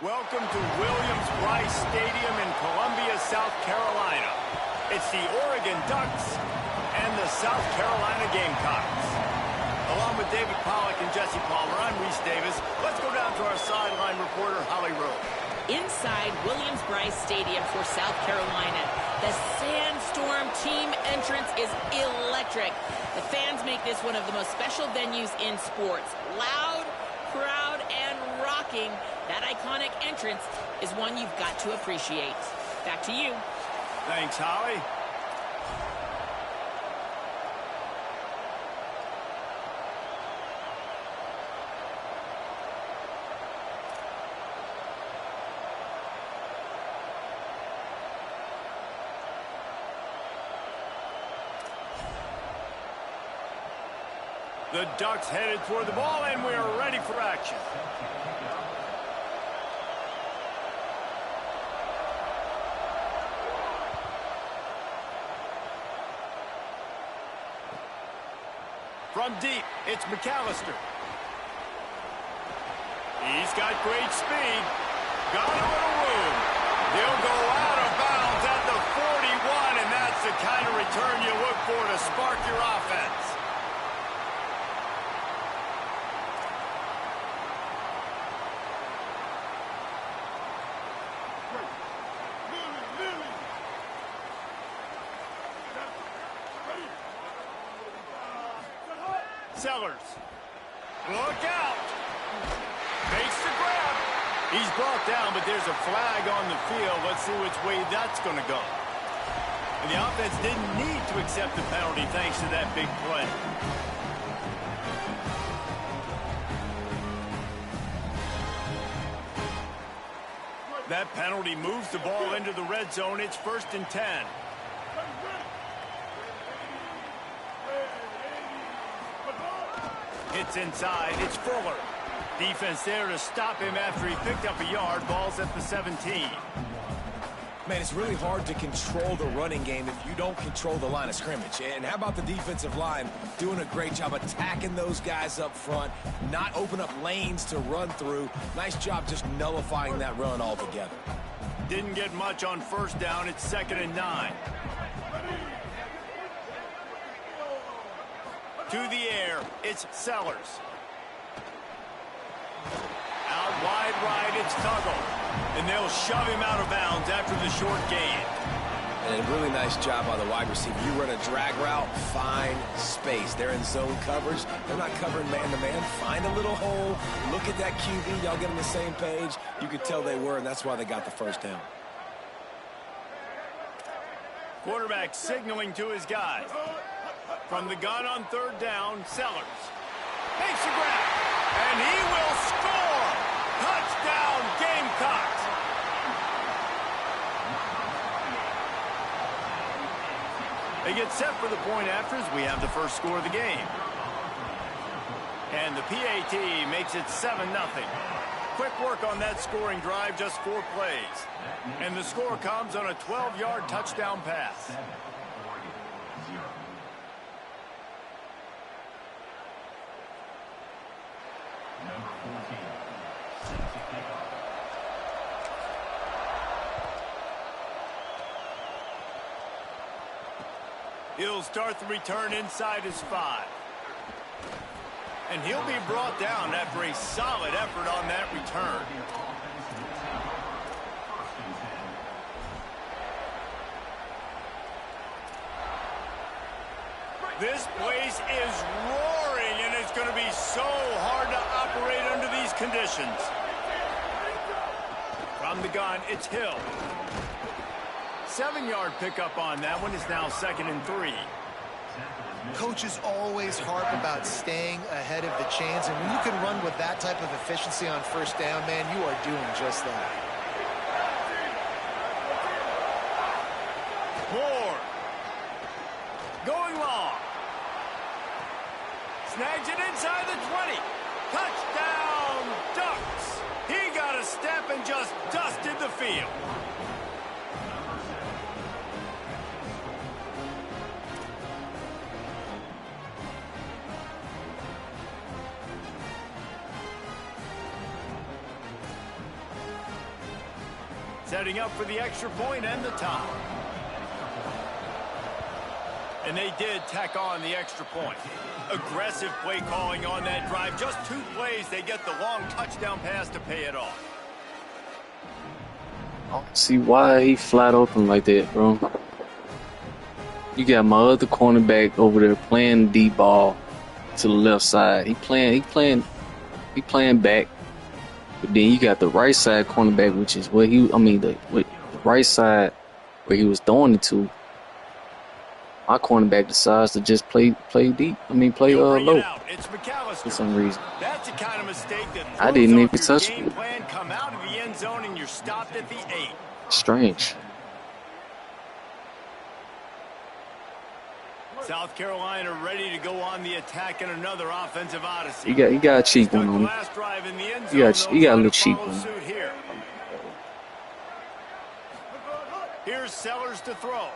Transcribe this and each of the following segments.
Welcome to Williams-Brice Stadium in Columbia, South Carolina. It's the Oregon Ducks and the South Carolina Gamecocks. Along with David Pollack and Jesse Palmer, I'm Reese Davis. Let's go down to our sideline reporter, Holly Rowe. Inside Williams-Brice Stadium for South Carolina, the Sandstorm team entrance is electric. The fans make this one of the most special venues in sports. Loud, proud, and rocking. That iconic entrance is one you've got to appreciate. Back to you. Thanks, Holly. The Ducks headed toward the ball, and we are ready for action. From deep, it's McAllister. He's got great speed. Got a little room. He'll go out of bounds at the 41, and that's the kind of return you look for to spark your offense. Sellers. Look out. Makes the grab. He's brought down, but there's a flag on the field. Let's see which way that's going to go. And the offense didn't need to accept the penalty thanks to that big play. That penalty moves the ball into the red zone. It's 1st and 10. It's inside. It's Fuller. Defense there to stop him after he picked up a yard. Ball's at the 17. Man, it's really hard to control the running game if you don't control the line of scrimmage. And how about the defensive line doing a great job attacking those guys up front, not open up lanes to run through. Nice job just nullifying that run altogether. Didn't get much on 1st down. It's 2nd and 9. To the air, it's Sellers. Out wide right, it's Tuggle. And they'll shove him out of bounds after the short gain. And a really nice job by the wide receiver. You run a drag route, find space. They're in zone coverage. They're not covering man-to-man. Find a little hole. Look at that QB. Y'all get on the same page. You could tell they were, and that's why they got the 1st down. Quarterback signaling to his guys. From the gun on 3rd down, Sellers makes a grab, and he will score! Touchdown, Gamecocks! They get set for the point after as we have the first score of the game. And the PAT makes it 7-0. Quick work on that scoring drive, just 4 plays. And the score comes on a 12-yard touchdown pass. He'll start the return inside his 5. And he'll be brought down after a solid effort on that return. This place is roaring, and it's going to be so hard to operate under these conditions. From the gun, it's Hill. 7-yard pickup on that one. Is now 2nd and 3. Coaches always harp about staying ahead of the chains, and when you can run with that type of efficiency on 1st down, man, you are doing just that. Moore. Going long. Snags it inside the 20. Touchdown, Ducks. He got a step and just dusted the field. setting up for the extra point and the tie. And they did tack on the extra point. Aggressive play calling on that drive. Just 2 plays, they get the long touchdown pass to pay it off. I don't see why he flat open like that, bro. You got my other cornerback over there playing deep ball to the left side. He playing back. But then you got the right side cornerback, which is what the right side where he was throwing it to. My cornerback decides to just play deep. Play low for some reason. That's the kind of mistake that I didn't even touch game plan, come out of the end zone and you're stopped at the 8. Strange. South Carolina ready to go on the attack in another offensive odyssey. You got a cheap one on him. You got a little cheap one. Here's Sellers to throw.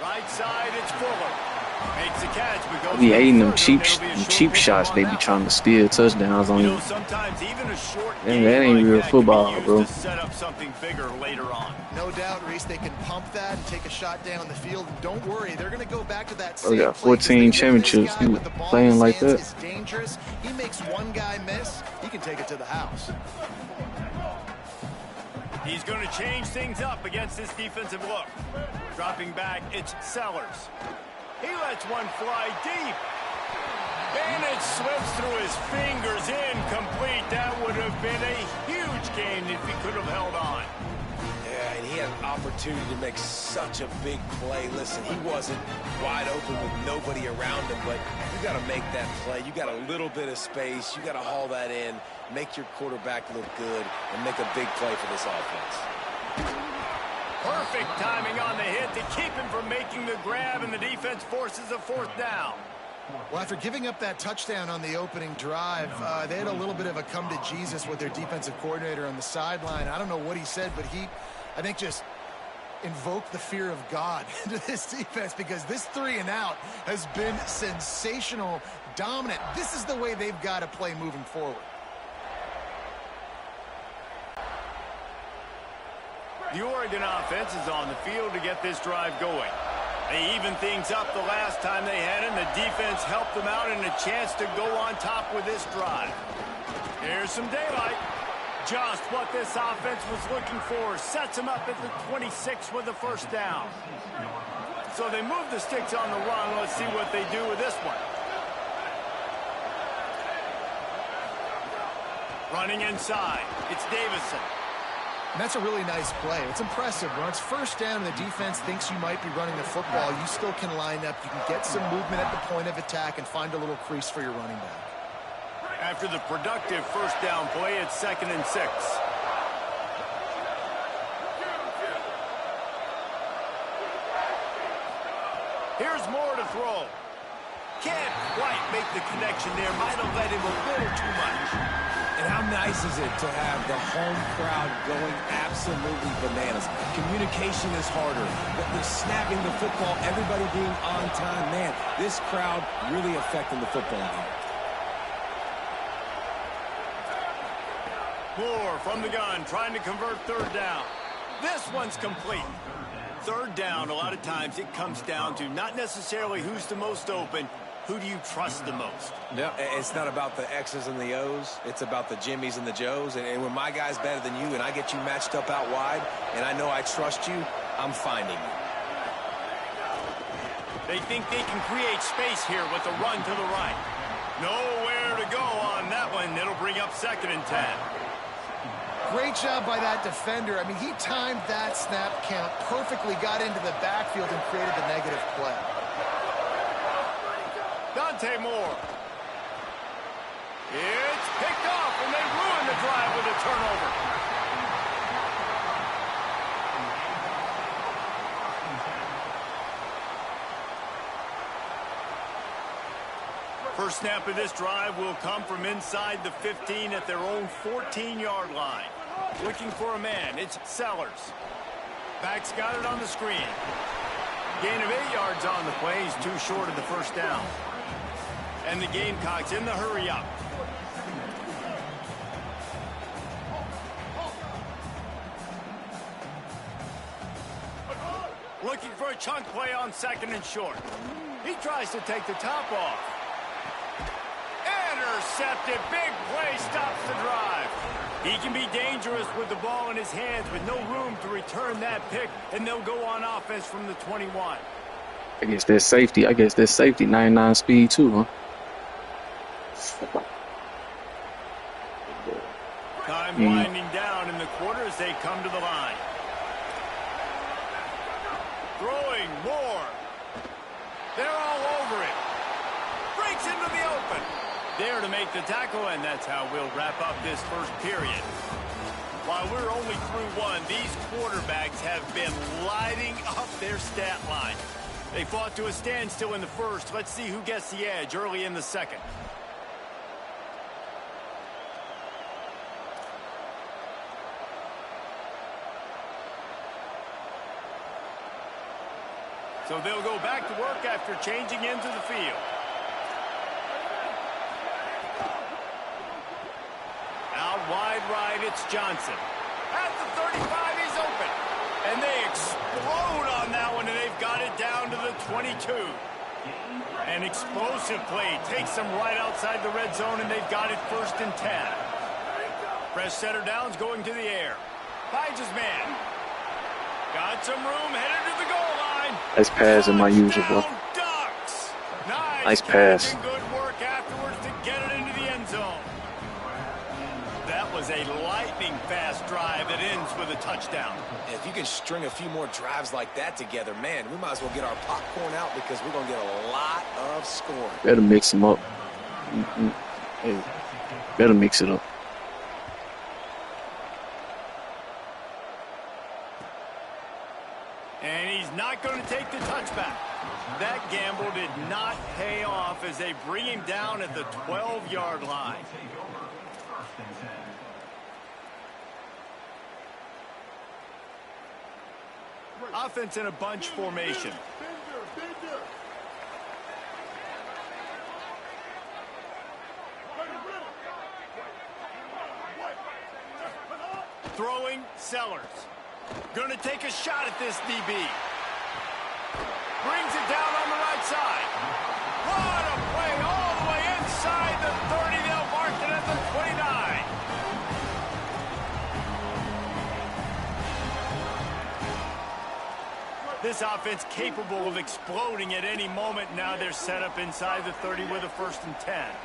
Right side, it's Fuller. Makes the catch, but goes. Be hating them cheap shots they be trying to steal touchdowns on you. Sometimes even a short that ain't real football, bro. To set up something bigger later on. No doubt, Reese, they can pump that and take a shot down the field. And don't worry, they're going to go back to that same play. Got 14 championships. He playing like that. Is dangerous. He makes one guy miss, he can take it to the house. He's going to change things up against this defensive look. Dropping back, it's Sellers. He lets one fly deep. And it slips through his fingers, incomplete. That would have been a huge gain if he could have held on. Yeah, and he had an opportunity to make such a big play. Listen, he wasn't wide open with nobody around him, but you got to make that play. You got a little bit of space. You got to haul that in, make your quarterback look good, and make a big play for this offense. Perfect timing on the hit to keep him from making the grab, and the defense forces a 4th down. Well, after giving up that touchdown on the opening drive, they had a little bit of a come to Jesus with their defensive coordinator on the sideline. I don't know what he said, but he, I think, just invoked the fear of God into this defense, because this 3-and-out has been sensational, dominant. This is the way they've got to play moving forward. The Oregon offense is on the field to get this drive going. They evened things up the last time they had it, and the defense helped them out and a chance to go on top with this drive. Here's some daylight. Just what this offense was looking for. Sets them up at the 26 with the 1st down. So they move the sticks on the run. Let's see what they do with this one. Running inside, it's Davison. And that's a really nice play. It's impressive. When it's 1st down and the defense thinks you might be running the football, you still can line up. You can get some movement at the point of attack and find a little crease for your running back. After the productive 1st down play, it's 2nd and 6. Here's Moore to throw. Can't quite make the connection there. Might have led him a little too much. And how nice is it to have the home crowd going absolutely bananas? Communication is harder, but they're snapping the football, everybody being on time. Man, this crowd really affecting the football game. Moore from the gun, trying to convert 3rd down. This one's complete. 3rd down, a lot of times it comes down to not necessarily who's the most open, who do you trust the most? No, it's not about the X's and the O's. It's about the Jimmys and the Joes. And when my guy's better than you and I get you matched up out wide and I know I trust you, I'm finding you. They think they can create space here with the run to the right. Nowhere to go on that one. It'll bring up 2nd and 10. Great job by that defender. I mean, he timed that snap count perfectly, got into the backfield and created the negative play. Dante Moore. It's picked off, and they ruin the drive with a turnover. First snap of this drive will come from inside the 15 at their own 14-yard line. Looking for a man, it's Sellers. Back's got it on the screen. Gain of 8 yards on the play. He's too short of the 1st down. And the Gamecocks in the hurry up. Looking for a chunk play on 2nd and short. He tries to take the top off. Intercepted. Big play stops the drive. He can be dangerous with the ball in his hands with no room to return that pick, and they'll go on offense from the 21. I guess that's safety. 99 speed too, huh? Time winding down in the quarter as they come to the line. Throwing more. They're all over it. Breaks into the open. There to make the tackle, and that's how we'll wrap up this first period. While we're only through one, these quarterbacks have been lighting up their stat line. They fought to a standstill in the first. Let's see who gets the edge early in the second. So they'll go back to work after changing into the field. Out wide right, it's Johnson. At the 35, he's open. And they explode on that one, and they've got it down to the 22. An explosive play takes them right outside the red zone, and they've got it 1st and 10. Fresh setter downs going to the air. Finds his man. Got some room, headed to the goal line. Nice pass in my usual. Nice pass. Good work afterwards to get it into the end zone. That was a lightning fast drive that ends with a touchdown. If you can string a few more drives like that together, man, we might as well get our popcorn out because we're going to get a lot of scoring. Better mix them up. Hey, better mix it up. And he's not going to take the touchback. That gamble did not pay off as they bring him down at the 12-yard line. Offense in a bunch formation. Throwing Sellers. Going to take a shot at this DB. Brings it down on the right side. What a play all the way inside the 30. They'll mark it at the 29. This offense capable of exploding at any moment. Now they're set up inside the 30 with a 1st and 10.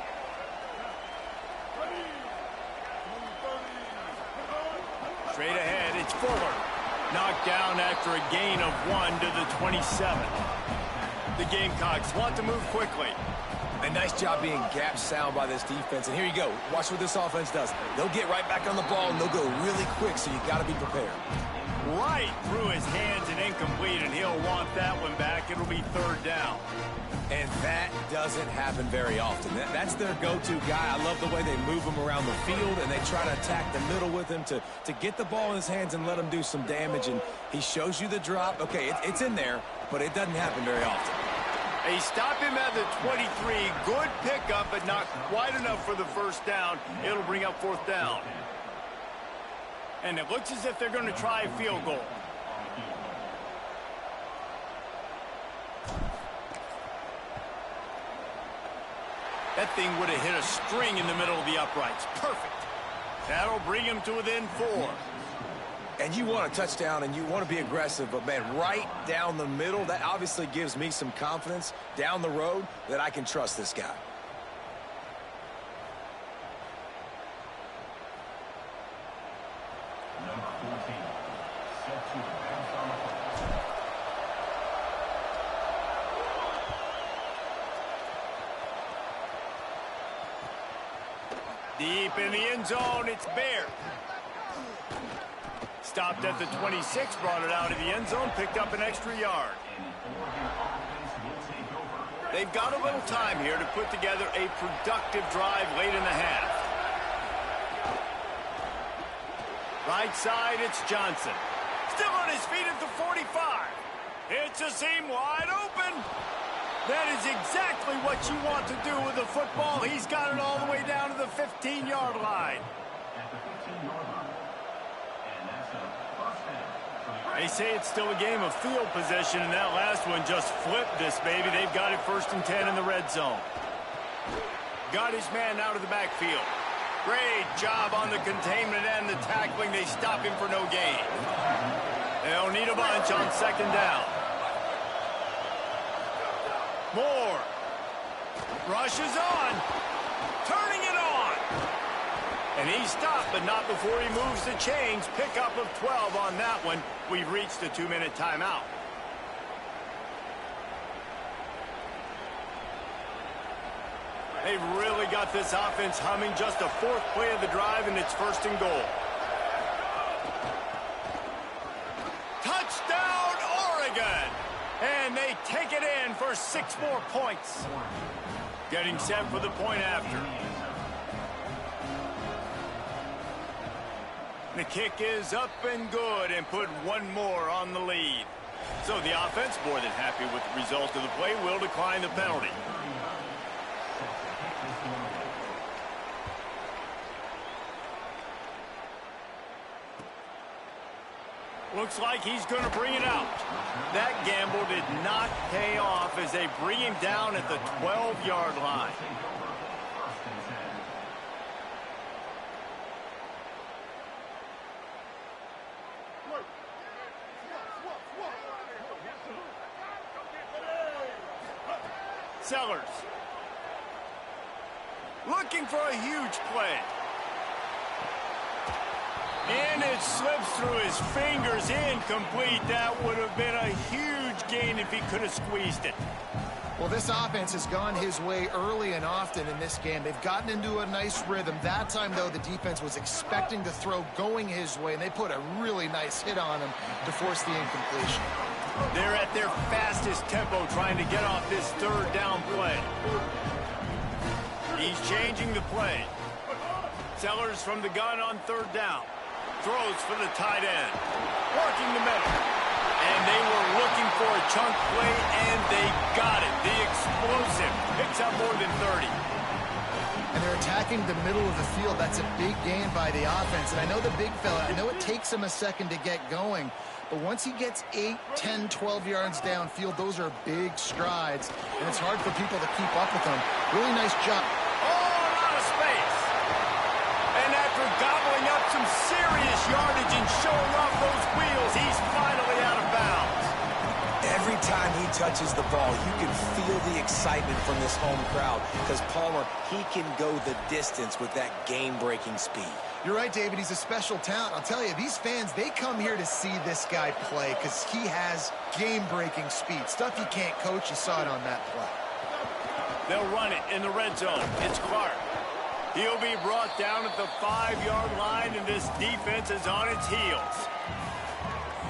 Straight ahead, it's Fuller. Knocked down after a gain of 1 to the 27. The Gamecocks want to move quickly. A nice job being gap sound by this defense. And here you go. Watch what this offense does. They'll get right back on the ball, and they'll go really quick, so you got to be prepared. Right through his hands and incomplete, and he'll want that one back. It'll be 3rd down. And that doesn't happen very often. That's their go-to guy. I love the way they move him around the field, and they try to attack the middle with him to get the ball in his hands and let him do some damage. And he shows you the drop. Okay, it's in there, but it doesn't happen very often. They stop him at the 23. Good pickup, but not quite enough for the 1st down. It'll bring up 4th down. And it looks as if they're going to try a field goal. That thing would have hit a string in the middle of the uprights. Perfect. That'll bring him to within 4. And you want a touchdown and you want to be aggressive, but, man, right down the middle, that obviously gives me some confidence down the road that I can trust this guy. Deep in the end zone, it's Bear. Stopped at the 26, brought it out of the end zone, picked up an extra yard. They've got a little time here to put together a productive drive late in the half. Right side, it's Johnson. Still on his feet at the 45. It's a seam wide open. That is exactly what you want to do with the football. He's got it all the way down to the 15-yard line. They say it's still a game of field possession, and that last one just flipped this baby. They've got it 1st and 10 in the red zone. Got his man out of the backfield. Great job on the containment and the tackling. They stop him for no gain. They'll need a bunch on 2nd down. Moore. Rushes on. Turning it on. And he stopped, but not before he moves the chains. Pickup of 12 on that one. We've reached the 2-minute timeout. They've really got this offense humming. Just a 4th play of the drive, and it's 1st and goal. Touchdown, Oregon! And they take it in for 6 more points. Getting set for the point after. The kick is up and good and put 1 more on the lead. So the offense, more than happy with the result of the play, will decline the penalty. Looks like he's going to bring it out. That gamble did not pay off as they bring him down at the 12-yard line. Sellers. Looking for a huge play. And it slips through his fingers, incomplete. That would have been a huge gain if he could have squeezed it. Well, this offense has gone his way early and often in this game. They've gotten into a nice rhythm. That time, though, the defense was expecting to throw going his way, and they put a really nice hit on him to force the incompletion. They're at their fastest tempo trying to get off this 3rd down play. He's changing the play. Sellers from the gun on 3rd down. Throws for the tight end. Working the middle. And they were looking for a chunk play, and they got it. The explosive picks up more than 30. And they're attacking the middle of the field. That's a big gain by the offense. And I know the big fella, I know it takes him a second to get going, but once he gets 8, 10, 12 yards downfield, those are big strides, and it's hard for people to keep up with them. Really nice job. And after gobbling up some serious yardage and showing off those wheels, he's finally out of bounds. Every time he touches the ball, you can feel the excitement from this home crowd because Palmer, he can go the distance with that game-breaking speed. You're right, David. He's a special talent. I'll tell you, these fans, they come here to see this guy play because he has game-breaking speed. Stuff you can't coach. You saw it on that play. They'll run it in the red zone. It's Clark. He'll be brought down at the 5-yard line, and this defense is on its heels.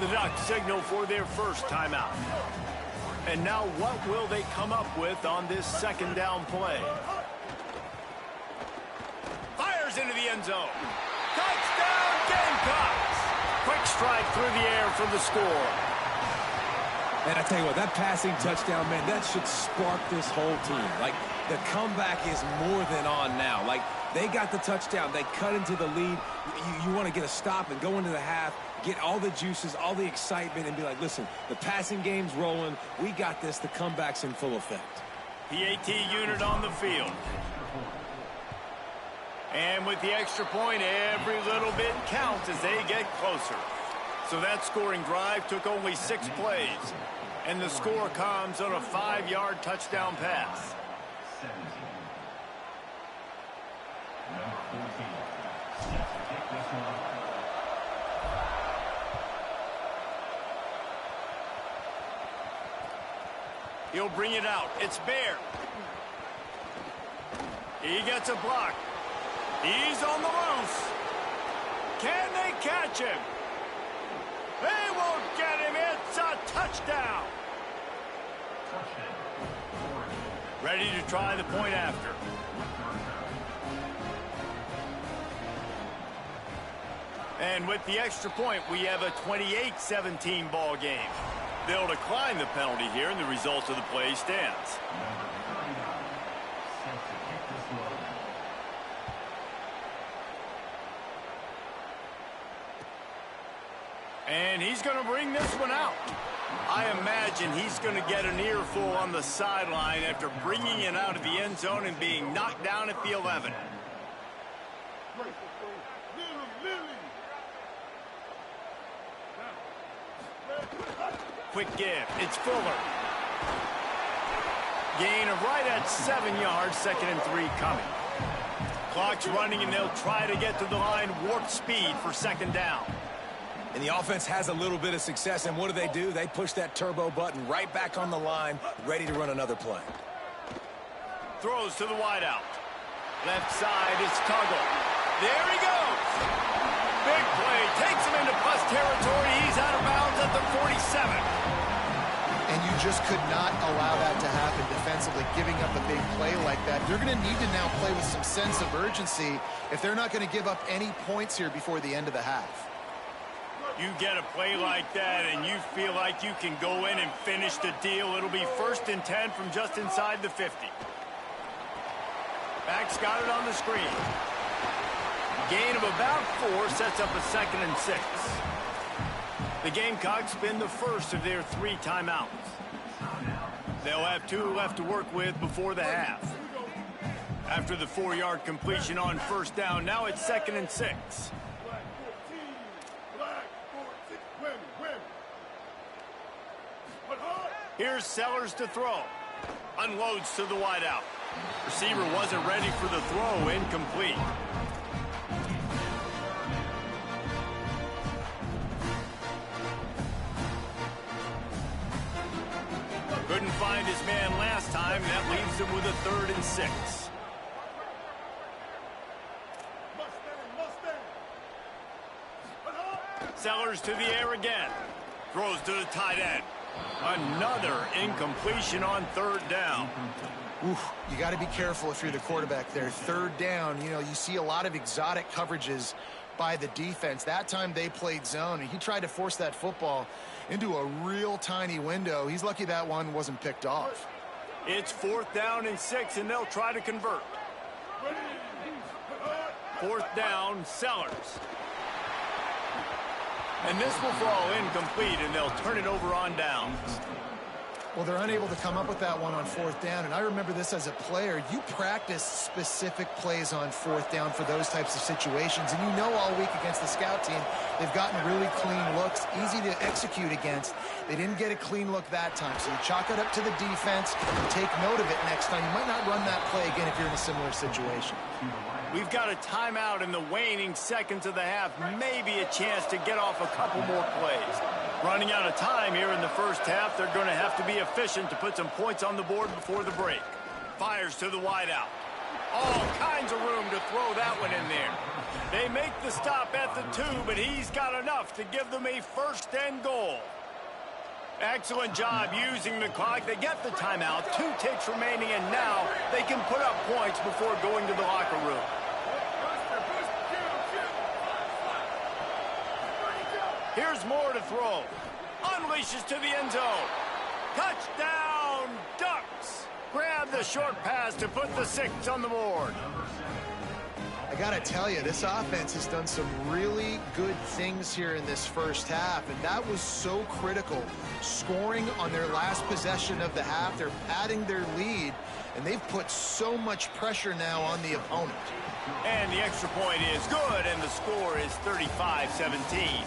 The Ducks signal for their first timeout. And now what will they come up with on this 2nd down play? Fires into the end zone. Touchdown, Gamecocks! Quick strike through the air for the score. And I tell you what, that passing touchdown, man, that should spark this whole team. Like, the comeback is more than on now. Like, they got the touchdown. They cut into the lead. You want to get a stop and go into the half, get all the juices, all the excitement, and be like, listen, the passing game's rolling. We got this. The comeback's in full effect. PAT unit on the field. And with the extra point, every little bit counts as they get closer. So that scoring drive took only 6 plays. And the score comes on a 5-yard touchdown pass. He'll bring it out. It's Bear. He gets a block. He's on the loose. Can they catch him? They won't get him. It's a touchdown. Ready to try the point after. And with the extra point, we have a 28-17 ball game. They'll decline the penalty here, and the result of the play stands. And he's going to bring this one out. I imagine he's going to get an earful on the sideline after bringing it out of the end zone and being knocked down at the 11. Quick give. It's Fuller. Gain of right at 7 yards, 2nd and 3 coming. Clock's running, and they'll try to get to the line warp speed for 2nd down. And the offense has a little bit of success, and what do? They push that turbo button right back on the line, ready to run another play. Throws to the wideout. Left side, it's Tuggle. There he goes. Big play. Takes him into plus territory. He's out of bounds at the 47. And you just could not allow that to happen defensively, giving up a big play like that. They're going to need to now play with some sense of urgency if they're not going to give up any points here before the end of the half. You get a play like that and you feel like you can go in and finish the deal. It'll be 1st and 10 from just inside the 50. Back's got it on the screen. Gain of about 4 sets up a 2nd and 6. The Gamecocks spin the first of their 3 timeouts. They'll have 2 left to work with before the half. After the 4-yard completion on 1st down, now it's 2nd and 6. Here's Sellers to throw. Unloads to the wideout. Receiver wasn't ready for the throw. Incomplete. Couldn't find his man last time. That leaves him with a 3rd and 6. Sellers to the air again. Throws to the tight end. Another incompletion on 3rd down. Oof, you got to be careful if you're the quarterback there. 3rd down, you know, you see a lot of exotic coverages by the defense. That time they played zone, and he tried to force that football into a real tiny window. He's lucky that one wasn't picked off. It's 4th down and 6, and they'll try to convert. 4th down, Sellers. And this will fall incomplete, and they'll turn it over on downs. Well, they're unable to come up with that one on 4th down, and I remember this as a player. You practice specific plays on 4th down for those types of situations, and you know all week against the scout team, they've gotten really clean looks, easy to execute against. They didn't get a clean look that time, so you chalk it up to the defense and take note of it next time. You might not run that play again if you're in a similar situation. We've got a timeout in the waning seconds of the half. Maybe a chance to get off a couple more plays. Running out of time here in the first half. They're going to have to be efficient to put some points on the board before the break. Fires to the wideout. All kinds of room to throw that one in there. They make the stop at the 2, but he's got enough to give them a 1st and goal. Excellent job using the clock. They get the timeout. 2 ticks remaining, and now they can put up points before going to the locker room. Here's Moore to throw. Unleashes to the end zone. Touchdown, Ducks. Grab the short pass to put the 6 on the board. I got to tell you, this offense has done some really good things here in this first half, and that was so critical. Scoring on their last possession of the half, they're padding their lead, and they've put so much pressure now on the opponent. And the extra point is good, and the score is 35-17.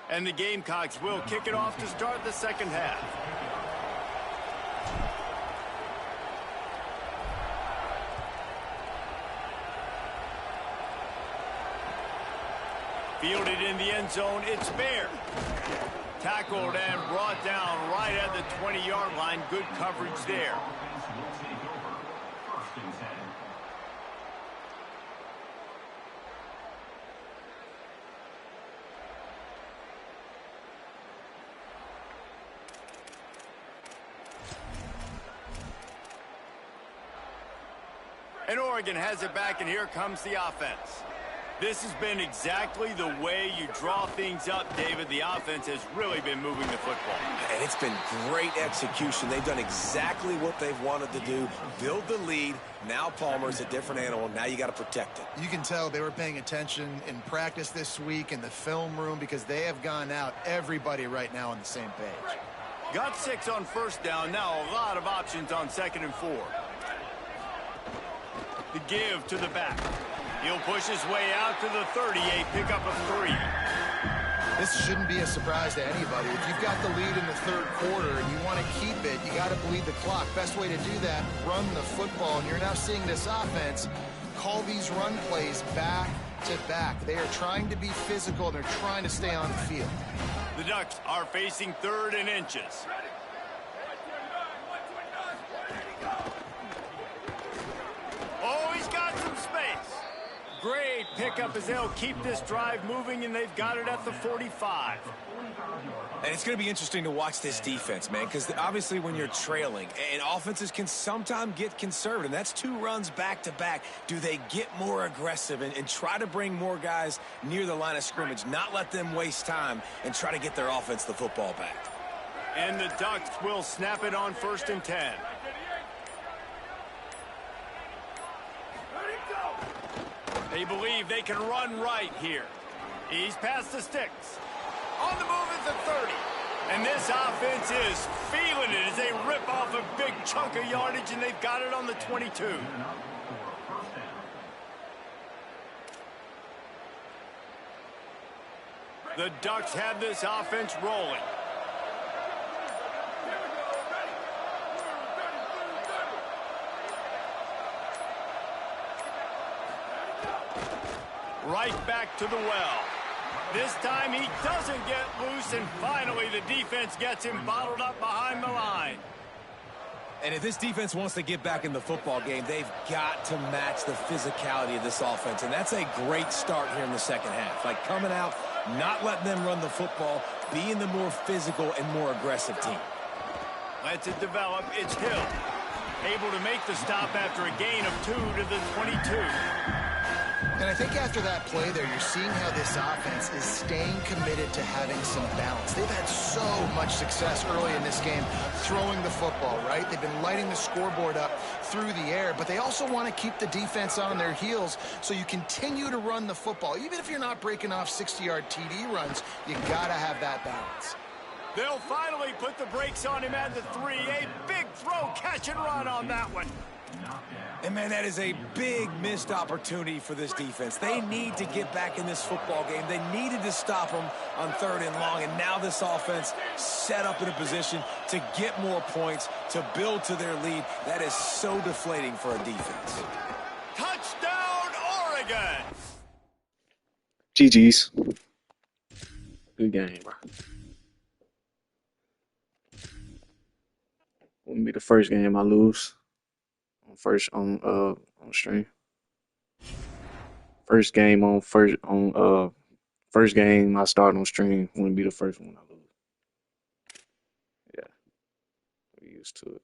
And the Gamecocks will kick it off to start the second half. Fielded in the end zone, it's Baird. Tackled and brought down right at the 20-yard line. Good coverage there. And Oregon has it back, and here comes the offense. This has been exactly the way you draw things up, David. The offense has really been moving the football. And it's been great execution. They've done exactly what they've wanted to do. Build the lead. Now Palmer's a different animal. Now you got to protect it. You can tell they were paying attention in practice this week in the film room because they have gone out, everybody right now on the same page. Got 6 on first down. Now a lot of options on 2nd and 4. The give to the back. He'll push his way out to the 38, pick up a 3. This shouldn't be a surprise to anybody. If you've got the lead in the third quarter and you want to keep it, you got to bleed the clock. Best way to do that, run the football. And you're now seeing this offense call these run plays back to back. They are trying to be physical, and they're trying to stay on the field. The Ducks are facing 3rd and inches. Oh, he's got some space. Great pickup as they'll keep this drive moving, and they've got it at the 45. And it's going to be interesting to watch this defense, man, because obviously when you're trailing, and offenses can sometimes get conservative. That's 2 runs back-to-back. Do they get more aggressive and try to bring more guys near the line of scrimmage, not let them waste time, and try to get their offense the football back? And the Ducks will snap it on 1st and 10. They believe they can run right here. He's past the sticks. On the move at the 30. And this offense is feeling it as they rip off a big chunk of yardage, and they've got it on the 22. The Ducks have this offense rolling. Right back to the well. This time he doesn't get loose, and finally the defense gets him bottled up behind the line. And if this defense wants to get back in the football game, they've got to match the physicality of this offense. And that's a great start here in the second half. Like coming out, not letting them run the football, being the more physical and more aggressive team. Lets it develop. It's Hill. Able to make the stop after a gain of 2 to the 22. And I think after that play there, you're seeing how this offense is staying committed to having some balance. They've had so much success early in this game throwing the football, right? They've been lighting the scoreboard up through the air, but they also want to keep the defense on their heels, so you continue to run the football. Even if you're not breaking off 60-yard TD runs, you got to have that balance. They'll finally put the brakes on him at the 3. A big throw, catch and run on that one. And, man, that is a big missed opportunity for this defense. They need to get back in this football game. They needed to stop them on 3rd and long, and now this offense set up in a position to get more points, to build to their lead. That is so deflating for a defense. Touchdown, Oregon! GG's. Good game, bro. Wouldn't be the first game I lose. On stream. First game first game I start on stream wouldn't be the first one I lose. Yeah. We're used to it.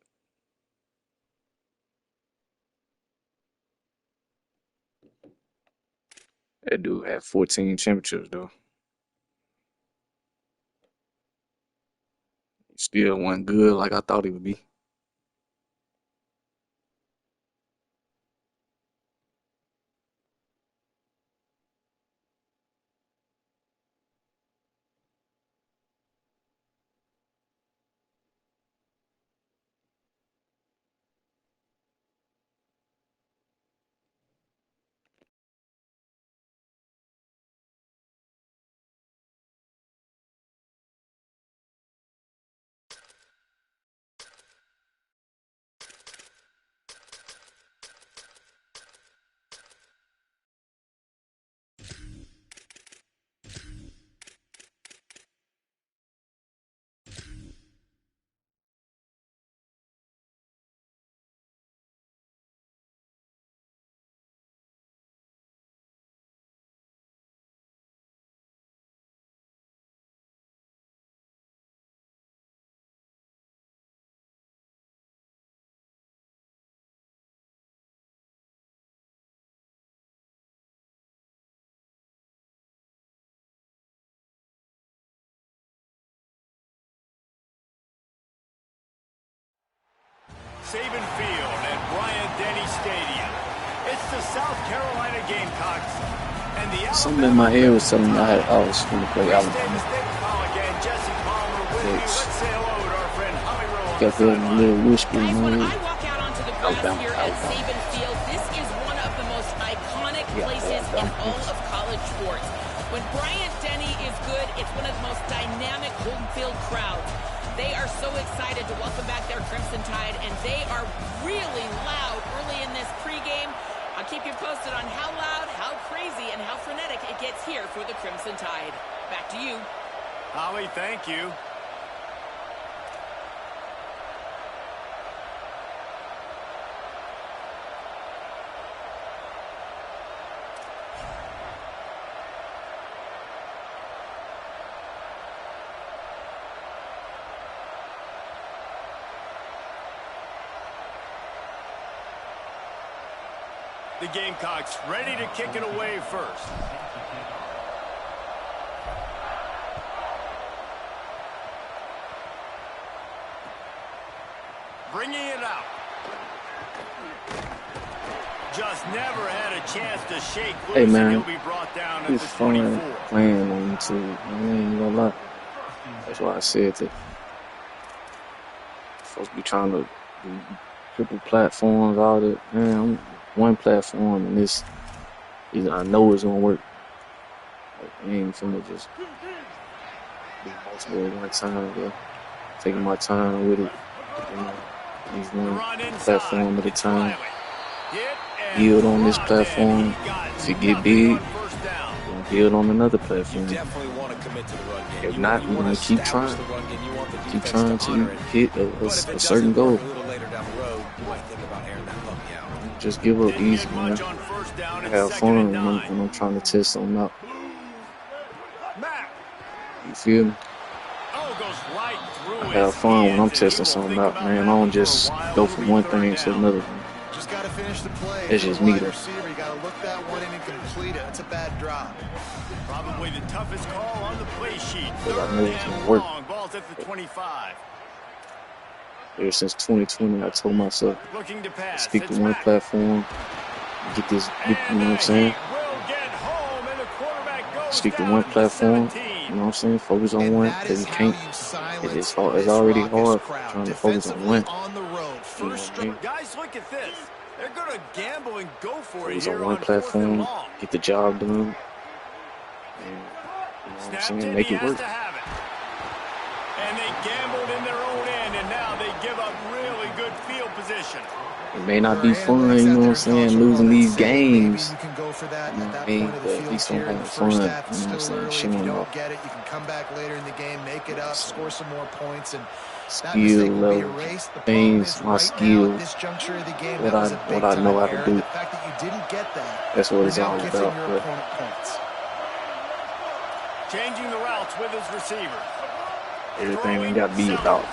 That dude had 14 championships though. He still wasn't good like I thought he would be. Saban Field at Bryant-Denny Stadium. It's the South Carolina Gamecocks and the Something in my ear was telling me I was going to play Alabama. Let's say hello to our friend Holly Rowe. Got that little whisper in Guys, my when ear. I walk out onto the grass here at Saban Field, this is one of the most iconic places in all of college sports. When Bryant-Denny is good, it's one of the most dynamic home field crowds. They are so excited to welcome back their Crimson Tide, and they are really loud early in this pregame. I'll keep you posted on how loud, how crazy, and how frenetic it gets here for the Crimson Tide. Back to you. Holly, thank you. The Gamecocks ready to kick it away first. Bringing it out. Just never had a chance to shake loose. Hey, man. And he'll be brought down at It's the fun 24. playing on YouTube. I ain't gonna lie. That's why I said that. Folks be trying to do triple platforms, all that. Man, I'm one platform, and this, I know it's gonna work. Like, I ain't finna just do multiple at one time, bro. Taking my time with it. You know, these one platform at a time. Build on this platform. If it get big, we'll build on another platform. Definitely want to commit to the run game. If not, we're gonna keep trying. Keep trying to hit a certain goal. Just give up easy, man. Have fun when I'm trying to test something out. You feel me? I have fun when I'm testing something out, man. I don't just go from one thing to another thing. Just got to finish the play. It's just me, though. Receiver, you got to look that one in and complete it. It's a bad drop. Probably the toughest call on the play sheet. But I know it's gonna work. Ball's at the 25. Ever since 2020, I told myself, Looking to pass. stick to It's one back. platform, get this, you know what I'm saying? Will get home, and the quarterback goes Stick to down one at the platform, 17. you know what I'm saying? Focus on And one, that because is you how can't. you silence It's this already raucous hard crowd. trying to focus on one. On the road. You know First what I mean? Guys, look at this. They're going to gamble and go for it Focus here on one on 4th and platform, long. get the job done, and, you know what I'm Snapped saying? it, Make he it has work. to have it. And they gambled in their own end, and now they give up really good field position. It may not be fun, you know what I'm saying, losing these games. You can go for that You know at what I that mean? point of the But at field least I'm here in the having first fun, half. It's you know what I'm still saying, early. If showing you don't off. get it, you can come back later in the game, make it up, score some more points, and that Skill mistake will be level, erased. The problem things, is my right skill, now at this juncture of the game, what that was I- a what I know big-time how to error. do. The fact that you didn't get that, That's what you're it's now all giving about, your bro. opponent points. Changing the routes with his receiver. Everything ain't got to be about.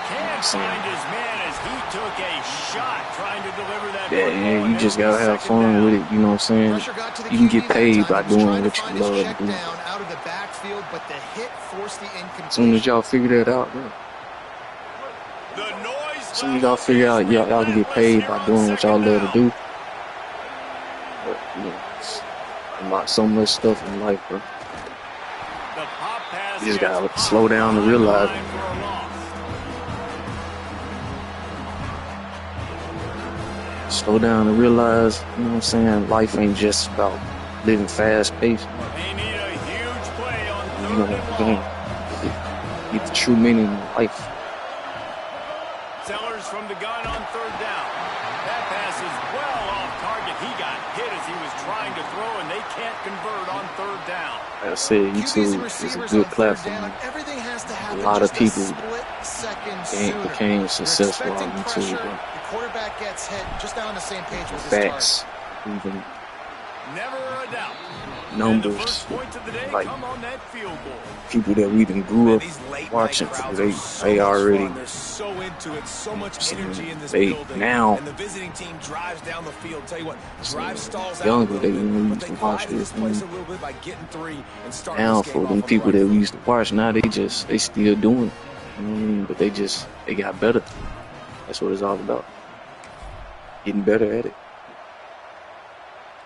Can't saying. find his man as he took a shot trying to deliver that Yeah, football, yeah, you and just it'll be gotta have second fun down. with it, you know what I'm saying? Pressure got to the You can get QB that paid time. by He was doing trying to what you find his love check to do. down out of the backfield, but the hit forced the As soon as incompletion. y'all figure that out, bro. The noise As soon as y'all figure out y'all can get paid by doing what y'all love to do. But, you know, it's about so much stuff in life, bro. You just gotta slow down to realize it. Slow down and realize, you know what I'm saying, life ain't just about living fast paced. They need a huge play on You third know, and you long. gotta get the true meaning of life. Sellers from the gun on third down. That pass is well off target. He got hit as he was trying to throw, and they can't convert on third down. Like I said, QBs and YouTube is a receivers good on third platform. down, everything has to happen lot of just people split second sooner. became You're successful on expecting YouTube, pressure, bro. the quarterback gets hit, just not on the same page with his Facts, target. even Never a doubt. And the numbers, first points of the day like come on that field goal. people that we done grew Man, up these late watching, night crowds they are so they much already fun. They're so into it, so much saying energy in this they building. now And the visiting team drives down the field. Tell you what, drive stalls out younger, a they little bit, used but to they watch glide in this, this place man. a little bit by getting three and starting Now this for game off them on the people right that we foot. used to watch, now they still doing it. You know what I mean? But they got better. That's what it's all about. Getting better at it.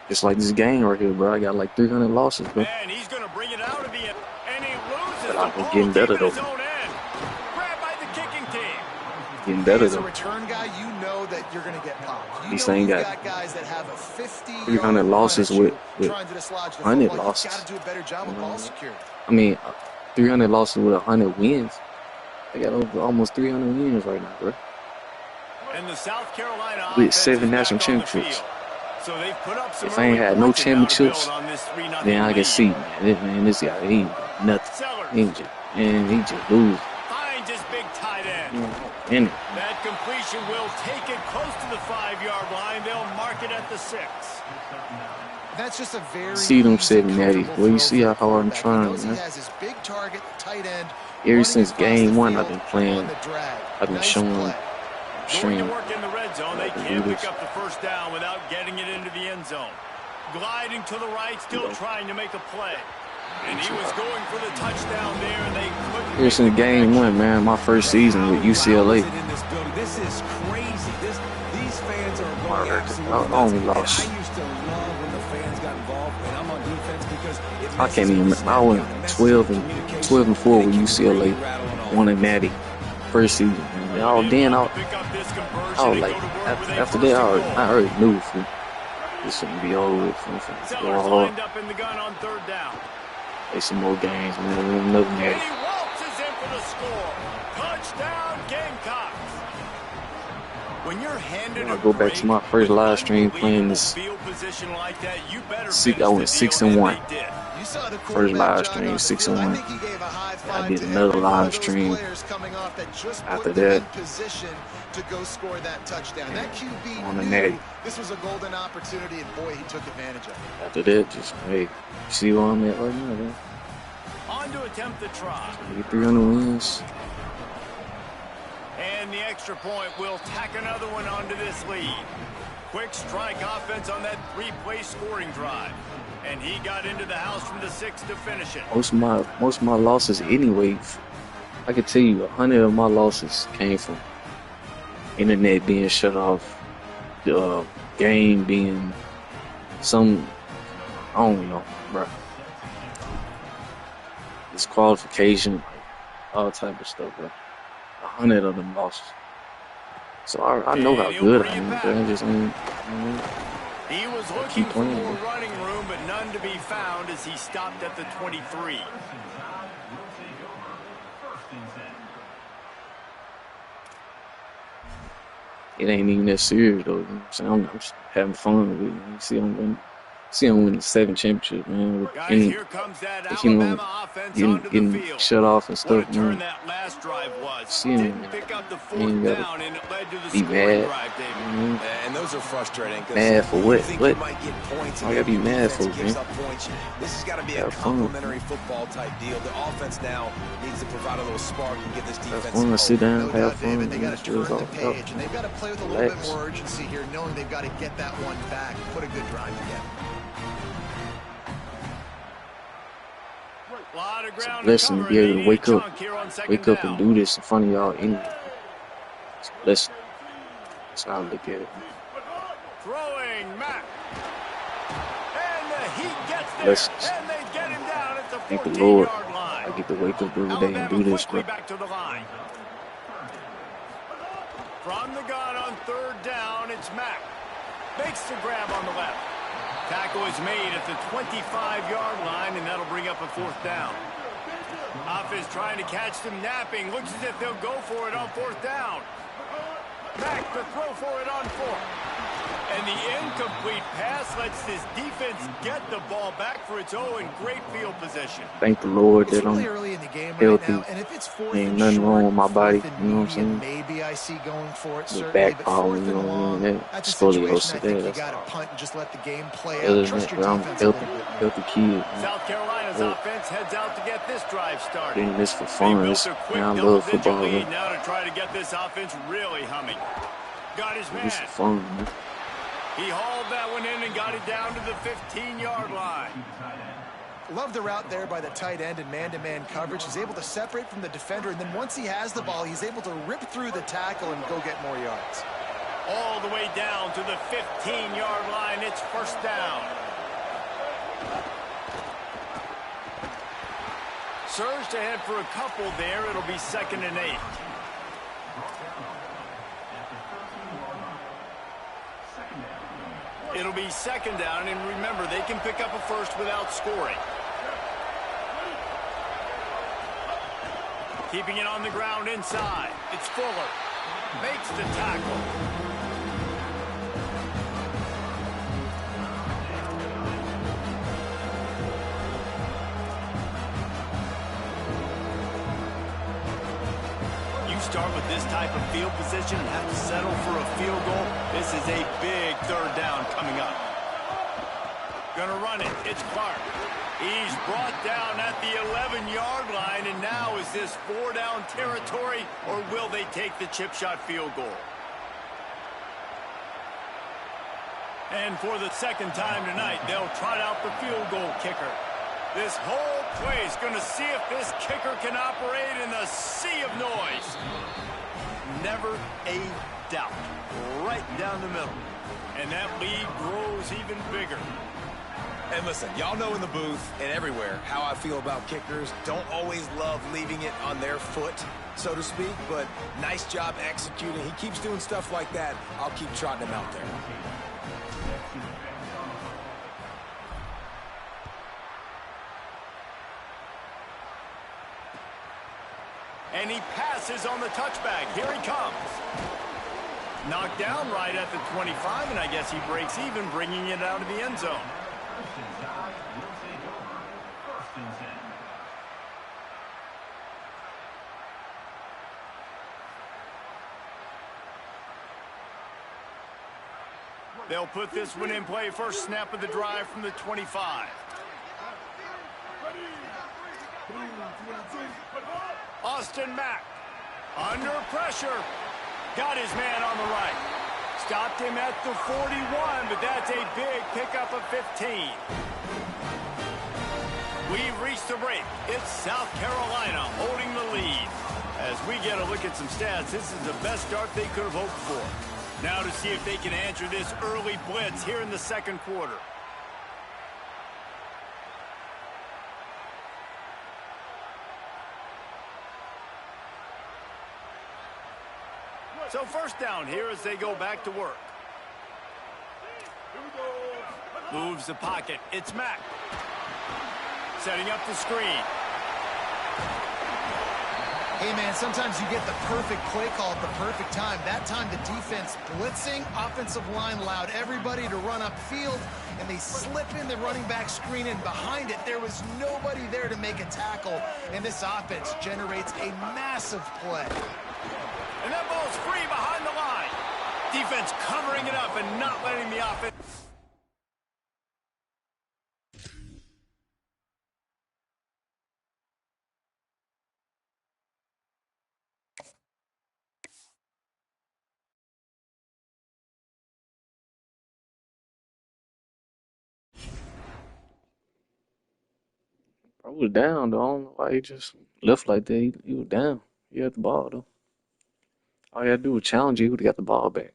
Just like this game right here, bro. I got like 300 losses, bro. And he's going to bring it out of the end. And he loses But the I'm ball getting better, deep in his though. own end. Grabbed by the kicking team. Getting better, As a though. return guy, you know that you're going to get popped. You These know ain't you've got guys that have a 50 300 losses with trying to dislodge the 100 football. losses. You've got to do a better job of ball security. I mean, 300 losses with 100 wins. I got over almost 300 wins right now, bro. And the South Carolina With offense 7 is national back on the championships. field. So they've put up some If I ain't early had no points and now to build championships, on this 3-0 then I can lead. see, man, this guy, he ain't nothing. Sellers He just lose. finds his big tight end. And That completion will take it close to the 5-yard line. They'll mark it at the 6. That's just a very see them easy, 7 natties. comfortable Well, you throw see how for the hard I'm quarterback. He trying, knows man. He has his big target, tight end. Ever running since across game the 1, I've field been playing. on the drag. I've been Nice showing play. Going to stream. work in the red zone. They can can't do pick this. up the first down without getting it into the end zone. Gliding to the right, still trying to make a play. And he was going for the touchdown there, and they couldn't. Ever since game 1, man, my first season with UCLA. This is crazy. These fans are I going absolutely only nuts. lost. And I used to love when the fans got involved when I'm on defense because it I can't even remember. I went 12 and 4 with UCLA. Won a natty. First season. And then I was like, after that, I already knew this shouldn't be over with. Sellers Go hard. lined up in the gun on 3rd down. Play some more games, man. Another And natty. he waltzes in for the score. Touchdown, Gamecocks. When you're handed I a go back to my first live stream playing this. field position like that, you better I went 6 and 1. You saw the First live quarterback stream, jog on the 6 field. and I 1. think he gave a high I five did to another every one live of those stream players coming off that just after put them that. in position to go score that touchdown. That QB On the knew natty. this was a golden opportunity, and boy, he took advantage of it. After that, just, hey, you see where I'm at right now, man. On to attempt the try. I get 300 wins. And the extra point will tack another one onto this lead. Quick strike offense on that 3-play scoring drive. And he got into the house from the 6 to finish it. Most of my losses anyway, I could tell you 100 of my losses came from internet being shut off, the game being some, I don't know, bro. Disqualification, all type of stuff, bro. 100 of them losses. So I know how good I am, bro. I just ain't, He was looking for playing, more man. running room, but none to be found as he stopped at the 23. It ain't even that serious though. You know what I'm saying? I'm just having fun with it. You see, I'm winning 7 championships, man. Guys, And here comes that you know, Alabama offense onto the getting field. shut off and What stuff, a turn man. that last drive was. See, Didn't man. pick up the You ain't 4th gotta down, and it led to the be scoring mad. drive, David. And those are frustrating. 'Cause Mad for you what? think What? you might get points I and gotta be your mad defense for, gives man. up points. This has got to be a Have fun. complimentary football type deal. The offense now needs to provide a little spark and give this defense Have fun, some sit hope. down, No have doubt, fun, David. They man. got That's to what turn it's all the about. page, and they've got to play with a little bit Relax. more urgency here, knowing they've got to get that one back, put a good drive together. Lot of ground Blessing to cover, be and able they to need a chunk here on second wake up down. and do this in front of y'all anyway. It's a blessing. That's how I look at it. Throwing Mack. And the heat gets there. Blessings. And they get him down at the Thank the Lord. 14-yard line. I get to wake up every day and Alabama do this, quickly bro. back to the line. From the gun on 3rd down, it's Mack. Makes the grab on the left. Tackle is made at the 25-yard line, and that'll bring up a 4th down. Offense trying to catch them napping. Looks as if they'll go for it on 4th down. Mack to throw for it on 4th. And the incomplete pass lets this defense get the ball back for its own great field position. Thank the Lord It's that really I'm early in the game healthy. right now, and if it's 4th Ain't and nothing short, wrong with my body, 4th and you know what I'm medium, saying? maybe I see going for it, The certainly, back but power, 4th you know and what I long, mean? That that's a scoliosis situation I think there, you that's got to all. punt and just let the game play Other out. than Trust that, your bro, I'm defense a little healthy, bit more. healthy kid, man. South Carolina's Yeah. offense heads out to get this drive started. Doing this for They fun. built a quick Man, I love double-digit football, lead man. now to try to get this offense really humming. Got his Do man. this for fun, man. He hauled that one in and got it down to the 15-yard line. Love the route there by the tight end and man-to-man coverage. He's able to separate from the defender, and then once he has the ball, he's able to rip through the tackle and go get more yards. All the way down to the 15-yard line. It's first down. Surged ahead for a couple there. It'll be 2nd and 8. It'll be 2nd down, and remember, they can pick up a first without scoring. Keeping it on the ground inside. It's Fuller. Makes the tackle. Start with this type of field position and have to settle for a field goal. This is a big 3rd down coming up. Gonna run it. It's Clark. He's brought down at the 11-yard line, and now is this 4-down territory, or will they take the chip shot field goal? And for the 2nd time tonight, they'll trot out the field goal kicker. This whole play is going to see if this kicker can operate in the sea of noise. Never a doubt. Right down the middle. And that lead grows even bigger. And listen, y'all know in the booth and everywhere how I feel about kickers. Don't always love leaving it on their foot, so to speak, but nice job executing. He keeps doing stuff like that. I'll keep trotting him out there. And he passes on the touchback. Here he comes. Knocked down right at the 25, and I guess he breaks even, bringing it out of the end zone. They'll put this one in play. First snap of the drive from the 25. Austin Mack, under pressure, got his man on the right. Stopped him at the 41, but that's a big pickup of 15. We've reached the break. It's South Carolina holding the lead. As we get a look at some stats, this is the best start they could have hoped for. Now to see if they can answer this early blitz here in the 2nd quarter. So first down here as they go back to work. Moves the pocket. It's Mack. Setting up the screen. Hey, man, sometimes you get the perfect play call at the perfect time. That time the defense blitzing, offensive line allowed everybody to run upfield, and they slip in the running back screen, and behind it there was nobody there to make a tackle, and this offense generates a massive play. And that ball's free behind the line. Defense covering it up and not letting the offense. I was down, though. I don't know why he just left like that. He was down. He had the ball, though. All you had to do was challenge. He would have got the ball back.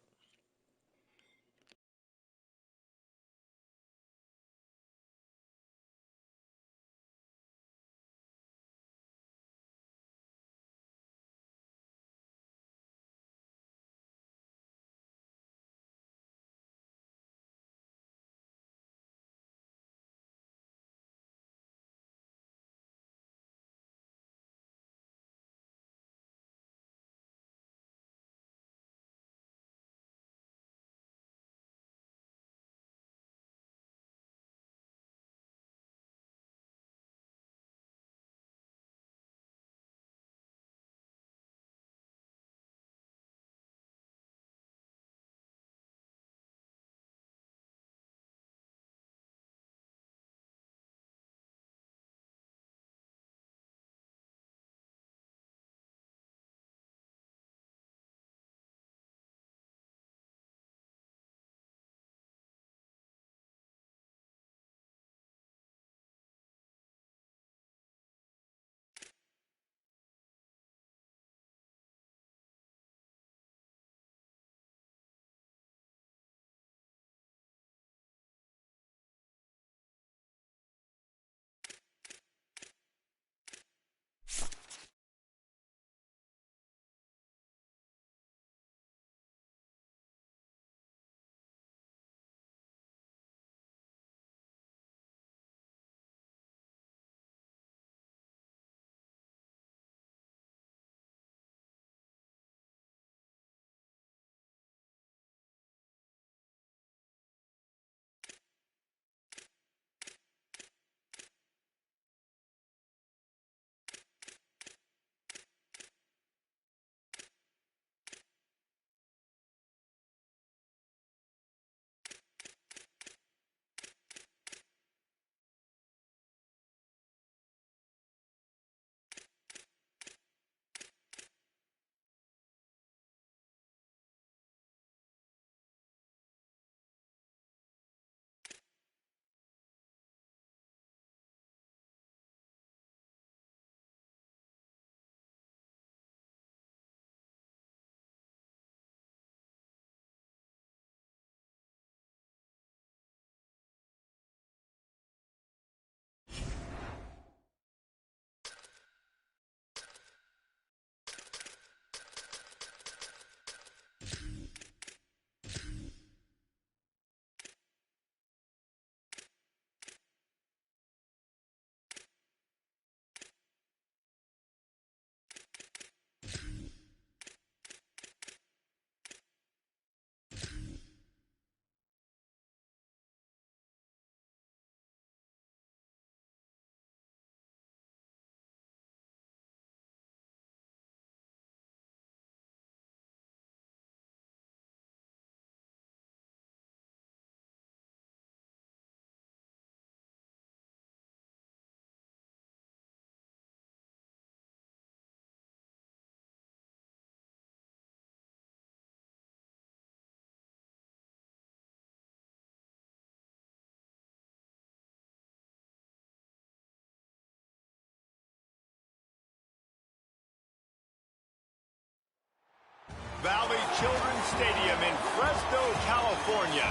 Valley Children's Stadium in Fresno, California.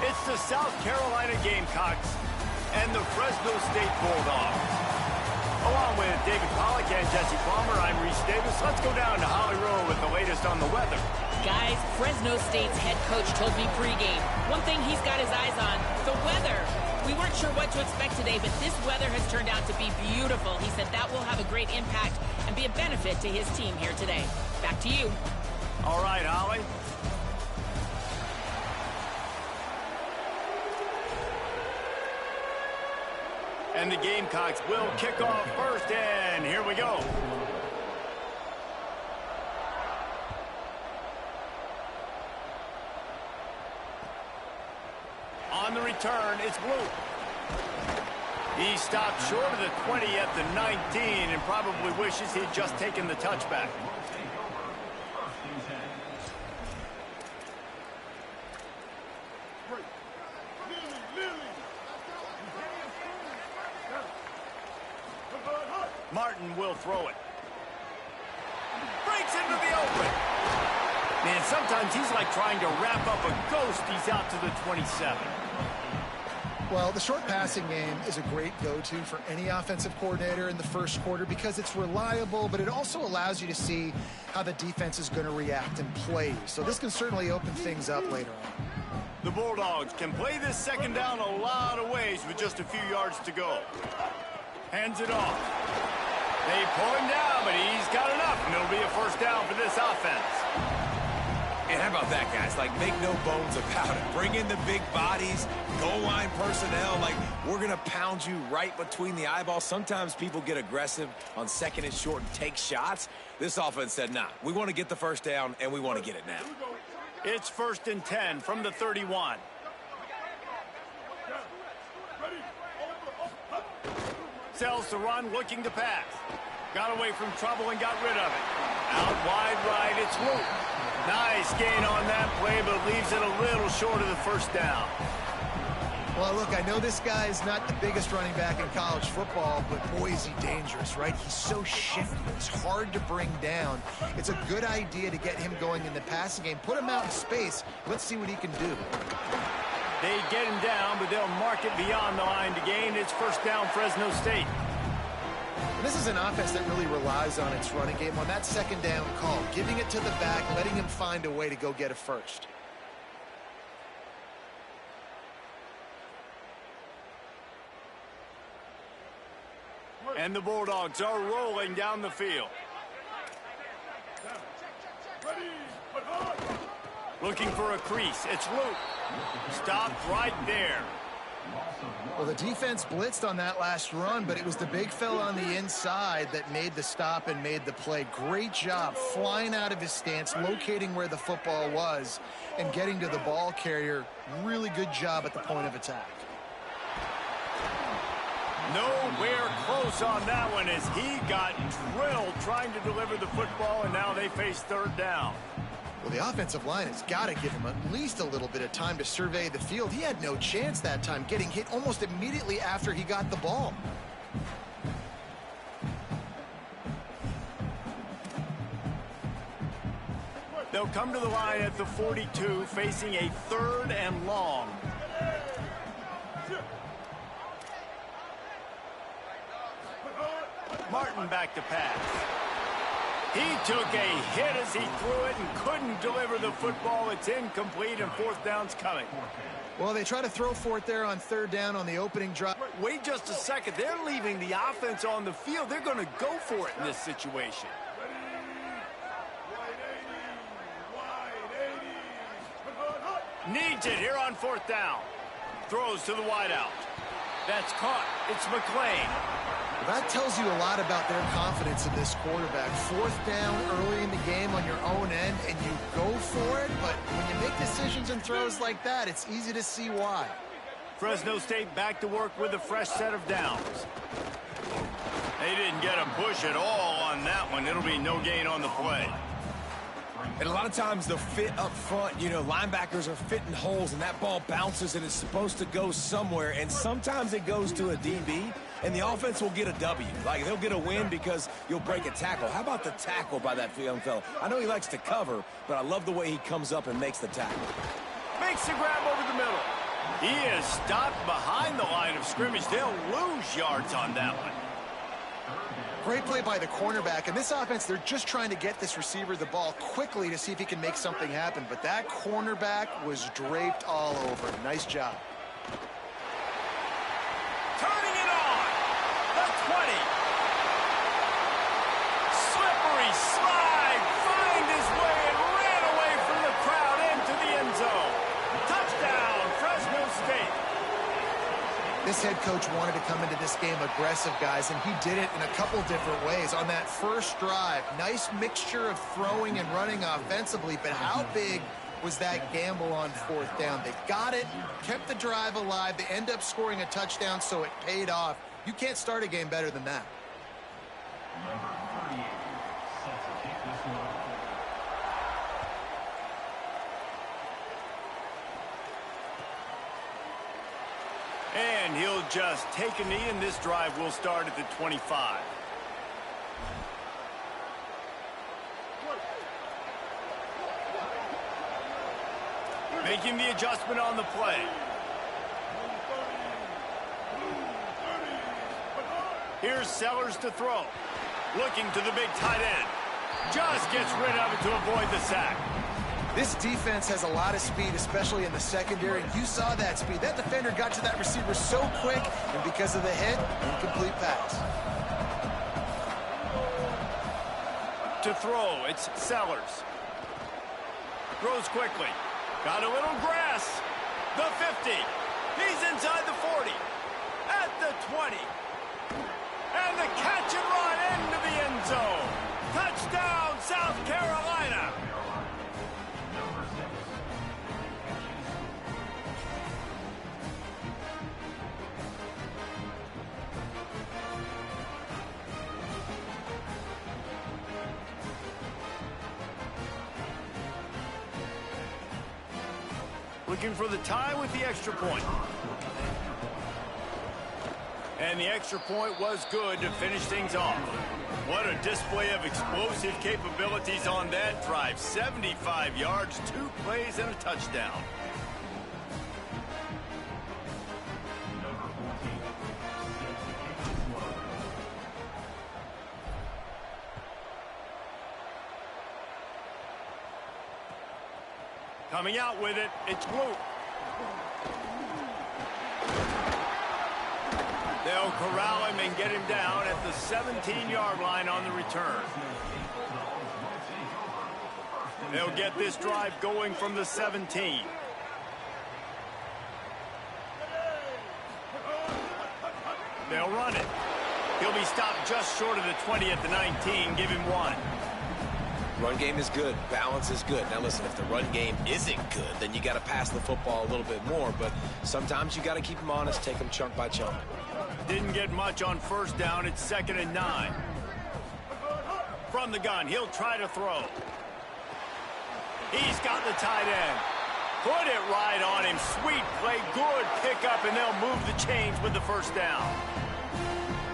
It's the South Carolina Gamecocks and the Fresno State Bulldogs. Along with David Pollack and Jesse Palmer, I'm Reese Davis. Let's go down to Holly Rowe with the latest on the weather. Guys, Fresno State's head coach told me pregame, one thing he's got his eyes on, the weather. We weren't sure what to expect today, but this weather has turned out to be beautiful. He said that will have a great impact and be a benefit to his team here today. Back to you. All right, Holly. And the Gamecocks will kick off first, and here we go. On the return, it's Blue. He stopped short of the 20 at the 19 and probably wishes he'd just taken the touchback. Martin will throw it. Breaks into the open. Man, sometimes he's like trying to wrap up a ghost. He's out to the 27. Well, the short passing game is a great go-to for any offensive coordinator in the first quarter because it's reliable, but it also allows you to see how the defense is going to react and play. So this can certainly open things up later on. The Bulldogs can play this second down a lot of ways with just a few yards to go. Hands it off. They pull him down, but he's got enough, and it'll be a first down for this offense. And how about that, guys? Like, make no bones about it. Bring in the big bodies, goal line personnel. Like, we're going to pound you right between the eyeballs. Sometimes people get aggressive on second and short and take shots. This offense said, nah, we want to get the first down, and we want to get it now. It's 1st and 10 from the 31. Sells to run, looking to pass. Got away from trouble and got rid of it. Out wide right, it's Luke. Nice gain on that play, but leaves it a little short of the first down. Well, look, I know this guy is not the biggest running back in college football, but boy, is he dangerous, right? He's so shifty. He's hard to bring down. It's a good idea to get him going in the passing game. Put him out in space. Let's see what he can do. They get him down, but they'll mark it beyond the line to gain. It's first down, Fresno State. This is an offense that really relies on its running game on that second down call, giving it to the back, letting him find a way to go get a first. And the Bulldogs are rolling down the field. Looking for a crease. It's Luke. Stopped right there. Well, the defense blitzed on that last run, but it was the big fella on the inside that made the stop and made the play. Great job flying out of his stance, locating where the football was, and getting to the ball carrier. Really good job at the point of attack. Nowhere close on that one as he got drilled trying to deliver the football, and now they face third down. Well, the offensive line has got to give him at least a little bit of time to survey the field. He had no chance that time, getting hit almost immediately after he got the ball. They'll come to the line at the 42, facing a 3rd and long. Martin back to pass. He took a hit as he threw it and couldn't deliver the football. It's incomplete, and fourth down's coming. Well, they try to throw for it there on third down on the opening drive. Wait just a second. They're leaving the offense on the field. They're going to go for it in this situation. Needs it here on fourth down. Throws to the wideout. That's caught. It's McClain. That tells you a lot about their confidence in this quarterback. Fourth down early in the game on your own end, and you go for it, but when you make decisions and throws like that, it's easy to see why. Fresno State back to work with a fresh set of downs. They didn't get a push at all on that one. It'll be no gain on the play. And a lot of times the fit up front, you know, linebackers are fitting holes, and that ball bounces, and it's supposed to go somewhere, and sometimes it goes to a DB. and the offense will get a W. Like, they'll get a win because you'll break a tackle. How about the tackle by that young fella? I know he likes to cover, but I love the way he comes up and makes the tackle. Makes the grab over the middle. He is stopped behind the line of scrimmage. They'll lose yards on that one. Great play by the cornerback. In this offense, they're just trying to get this receiver the ball quickly to see if he can make something happen. But that cornerback was draped all over. Nice job. Turning it on. The 20. Slippery slide. Find his way and ran away from the crowd into the end zone. Touchdown, Fresno State. This head coach wanted to come into this game aggressive, guys, and he did it in a couple different ways. On that first drive, nice mixture of throwing and running offensively, but how big was that gamble on fourth down? They got it, kept the drive alive. They end up scoring a touchdown, so it paid off. You can't start a game better than that. And he'll just take a knee, and this drive will start at the 25. Making the adjustment on the play. Here's Sellers to throw. Looking to the big tight end. Just gets rid of it to avoid the sack. This defense has a lot of speed, especially in the secondary. You saw that speed. That defender got to that receiver so quick, and because of the hit, incomplete pass. To throw, it's Sellers. Throws quickly. Got a little grass. The 50. He's inside the 40. At the 20. And the catch and run into the end zone. Touchdown, South Carolina. Looking for the tie with the extra point. And the extra point was good to finish things off. What a display of explosive capabilities on that drive. 75 yards, 2 plays, and a touchdown. Coming out with it, it's Gloop. They'll corral him and get him down at the 17-yard line on the return. They'll get this drive going from the 17. They'll run it. He'll be stopped just short of the 20 at the 19. Give him 1. Run game is good. Balance is good. Now, listen, if the run game isn't good, then you got to pass the football a little bit more. But sometimes you got to keep them honest, take them chunk by chunk. Didn't get much on first down. It's 2nd and 9. From the gun, he'll try to throw. He's got the tight end. Put it right on him. Sweet play, good pickup, and they'll move the chains with the first down.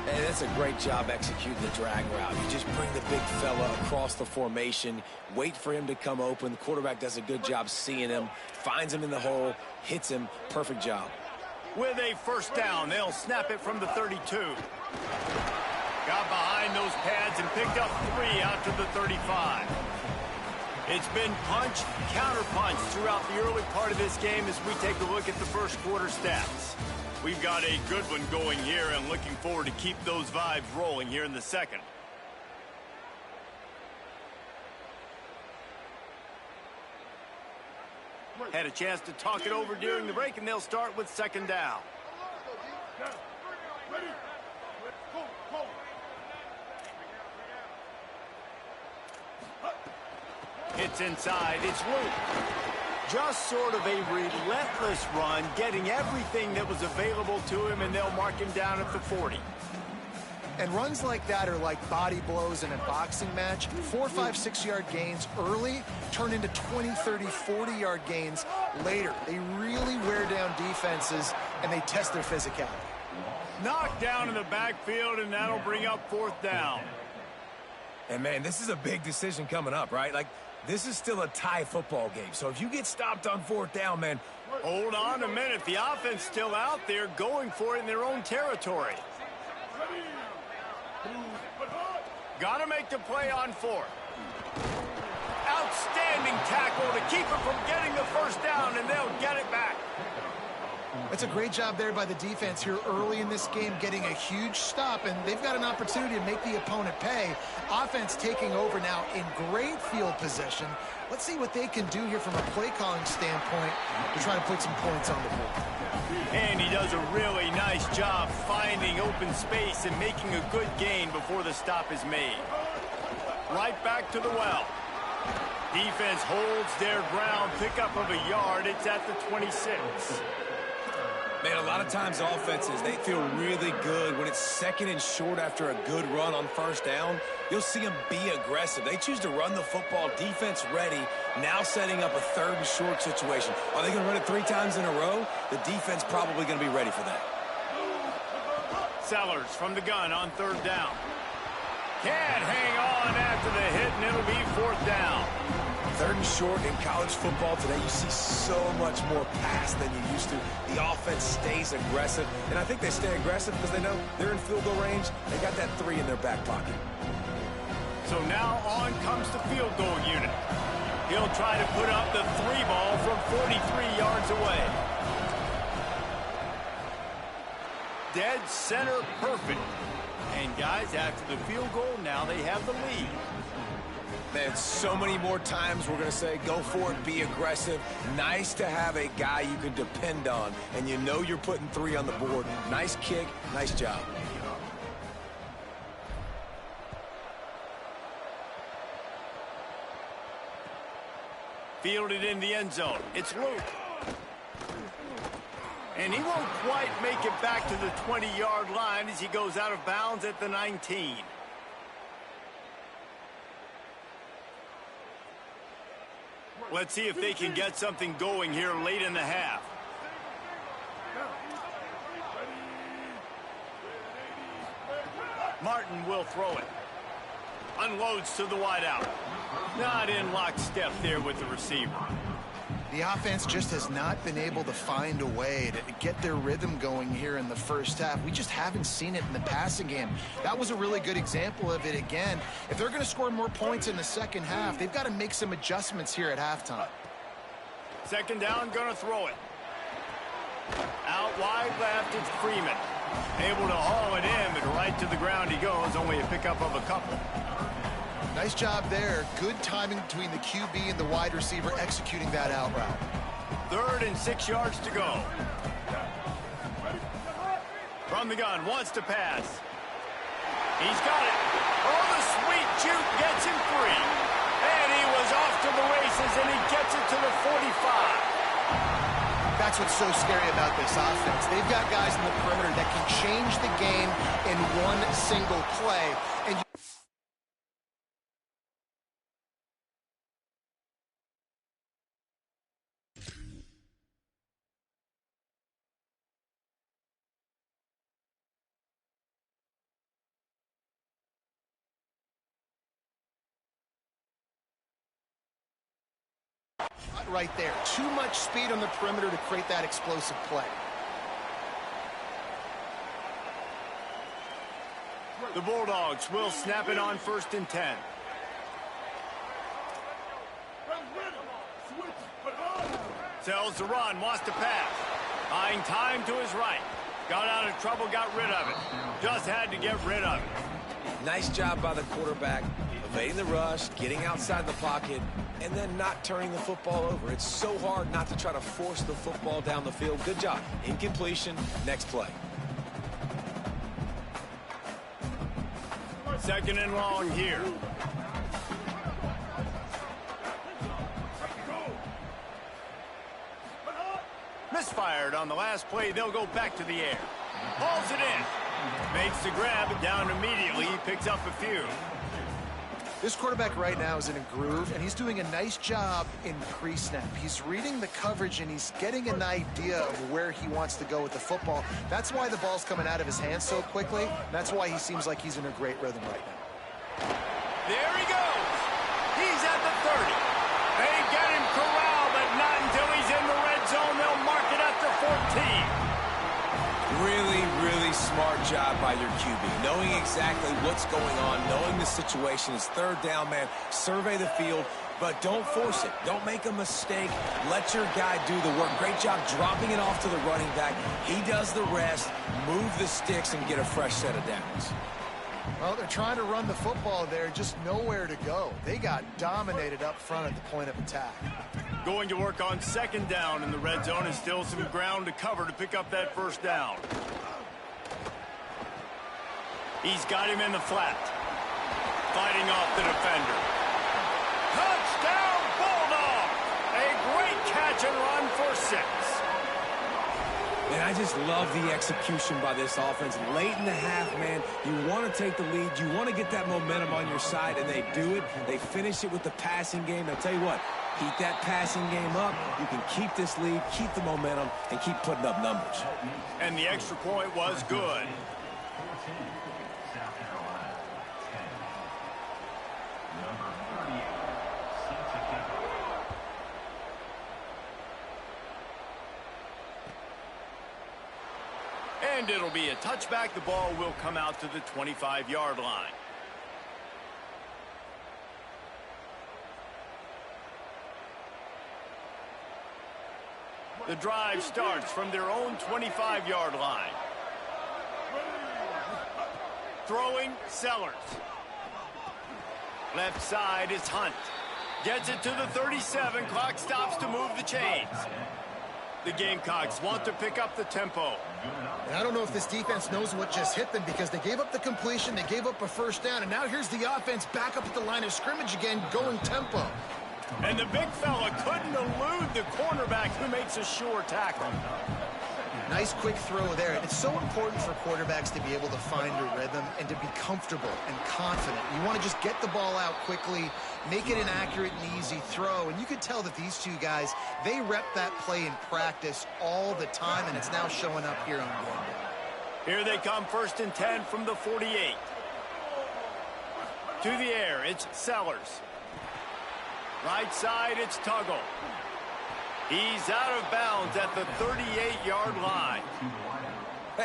Hey, that's a great job executing the drag route. You just bring the big fella across the formation, wait for him to come open. The quarterback does a good job seeing him, finds him in the hole, hits him. Perfect job. With a first down, they'll snap it from the 32. Got behind those pads and picked up 3 out to the 35. It's been punch, counter-punch throughout the early part of this game as we take a look at the first quarter stats. We've got a good one going here and looking forward to keep those vibes rolling here in the second. Had a chance to talk it over during the break, and they'll start with 2nd down. It's inside. It's Luke. Just sort of a relentless run, getting everything that was available to him, and they'll mark him down at the 40. And runs like that are like body blows in a boxing match. 4, 5, 6-yard gains early turn into 20, 30, 40-yard gains later. They really wear down defenses, and they test their physicality. Knocked down in the backfield, and that'll bring up 4th down. And, man, this is a big decision coming up, right? Like, this is still a tie football game. So if you get stopped on 4th down, man. Hold on a minute. The offense still out there going for it in their own territory. Got to make the play on 4th. Outstanding tackle to keep it from getting the 1st down, and they'll get it back. That's a great job there by the defense here early in this game, getting a huge stop, and they've got an opportunity to make the opponent pay. Offense taking over now in great field position. Let's see what they can do here from a play calling standpoint to try to put some points on the board. And he does a really nice job finding open space and making a good gain before the stop is made. Right back to the well. Defense holds their ground, pickup of a yard. It's at the 26. Man, a lot of times offenses, they feel really good when it's 2nd and short after a good run on 1st down. You'll see them be aggressive. They choose to run the football, defense ready, now setting up a 3rd and short situation. Are they going to run it 3 times in a row? The defense probably going to be ready for that. Sellers from the gun on 3rd down. Can't hang on after the hit, and it'll be 4th down. 3rd and short in college football today, you see so much more pass than you used to. The offense stays aggressive, and I think they stay aggressive because they know they're in field goal range. They got that 3 in their back pocket. So now on comes the field goal unit. He'll try to put up the 3 ball from 43 yards away. Dead center perfect. And guys, after the field goal, now they have the lead. Man, so many more times we're going to say, go for it, be aggressive. Nice to have a guy you can depend on, and you know you're putting 3 on the board. Nice kick, nice job. Fielded in the end zone. It's Luke. And he won't quite make it back to the 20-yard line as he goes out of bounds at the 19. Let's see if they can get something going here late in the half. Martin will throw it. Unloads to the wideout. Not in lockstep there with the receiver. The offense just has not been able to find a way to get their rhythm going here in the first half. We just haven't seen it in the passing game. That was a really good example of it again. If they're going to score more points in the second half, they've got to make some adjustments here at halftime. 2nd down, going to throw it. Out wide left, it's Freeman. Able to haul it in, but right to the ground he goes. Only a pickup of a couple. Nice job there. Good timing between the QB and the wide receiver executing that out route. 3rd and 6 yards to go. From the gun, wants to pass. He's got it. Oh, the sweet juke gets him free. And he was off to the races, and he gets it to the 45. That's what's so scary about this offense. They've got guys in the perimeter that can change the game in one single play. And right there. Too much speed on the perimeter to create that explosive play. The Bulldogs will snap it on 1st and 10. Tells the run, wants to pass. Buying time to his right. Got out of trouble, got rid of it. Just had to get rid of it. Nice job by the quarterback, evading the rush, getting outside the pocket, and then not turning the football over. It's so hard not to try to force the football down the field. Good job. Incompletion, next play. 2nd and long here. Misfired on the last play. They'll go back to the air. Hauls it in. Makes the grab, down immediately. He picks up a few. This quarterback right now is in a groove, and he's doing a nice job in pre-snap. He's reading the coverage, and he's getting an idea of where he wants to go with the football. That's why the ball's coming out of his hands so quickly. That's why he seems like he's in a great rhythm right now. There he goes. He's at the 30. They get him corralled, but not until he's in the red zone. They'll mark it at the 14. Really smart job by your QB. Knowing exactly what's going on, knowing the situation. It's third down, man. Survey the field, but don't force it. Don't make a mistake. Let your guy do the work. Great job dropping it off to the running back. He does the rest. Move the sticks and get a fresh set of downs. Well, they're trying to run the football there, just nowhere to go. They got dominated up front at the point of attack. Going to work on second down in the red zone, and still some ground to cover to pick up that first down. He's got him in the flat. Fighting off the defender. Touchdown, Bulldog! A great catch and run for 6. And I just love the execution by this offense. Late in the half, man, you want to take the lead. You want to get that momentum on your side, and they do it. They finish it with the passing game. I'll tell you what, keep that passing game up. You can keep this lead, keep the momentum, and keep putting up numbers. And the extra point was good. And it'll be a touchback. The ball will come out to the 25-yard line. The drive starts from their own 25-yard line. Throwing, Sellers. Left side is Hunt. Gets it to the 37. Clock stops to move the chains. The Gamecocks want to pick up the tempo. And I don't know if this defense knows what just hit them, because they gave up the completion, they gave up a first down, and now here's the offense back up at the line of scrimmage again, going tempo. And the big fella couldn't elude the cornerback, who makes a sure tackle. Nice quick throw there. It's so important for quarterbacks to be able to find a rhythm and to be comfortable and confident. You want to just get the ball out quickly, make it an accurate and easy throw. And you could tell that these two guys, they rep that play in practice all the time, and it's now showing up here on game day. Here they come, 1st and 10 from the 48. To the air, it's Sellers. Right side, it's Tuggle. He's out of bounds at the 38-yard line.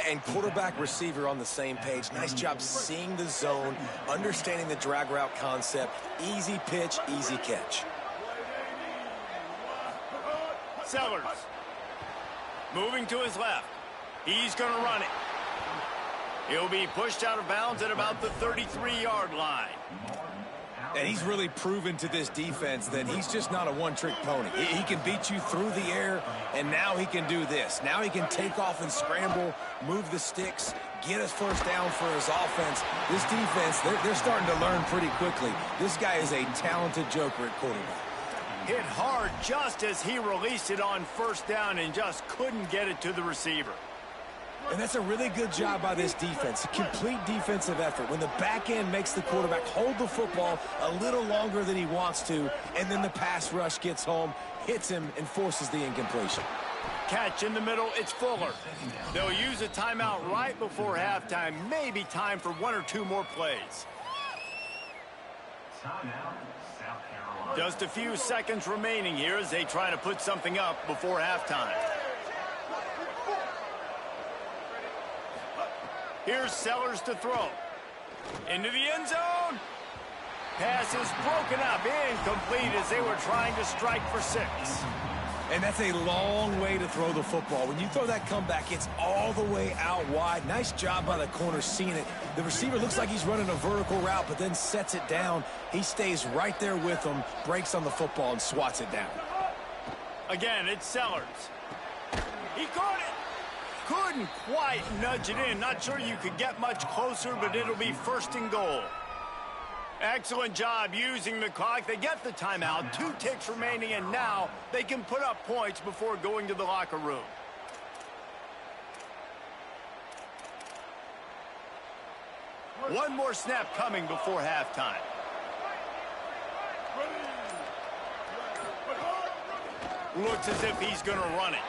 And quarterback receiver on the same page. Nice job seeing the zone, understanding the drag route concept. Easy pitch, easy catch. Sellers. Moving to his left. He's going to run it. He'll be pushed out of bounds at about the 33-yard line. And he's really proven to this defense that he's just not a one-trick pony. He can beat you through the air, and now he can do this. Now he can take off and scramble, move the sticks, get us first down for his offense. This defense, they're starting to learn pretty quickly. This guy is a talented joker at quarterback. Hit hard just as he released it on first down and just couldn't get it to the receiver. And that's a really good job by this defense. A complete defensive effort. When the back end makes the quarterback hold the football a little longer than he wants to, and then the pass rush gets home, hits him, and forces the incompletion. Catch in the middle, it's Fuller. They'll use a timeout right before halftime. Maybe time for 1 or 2 more plays. Just a few seconds remaining here as they try to put something up before halftime. Here's Sellers to throw. Into the end zone. Pass is broken up, incomplete as they were trying to strike for 6. And that's a long way to throw the football. When you throw that comeback, it's all the way out wide. Nice job by the corner seeing it. The receiver looks like he's running a vertical route, but then sets it down. He stays right there with him, breaks on the football, and swats it down. Again, it's Sellers. He caught it. Couldn't quite nudge it in. Not sure you could get much closer, but it'll be 1st and goal. Excellent job using the clock. They get the timeout. 2 ticks remaining, and now they can put up points before going to the locker room. One more snap coming before halftime. Looks as if he's going to run it.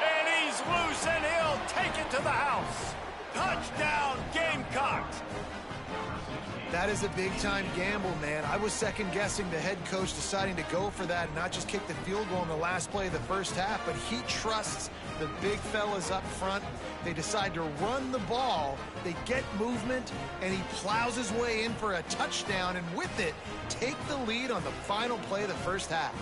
And he's loose, and he'll take it to the house. Touchdown, Gamecocks. That is a big-time gamble, man. I was second-guessing the head coach deciding to go for that and not just kick the field goal in the last play of the first half, but he trusts the big fellas up front. They decide to run the ball. They get movement, and he plows his way in for a touchdown, and with it, take the lead on the final play of the first half.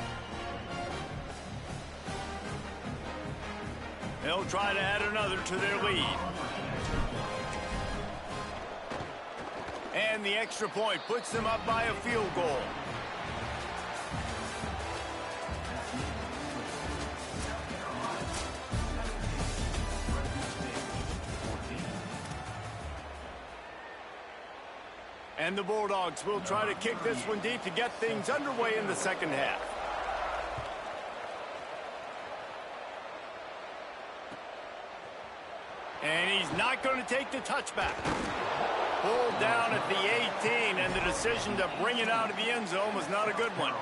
They'll try to add another to their lead. And the extra point puts them up by a field goal. And the Bulldogs will try to kick this one deep to get things underway in the second half. And he's not going to take the touchback. Pulled down at the 18, and the decision to bring it out of the end zone was not a good one.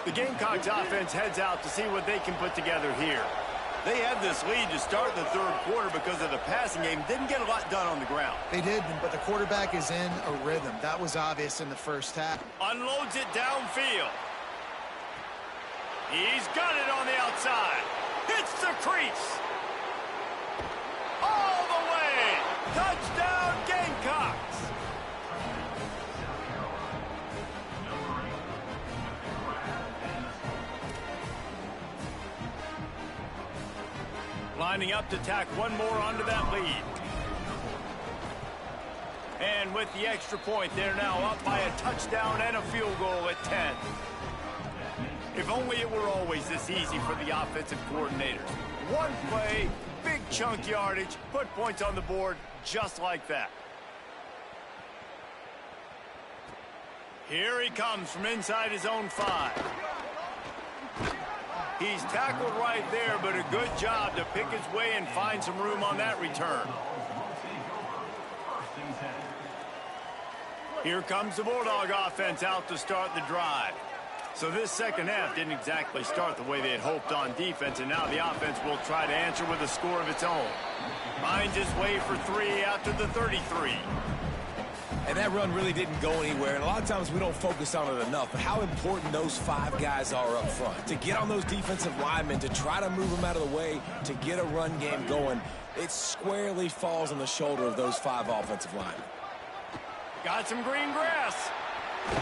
The Gamecocks offense heads out to see what they can put together here. They had this lead to start the third quarter because of the passing game. Didn't get a lot done on the ground. They did, but the quarterback is in a rhythm. That was obvious in the first half. Unloads it downfield. He's got it on the outside. Hits the crease. All the way. Touchdown, Gamecocks. Lining up to tack one more onto that lead. And with the extra point, they're now up by a touchdown and a field goal at 10. If only it were always this easy for the offensive coordinators. One play, big chunk yardage, put points on the board just like that. Here he comes from inside his own 5. He's tackled right there, but a good job to pick his way and find some room on that return. Here comes the Bulldog offense out to start the drive. So this second half didn't exactly start the way they had hoped on defense, and now the offense will try to answer with a score of its own. Finds his way for 3 after the 33. And that run really didn't go anywhere, and a lot of times we don't focus on it enough, but how important those 5 guys are up front. To get on those defensive linemen, to try to move them out of the way, to get a run game going, it squarely falls on the shoulder of those 5 offensive linemen. Got some green grass.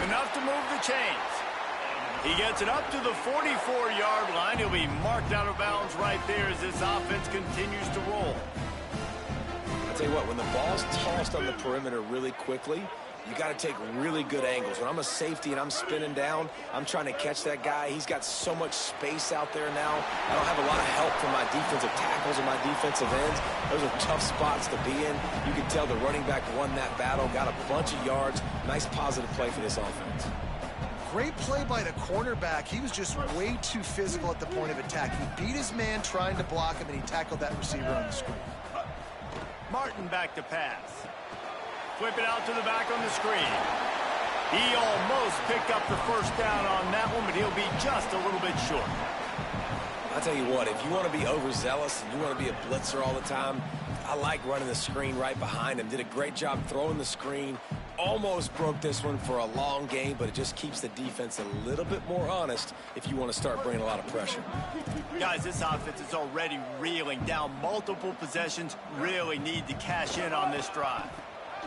Enough to move the chains. He gets it up to the 44-yard line. He'll be marked out of bounds right there as this offense continues to roll. I'll tell you what, when the ball's tossed on the perimeter really quickly, you got to take really good angles. When I'm a safety and I'm spinning down, I'm trying to catch that guy. He's got so much space out there now. I don't have a lot of help from my defensive tackles or my defensive ends. Those are tough spots to be in. You can tell the running back won that battle, got a bunch of yards. Nice positive play for this offense. Great play by the cornerback. He was just way too physical at the point of attack. He beat his man trying to block him, and he tackled that receiver on the screen. Martin back to pass. Flip it out to the back on the screen. He almost picked up the first down on that one, but he'll be just a little bit short. I'll tell you what, if you want to be overzealous and you want to be a blitzer all the time, I like running the screen right behind him. Did a great job throwing the screen. Almost broke this one for a long game, but it just keeps the defense a little bit more honest if you want to start bringing a lot of pressure. Guys, this offense is already reeling down multiple possessions. Really need to cash in on this drive.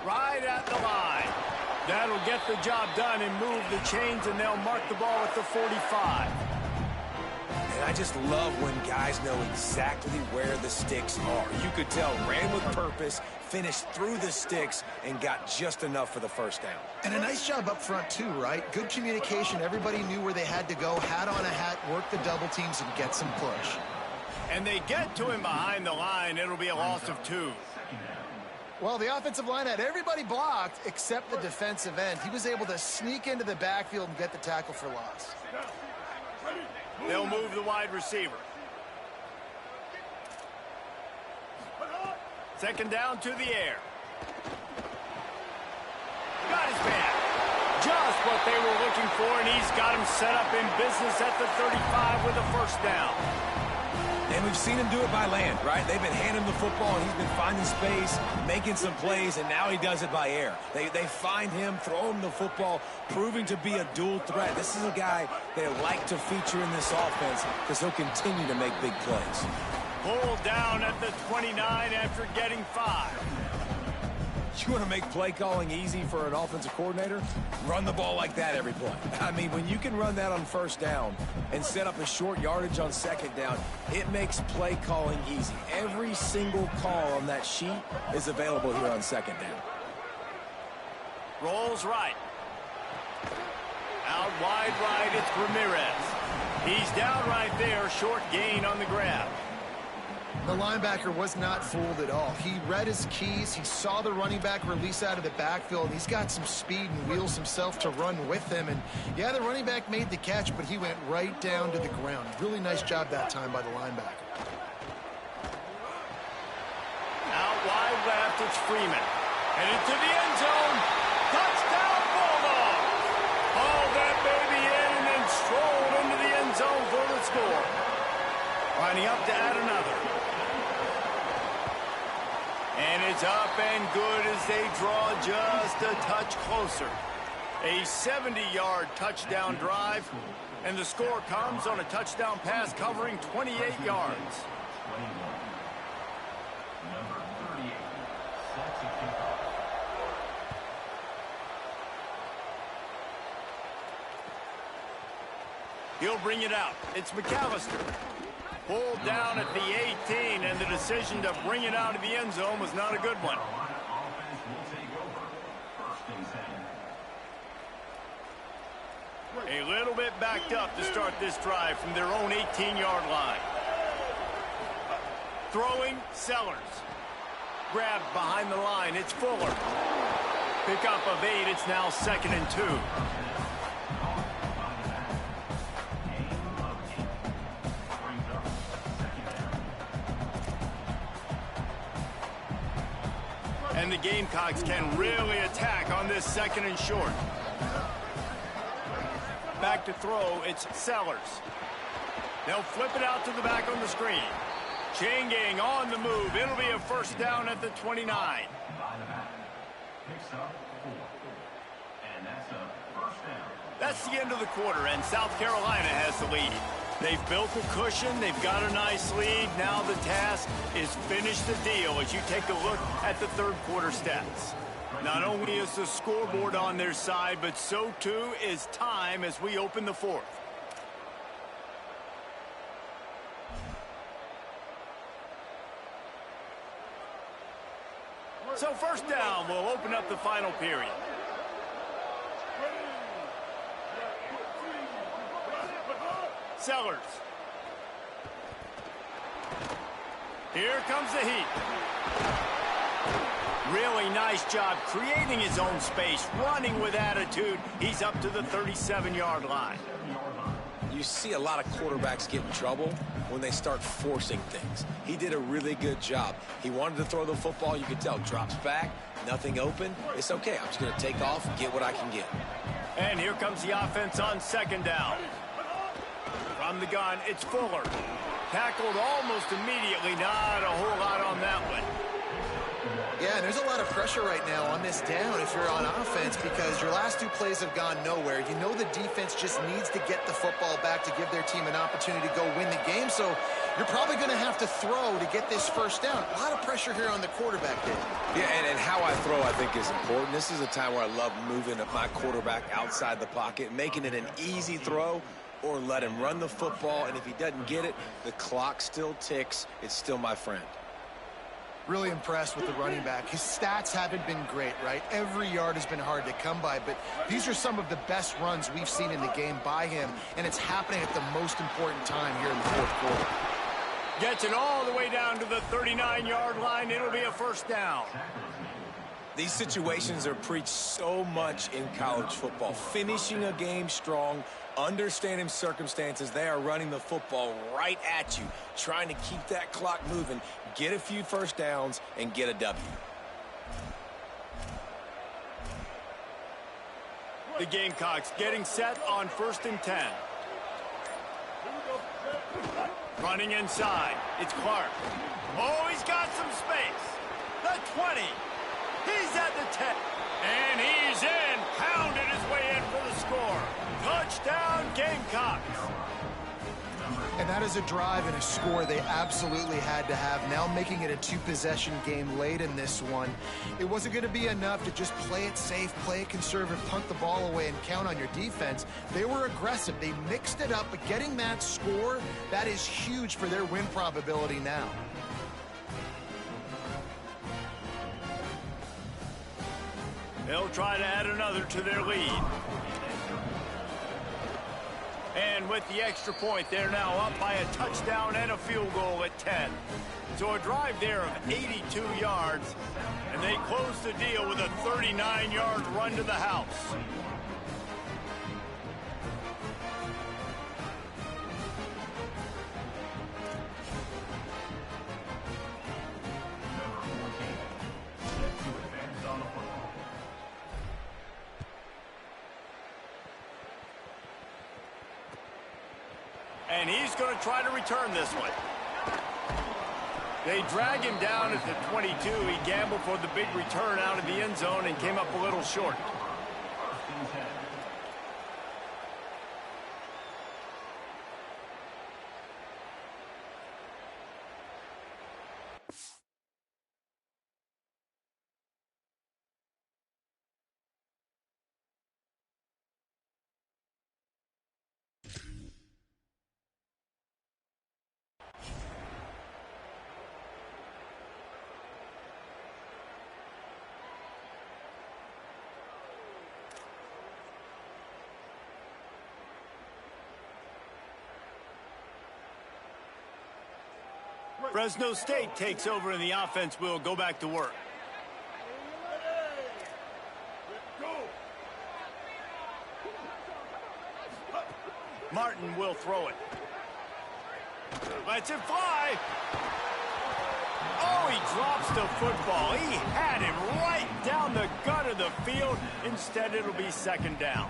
Right at the line. That'll get the job done and move the chains, and they'll mark the ball at the 45. And I just love when guys know exactly where the sticks are. You could tell, ran with purpose, finished through the sticks, and got just enough for the first down. And a nice job up front, too, right? Good communication. Everybody knew where they had to go, hat on a hat, work the double teams, and get some push. And they get to him behind the line. It'll be a loss of 2. Well, the offensive line had everybody blocked except the defensive end. He was able to sneak into the backfield and get the tackle for loss. They'll move the wide receiver. Second down to the air. Got his man. Just what they were looking for, and he's got him set up in business at the 35 with a first down. And we've seen him do it by land, right? They've been handing him the football, and he's been finding space, making some plays, and now he does it by air. They find him, throw him the football, proving to be a dual threat. This is a guy they like to feature in this offense because he'll continue to make big plays. Pulled down at the 29 after getting 5. You want to make play calling easy for an offensive coordinator? Run the ball like that every play. I mean, when you can run that on first down and set up a short yardage on second down, it makes play calling easy. Every single call on that sheet is available here on second down. Rolls right. Out wide right, it's Ramirez. He's down right there, short gain on the grab. The linebacker was not fooled at all. He read his keys. He saw the running back release out of the backfield. And he's got some speed and wheels himself to run with him. And, yeah, the running back made the catch, but he went right down to the ground. Really nice job that time by the linebacker. Out wide left, it's Freeman. Headed to the end zone. Touchdown, Bulldogs! Hauled that baby in and then strolled into the end zone for the score. Lining up to add another. And it's up and good as they draw just a touch closer. A 70-yard touchdown drive, and the score comes on a touchdown pass covering 28 yards. He'll bring it out. It's McAllister. Pulled down at the 18, and the decision to bring it out of the end zone was not a good one. A little bit backed up to start this drive from their own 18-yard line. Throwing, Sellers. Grabbed behind the line, it's Fuller. Pickup of 8, it's now 2nd and 2. And the Gamecocks can really attack on this 2nd and short. Back to throw, it's Sellers. They'll flip it out to the back on the screen. Chain gang on the move. It'll be a first down at the 29. That's the end of the quarter, and South Carolina has the lead. They've built a cushion. They've got a nice lead. Now the task is finish the deal as you take a look at the third quarter stats. Not only is the scoreboard on their side, but so too is time as we open the fourth. So first down will open up the final period. Sellers. Here comes the heat. Really nice job creating his own space, running with attitude. He's up to the 37-yard line. You see a lot of quarterbacks get in trouble when they start forcing things. He did a really good job. He wanted to throw the football. You could tell, drops back, nothing open. It's okay. I'm just going to take off and get what I can get. And here comes the offense on second down. From the gun, it's Fuller. Tackled almost immediately. Not a whole lot on that one. Yeah, and there's a lot of pressure right now on this down if you're on offense because your last 2 plays have gone nowhere. You know the defense just needs to get the football back to give their team an opportunity to go win the game, so you're probably going to have to throw to get this first down. A lot of pressure here on the quarterback, Dave. Yeah, and how I throw, I think, is important. This is a time where I love moving my quarterback outside the pocket, making it an easy throw, or let him run the football, and if he doesn't get it, the clock still ticks. It's still my friend. Really impressed with the running back. His stats haven't been great, right? Every yard has been hard to come by, but these are some of the best runs we've seen in the game by him, and it's happening at the most important time here in the fourth quarter. Gets it all the way down to the 39-yard line. It'll be a first down. These situations are preached so much in college football. Finishing a game strong, understanding circumstances. They are running the football right at you, trying to keep that clock moving, get a few first downs, and get a W. The Gamecocks getting set on 1st and 10. Running inside. It's Clark. Oh, he's got some space. The 20. He's at the 10. And he's in. Pounded his way in for the score. Touchdown, Gamecocks. And that is a drive and a score they absolutely had to have. Now making it a two-possession game late in this one. It wasn't going to be enough to just play it safe, play it conservative, punt the ball away, and count on your defense. They were aggressive. They mixed it up, but getting that score, that is huge for their win probability now. They'll try to add another to their lead. And with the extra point, they're now up by a touchdown and a field goal at 10. So a drive there of 82 yards, and they close the deal with a 39-yard run to the house. And he's going to try to return this one. They drag him down at the 22. He gambled for the big return out of the end zone and came up a little short. Fresno State takes over and the offense will go back to work. Martin will throw it. Lets it fly. Oh, he drops the football. He had him right down the gut of the field. Instead, it'll be 2nd down.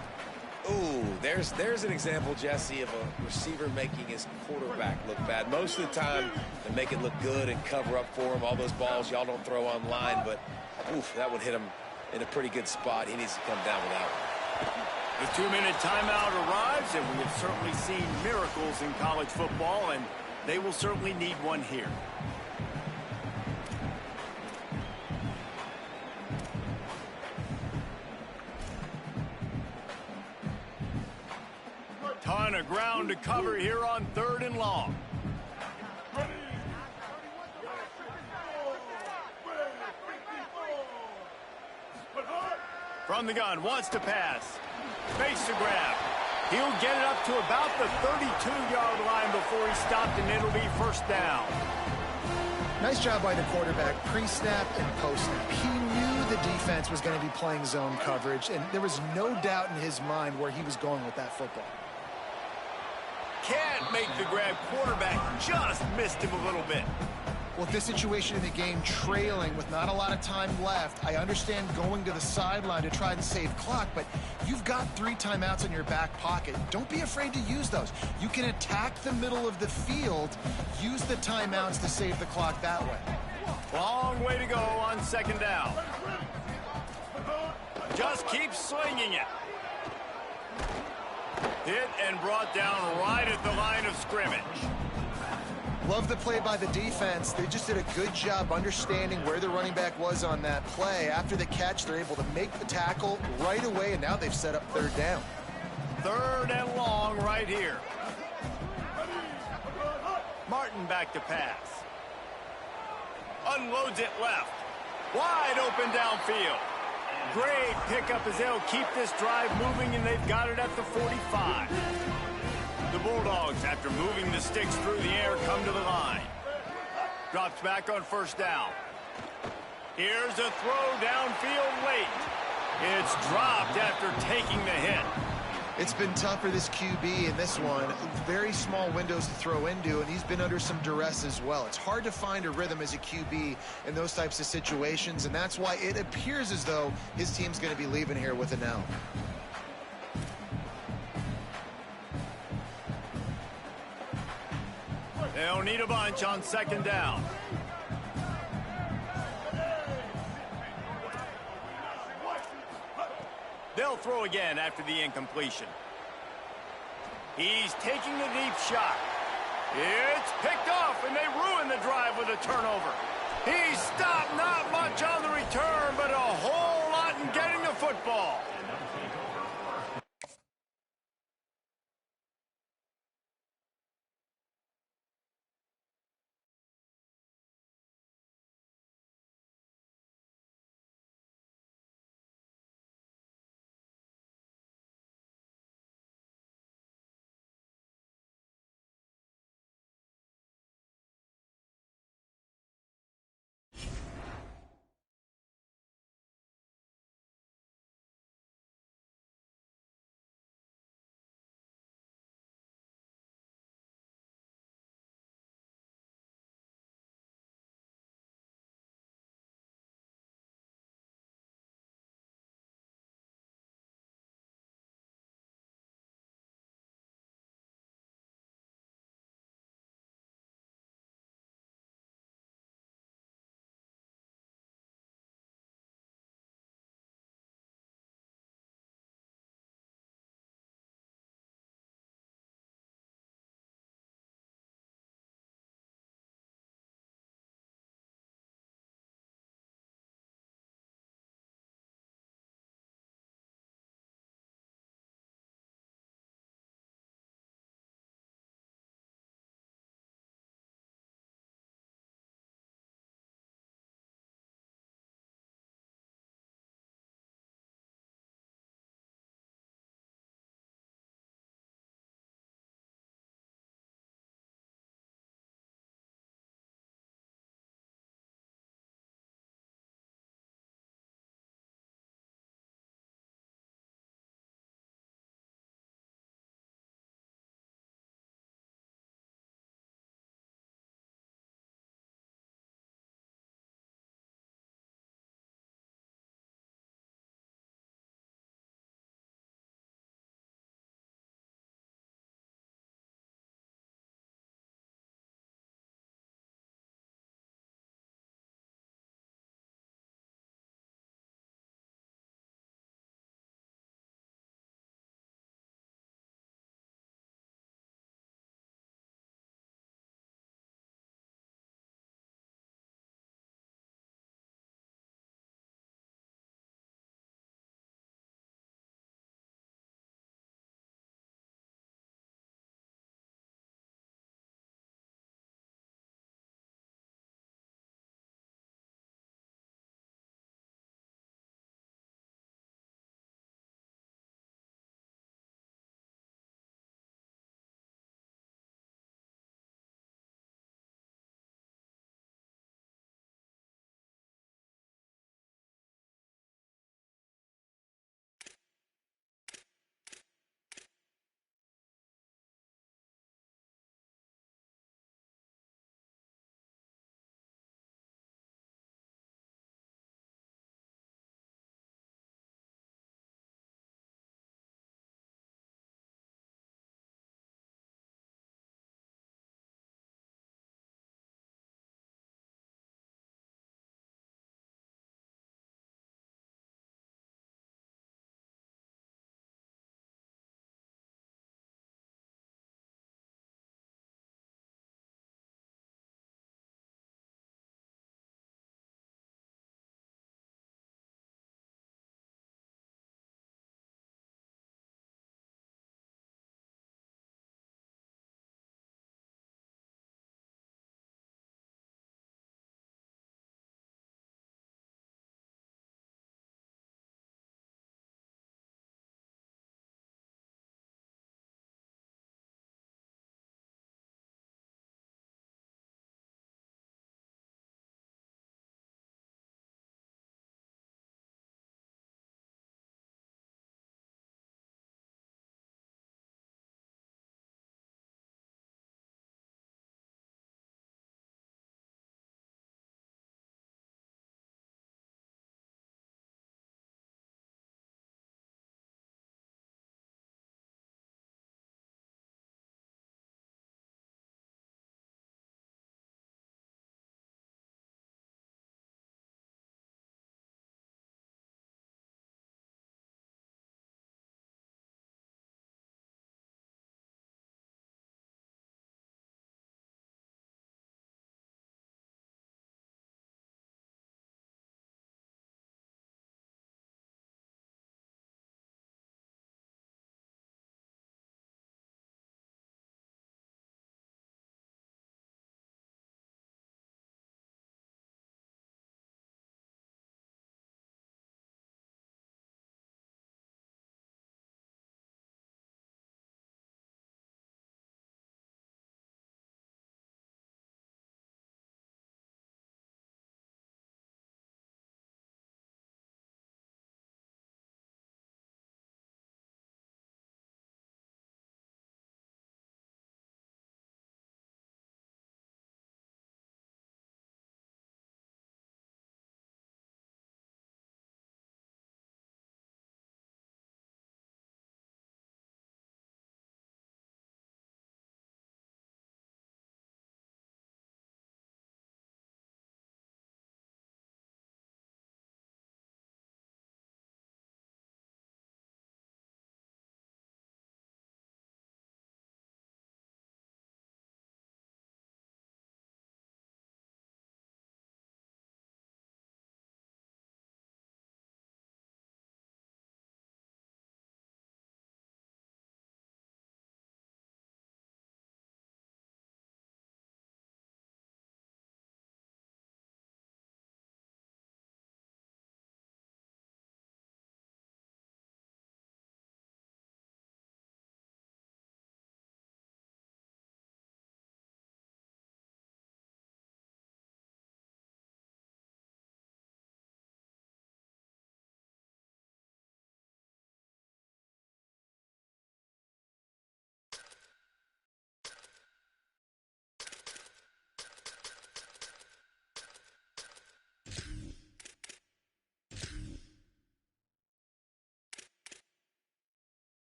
Ooh, there's an example, Jesse, of a receiver making his quarterback look bad. Most of the time, they make it look good and cover up for him. All those balls y'all don't throw online, but oof, that would hit him in a pretty good spot. He needs to come down with that one. The 2-minute timeout arrives, and we have certainly seen miracles in college football, and they will certainly need one here. Ton of ground to cover here on 3rd and long. From the gun, wants to pass. Face to grab. He'll get it up to about the 32-yard line before he stopped, and it'll be 1st down. Nice job by the quarterback, pre-snap and post-snap. He knew the defense was going to be playing zone coverage, and there was no doubt in his mind where he was going with that football. Can't make the grab. Quarterback just missed him a little bit. Well, this situation in the game, trailing with not a lot of time left, I understand going to the sideline to try and save clock, but you've got 3 timeouts in your back pocket. Don't be afraid to use those. You can attack the middle of the field, use the timeouts to save the clock that way. Long way to go on 2nd down. Just keep slinging it. Hit and brought down right at the line of scrimmage. Love the play by the defense. They just did a good job understanding where the running back was on that play. After the catch, they're able to make the tackle right away, and now they've set up 3rd down. 3rd and long right here. Martin back to pass. Unloads it left. Wide open downfield. Great pickup as they'll keep this drive moving, and they've got it at the 45. The Bulldogs, after moving the sticks through the air, come to the line. Drops back on 1st down. Here's a throw downfield late. It's dropped after taking the hit. It's been tough for this QB in this one. Very small windows to throw into, and he's been under some duress as well. It's hard to find a rhythm as a QB in those types of situations, and that's why it appears as though his team's going to be leaving here with an L. They'll need a bunch on second down. They'll throw again after the incompletion. He's taking the deep shot. It's picked off, and they ruin the drive with a turnover. He stopped not much on the return, but a whole lot in getting the football.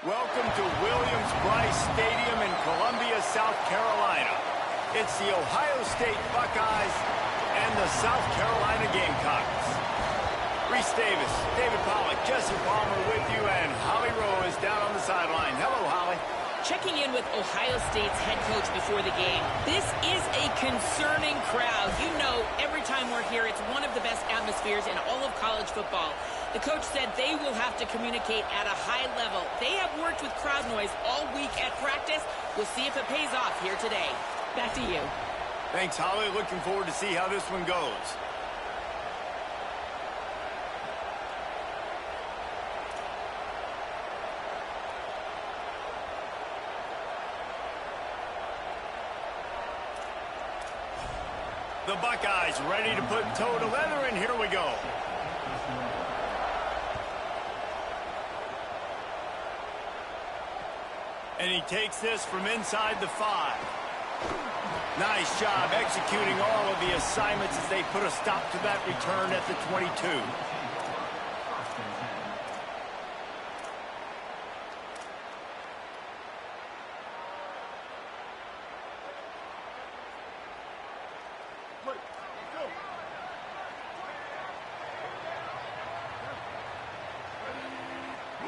Welcome to Williams-Brice Stadium in Columbia, South Carolina. It's the Ohio State Buckeyes and the South Carolina Gamecocks. Reese Davis, David Pollack, Jesse Palmer with you, and Holly Rowe is down on the sideline. Hello, Holly. Checking in with Ohio State's head coach before the game. This is a concerning crowd. You know, every time we're here, it's one of the best atmospheres in all of college football. The coach said they will have to communicate at a high level. They have worked with crowd noise all week at practice. We'll see if it pays off here today. Back to you. Thanks, Holly. Looking forward to see how this one goes. The Buckeyes ready to put toe to leather, and here we go. And he takes this from inside the 5. Nice job executing all of the assignments as they put a stop to that return at the 22.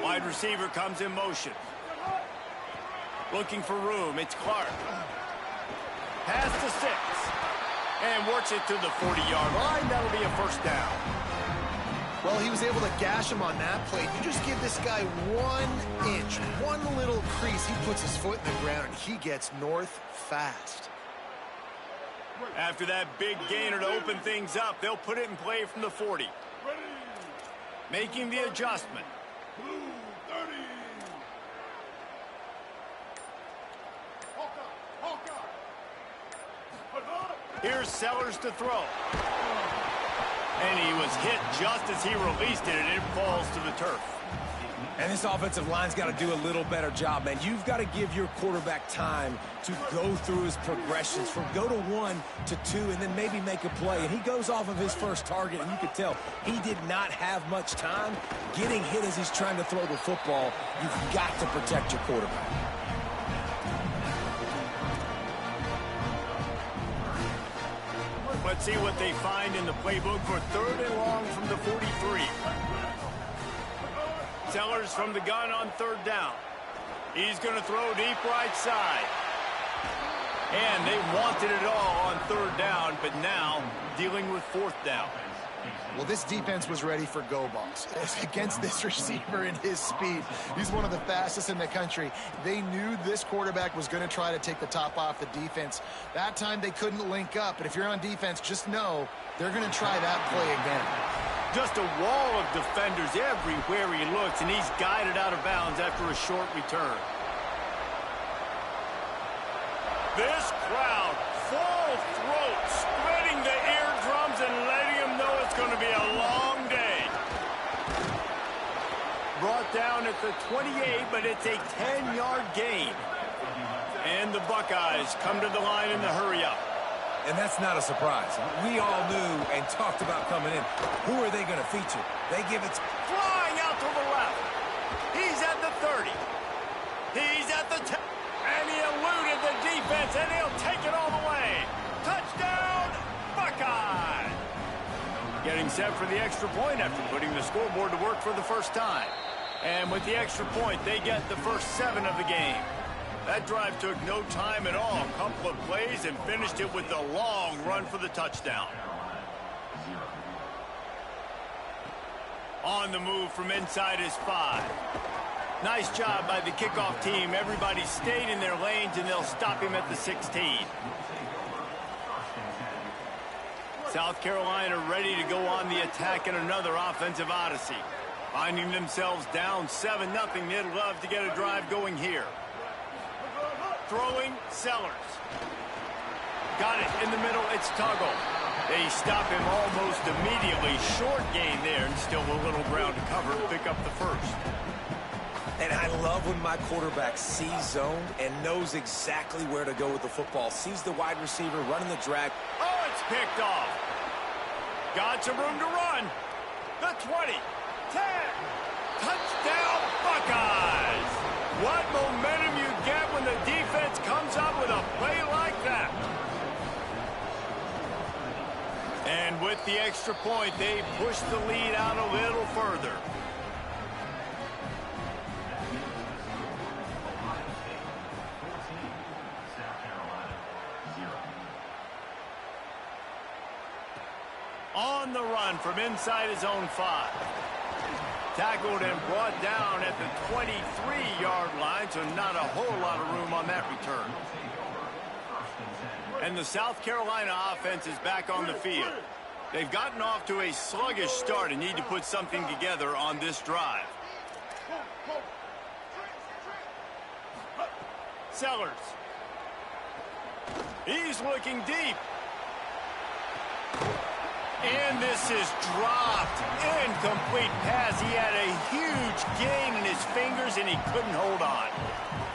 Wide receiver comes in motion. Looking for room. It's Clark. Pass to 6. And works it to the 40-yard line. That'll be a first down. Well, he was able to gash him on that play. You just give this guy 1 inch, one little crease. He puts his foot in the ground, and he gets north fast. After that big gainer to open things up, they'll put it in play from the 40. Making the adjustment. Here's Sellers to throw. And he was hit just as he released it, and it falls to the turf. And this offensive line's got to do a little better job, man. You've got to give your quarterback time to go through his progressions from go to 1 to 2 and then maybe make a play. And he goes off of his first target, and you can tell he did not have much time getting hit as he's trying to throw the football. You've got to protect your quarterback. Let's see what they find in the playbook for 3rd and long from the 43. Sellers from the gun on 3rd down. He's going to throw deep right side. And they wanted it all on 3rd down, but now dealing with 4th down. Well, this defense was ready for go balls. Against this receiver and his speed, he's one of the fastest in the country. They knew this quarterback was going to try to take the top off the defense. That time they couldn't link up, but if you're on defense, just know they're going to try that play again. Just a wall of defenders everywhere he looks, and he's guided out of bounds after a short return. This crowd, full throat, spreading the eardrums and letting him know it's going to be a long day. Brought down at the 28, but it's a 10-yard gain. And the Buckeyes come to the line in the hurry-up. And that's not a surprise. We all knew and talked about coming in. Who are they going to feature? They give it Flying out to the left. He's at the 30. He's at the 10. And he eluded the defense, and he'll take it all the way. Touchdown, Buckeyes! Getting set for the extra point after putting the scoreboard to work for the first time. And with the extra point, they get the first 7 of the game. That drive took no time at all. A couple of plays and finished it with a long run for the touchdown. On the move from inside his 5. Nice job by the kickoff team. Everybody stayed in their lanes, and they'll stop him at the 16. South Carolina ready to go on the attack in another offensive odyssey. Finding themselves down 7-0, they'd love to get a drive going here. Throwing, Sellers. Got it in the middle, it's Tuggle. They stop him almost immediately. Short gain there, and still a little ground to cover to pick up the first. And I love when my quarterback sees zone and knows exactly where to go with the football. Sees the wide receiver running the drag. Oh, it's picked off. Got some room to run. The 20, 10. Touchdown, Buckeyes. What momentum you get when the defense comes up with a play like that. And with the extra point, they push the lead out a little further. On the run from inside his own 5. Tackled and brought down at the 23-yard line, so not a whole lot of room on that return. And the South Carolina offense is back on the field. They've gotten off to a sluggish start and need to put something together on this drive. Sellers. He's looking deep. And this is dropped. Incomplete pass. He had a huge gain in his fingers, and he couldn't hold on.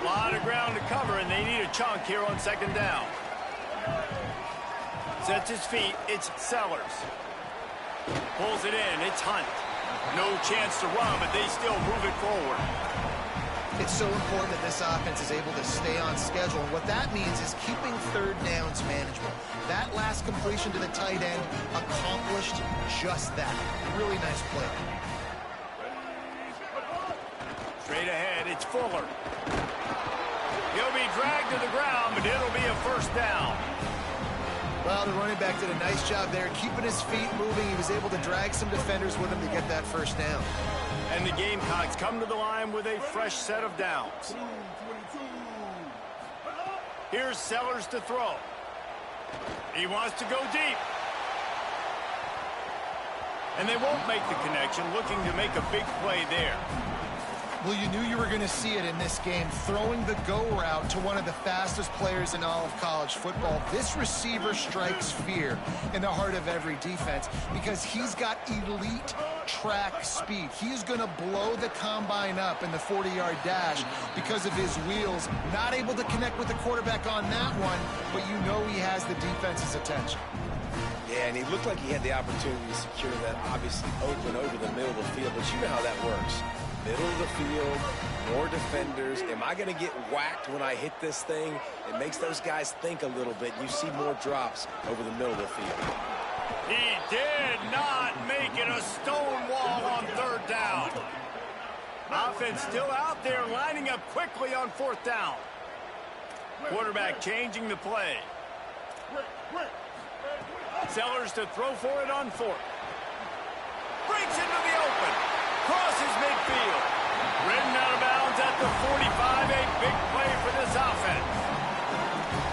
A lot of ground to cover, and they need a chunk here on second down. Sets his feet. It's Sellers. Pulls it in. It's Hunt. No chance to run, but they still move it forward. It's so important that this offense is able to stay on schedule. And what that means is keeping third downs manageable. That last completion to the tight end accomplished just that. Really nice play. Straight ahead, it's Fuller. He'll be dragged to the ground, but it'll be a first down. Well, the running back did a nice job there, keeping his feet moving. He was able to drag some defenders with him to get that first down. And the Gamecocks come to the line with a fresh set of downs. Here's Sellers to throw. He wants to go deep. And they won't make the connection, looking to make a big play there. Well, you knew you were going to see it in this game, throwing the go route to one of the fastest players in all of college football. This receiver strikes fear in the heart of every defense because he's got elite track speed. He is going to blow the combine up in the 40-yard dash because of his wheels. Not able to connect with the quarterback on that one, but you know he has the defense's attention. Yeah, and he looked like he had the opportunity to secure that, obviously open over the middle of the field, but you know how that works. Middle of the field, more defenders. Am I going to get whacked when I hit this thing? It makes those guys think a little bit. You see more drops over the middle of the field. He did not make it a stone wall on third down. Offense still out there, lining up quickly on fourth down. Quarterback changing the play. Sellers to throw for it on fourth. Breaks into the open. Crosses midfield. Ridden out of bounds at the 45. A big play for this offense.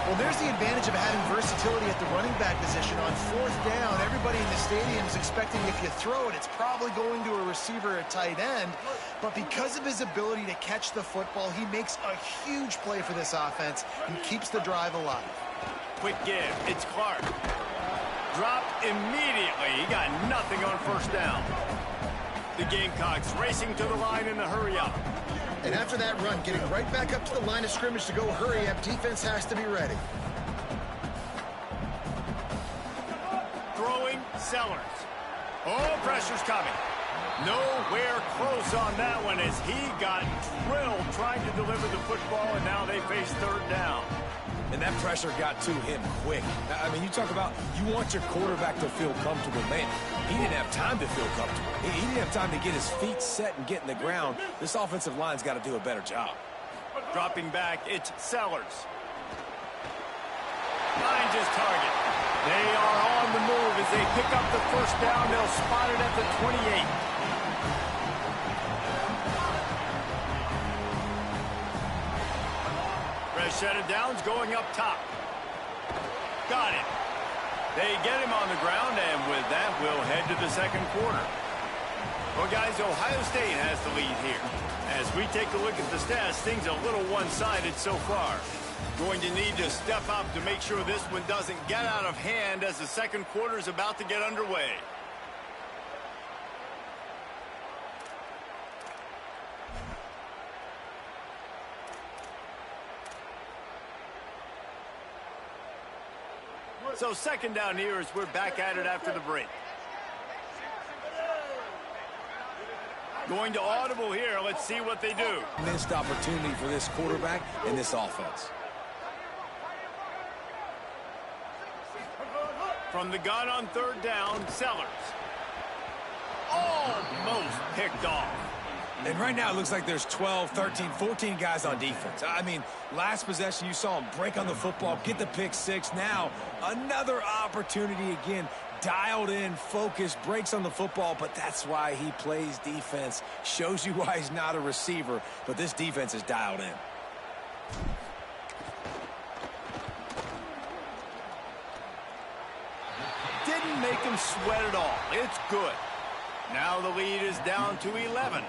Well, there's the advantage of having versatility at the running back position. On fourth down, everybody in the stadium is expecting if you throw it, it's probably going to a receiver at tight end. But because of his ability to catch the football, he makes a huge play for this offense and keeps the drive alive. Quick give. It's Clark. Dropped immediately. He got nothing on first down. The Gamecocks racing to the line in the hurry-up. And after that run, getting right back up to the line of scrimmage to go hurry-up, defense has to be ready. Throwing, Sellers. Oh, pressure's coming. Nowhere close on that one as he got drilled trying to deliver the football, and now they face third down. And that pressure got to him quick. I mean, you talk about you want your quarterback to feel comfortable. Man, he didn't have time to feel comfortable. He didn't have time to get his feet set and get in the ground. This offensive line's got to do a better job. Dropping back, it's Sellers. Finds his target. They are on the move as they pick up the first down. They'll spot it at the 28. Set of downs going up top. Got it. They get him on the ground, and with that, we'll head to the second quarter. Well, guys, Ohio State has the lead here. As we take a look at the stats, things a little one-sided so far. Going to need to step up to make sure this one doesn't get out of hand as the second quarter is about to get underway. So second down here as we're back at it after the break. Going to audible here. Let's see what they do. Missed opportunity for this quarterback and this offense. From the gun on third down, Sellers. Almost picked off. And right now it looks like there's 12, 13, 14 guys on defense. I mean, last possession you saw him break on the football, get the pick six. Now another opportunity again. Dialed in, focused, breaks on the football, but that's why he plays defense. Shows you why he's not a receiver, but this defense is dialed in. Didn't make him sweat at all. It's good. Now the lead is down to 11.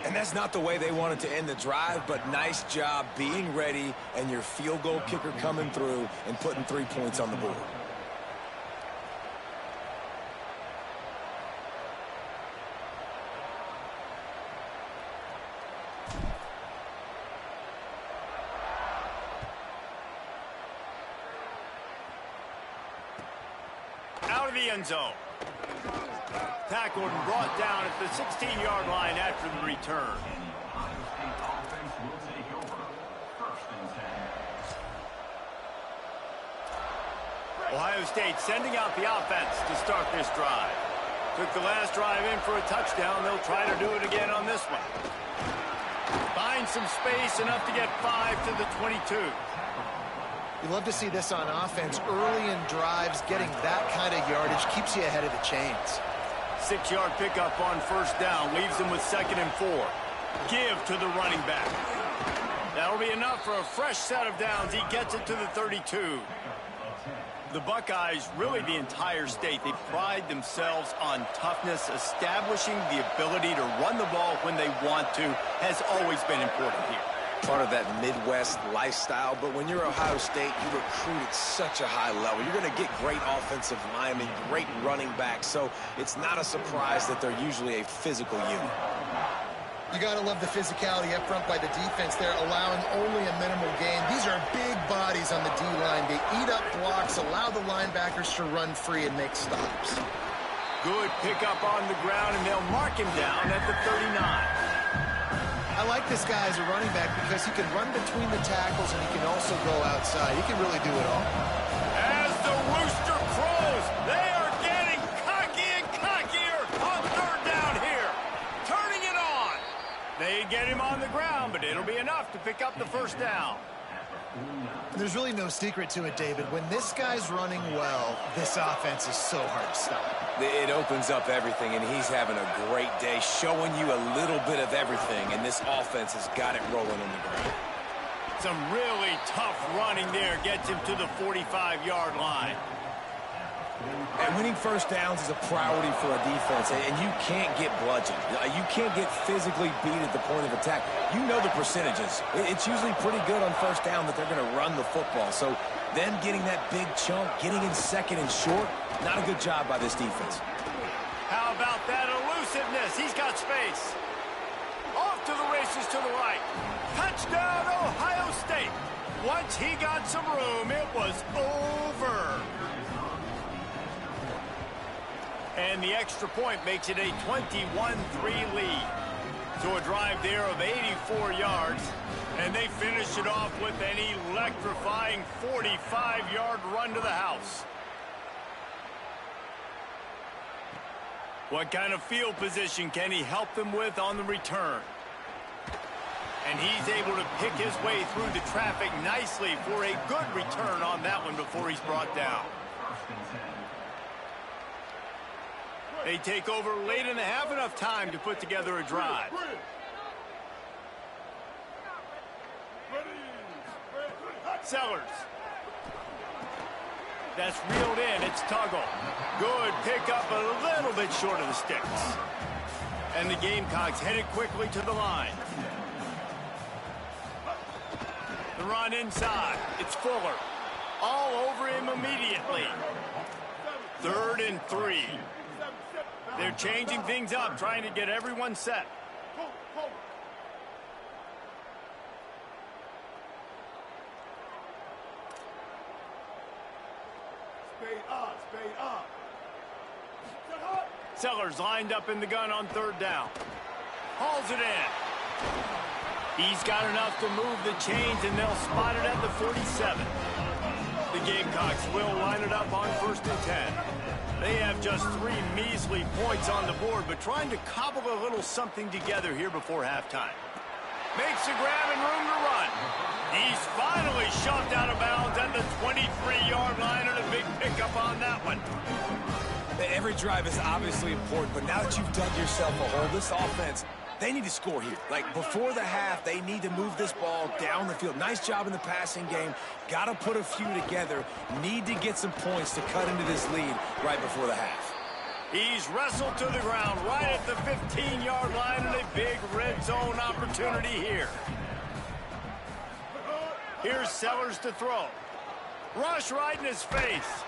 And that's not the way they wanted to end the drive, but nice job being ready and your field goal kicker coming through and putting 3 points on the board. Out of the end zone. Tackled and brought down at the 16-yard line after the return. Ohio State sending out the offense to start this drive. Took the last drive in for a touchdown. They'll try to do it again on this one. Find some space, enough to get 5 to the 22. You love to see this on offense. Early in drives, getting that kind of yardage keeps you ahead of the chains. 6-yard pickup on first down. Leaves them with 2nd and 4. Give to the running back. That'll be enough for a fresh set of downs. He gets it to the 32. The Buckeyes, really the entire state, they pride themselves on toughness. Establishing the ability to run the ball when they want to has always been important here. Part of that Midwest lifestyle, but when you're Ohio State, you recruit at such a high level. You're going to get great offensive linemen, great running backs, so it's not a surprise that they're usually a physical unit. You got to love the physicality up front by the defense. They're allowing only a minimal gain. These are big bodies on the D-line. They eat up blocks, allow the linebackers to run free and make stops. Good pickup on the ground, and they'll mark him down at the 39. I like this guy as a running back because he can run between the tackles and he can also go outside. He can really do it all. As the rooster crows, they are getting cocky and cockier on third down here. Turning it on. They get him on the ground, but it'll be enough to pick up the first down. There's really no secret to it, David. When this guy's running well, this offense is so hard to stop. It opens up everything, and he's having a great day, showing you a little bit of everything, and this offense has got it rolling on the ground. Some really tough running there gets him to the 45-yard line. And winning first downs is a priority for a defense, and you can't get bludgeoned. You can't get physically beat at the point of attack. You know the percentages. It's usually pretty good on first down that they're going to run the football. So them getting that big chunk, getting in second and short, not a good job by this defense. How about that elusiveness? He's got space. Off to the races to the right. Touchdown, Ohio State. Once he got some room, it was over. And the extra point makes it a 21-3 lead. So a drive there of 84 yards. And they finish it off with an electrifying 45-yard run to the house. What kind of field position can he help them with on the return? And he's able to pick his way through the traffic nicely for a good return on that one before he's brought down. They take over late in the half, enough time to put together a drive. Sellers. That's reeled in. It's Tuggle. Good pickup, a little bit short of the sticks. And the Gamecocks headed quickly to the line. The run inside. It's Fuller. All over him immediately. 3rd and 3. They're changing things up, trying to get everyone set. Sellers lined up in the gun on 3rd down. hauls it in. He's got enough to move the chains, and they'll spot it at the 47. The Gamecocks will line it up on 1st and 10. They have just 3 measly points on the board, but trying to cobble a little something together here before halftime. Makes a grab and room to run. He's finally shoved out of bounds at the 23-yard line, and a big pickup on that one. Every drive is obviously important, but now that you've dug yourself a hole, this offense, they need to score here. Like, before the half, they need to move this ball down the field. Nice job in the passing game. Got to put a few together. Need to get some points to cut into this lead right before the half. He's wrestled to the ground right at the 15-yard line, and a big red zone opportunity here. Here's Sellers to throw. Rush right in his face.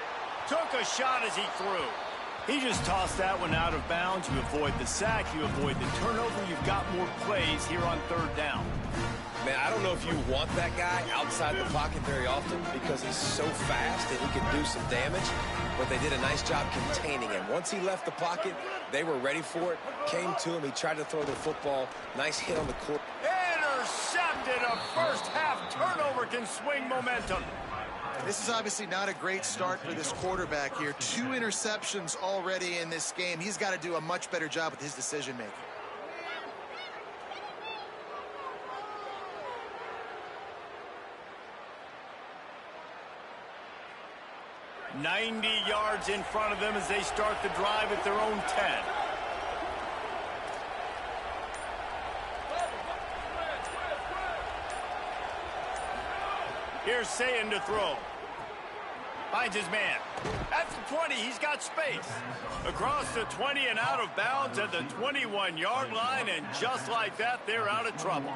Took a shot as he threw. He just tossed that one out of bounds. You avoid the sack, you avoid the turnover. You've got more plays here on 3rd down. Man, I don't know if you want that guy outside the pocket very often because he's so fast and he can do some damage, but they did a nice job containing him. Once he left the pocket, they were ready for it, came to him, he tried to throw the football. Nice hit on the court. Intercepted! A first-half turnover can swing momentum. This is obviously not a great start for this quarterback here. 2 interceptions already in this game. He's got to do a much better job with his decision-making. "90 yards in front of them as they start the drive at their own 10. Here's Sayin to throw. Finds his man. At the 20, he's got space. Across the 20 and out of bounds at the 21-yard line, and just like that, they're out of trouble.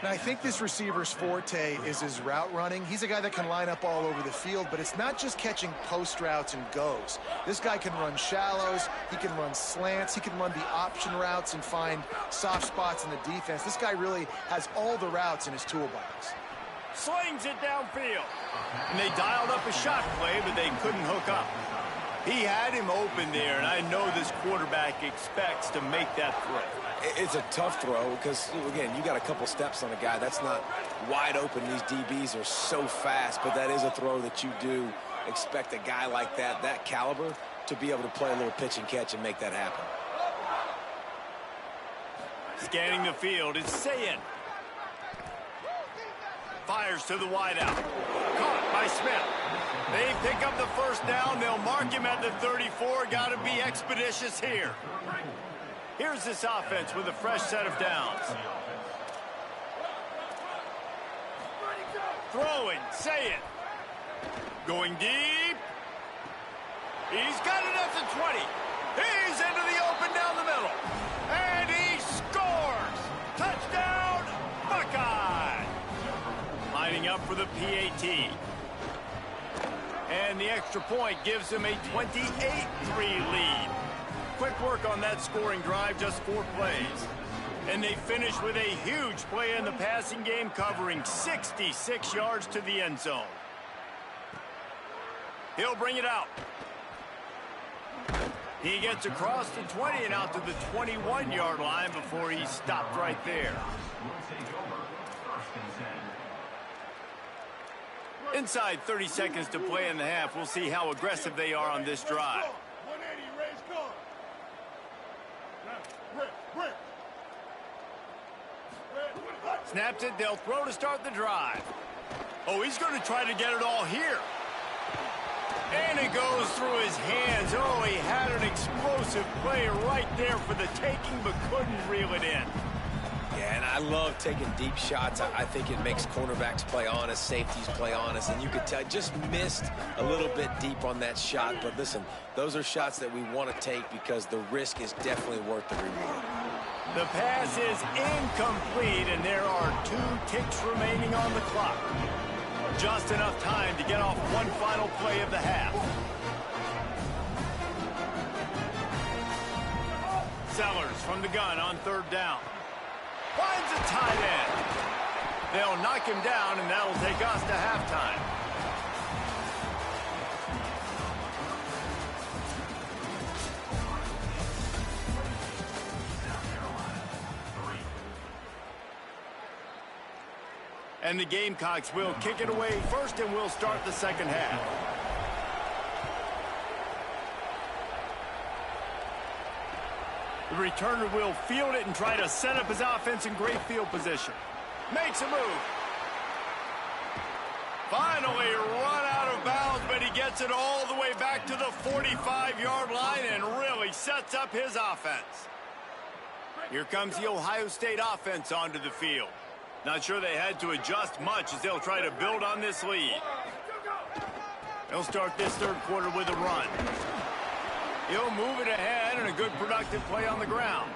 Now, I think this receiver's forte is his route running. He's a guy that can line up all over the field, but it's not just catching post routes and goes. This guy can run shallows, he can run slants, he can run the option routes and find soft spots in the defense. This guy really has all the routes in his toolbox. Slings it downfield. And they dialed up a shot play, but they couldn't hook up. He had him open there, and I know this quarterback expects to make that throw. It's a tough throw because, again, you got a couple steps on a guy. That's not wide open. These DBs are so fast, but that is a throw that you do expect a guy like that caliber, to be able to play a little pitch and catch and make that happen. Scanning the field, it's Sayin. Fires to the wideout. Caught by Smith. They pick up the first down. They'll mark him at the 34. Got to be expeditious here. Here's this offense with a fresh set of downs. Throwing, Sayin. Going deep. He's got it at the 20. He's into the open down the middle. And he scores. Touchdown, Buckeye. Lining up for the PAT. And the extra point gives them a 28-3 lead. Quick work on that scoring drive, just 4 plays. And they finish with a huge play in the passing game, covering 66 yards to the end zone. He'll bring it out. He gets across the 20 and out to the 21-yard line before he's stopped right there. Inside 30 seconds to play in the half. We'll see how aggressive they are on this drive. Snaps it, they'll throw to start the drive. Oh, he's going to try to get it all here. And it goes through his hands. Oh, he had an explosive play right there for the taking, but couldn't reel it in. Yeah, and I love taking deep shots. I think it makes cornerbacks play honest, safeties play honest, and you could tell just missed a little bit deep on that shot. But listen, those are shots that we want to take because the risk is definitely worth the reward. The pass is incomplete, and there are 2 ticks remaining on the clock. Just enough time to get off one final play of the half. Sellers from the gun on 3rd down. Finds a tight end. They'll knock him down, and that'll take us to halftime. And the Gamecocks will kick it away first, and we'll start the second half. The returner will field it and try to set up his offense in great field position. Makes a move. Finally run out of bounds, but he gets it all the way back to the 45-yard line and really sets up his offense. Here comes the Ohio State offense onto the field. Not sure they had to adjust much as they'll try to build on this lead. They'll start this third quarter with a run. He'll move it ahead and a good productive play on the ground.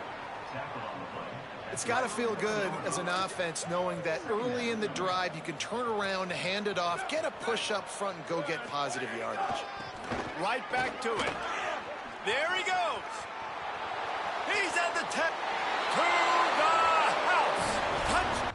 It's got to feel good as an offense knowing that early in the drive you can turn around, hand it off, get a push up front, and go get positive yardage. Right back to it. There he goes. He's at the 10. To the house. Touch.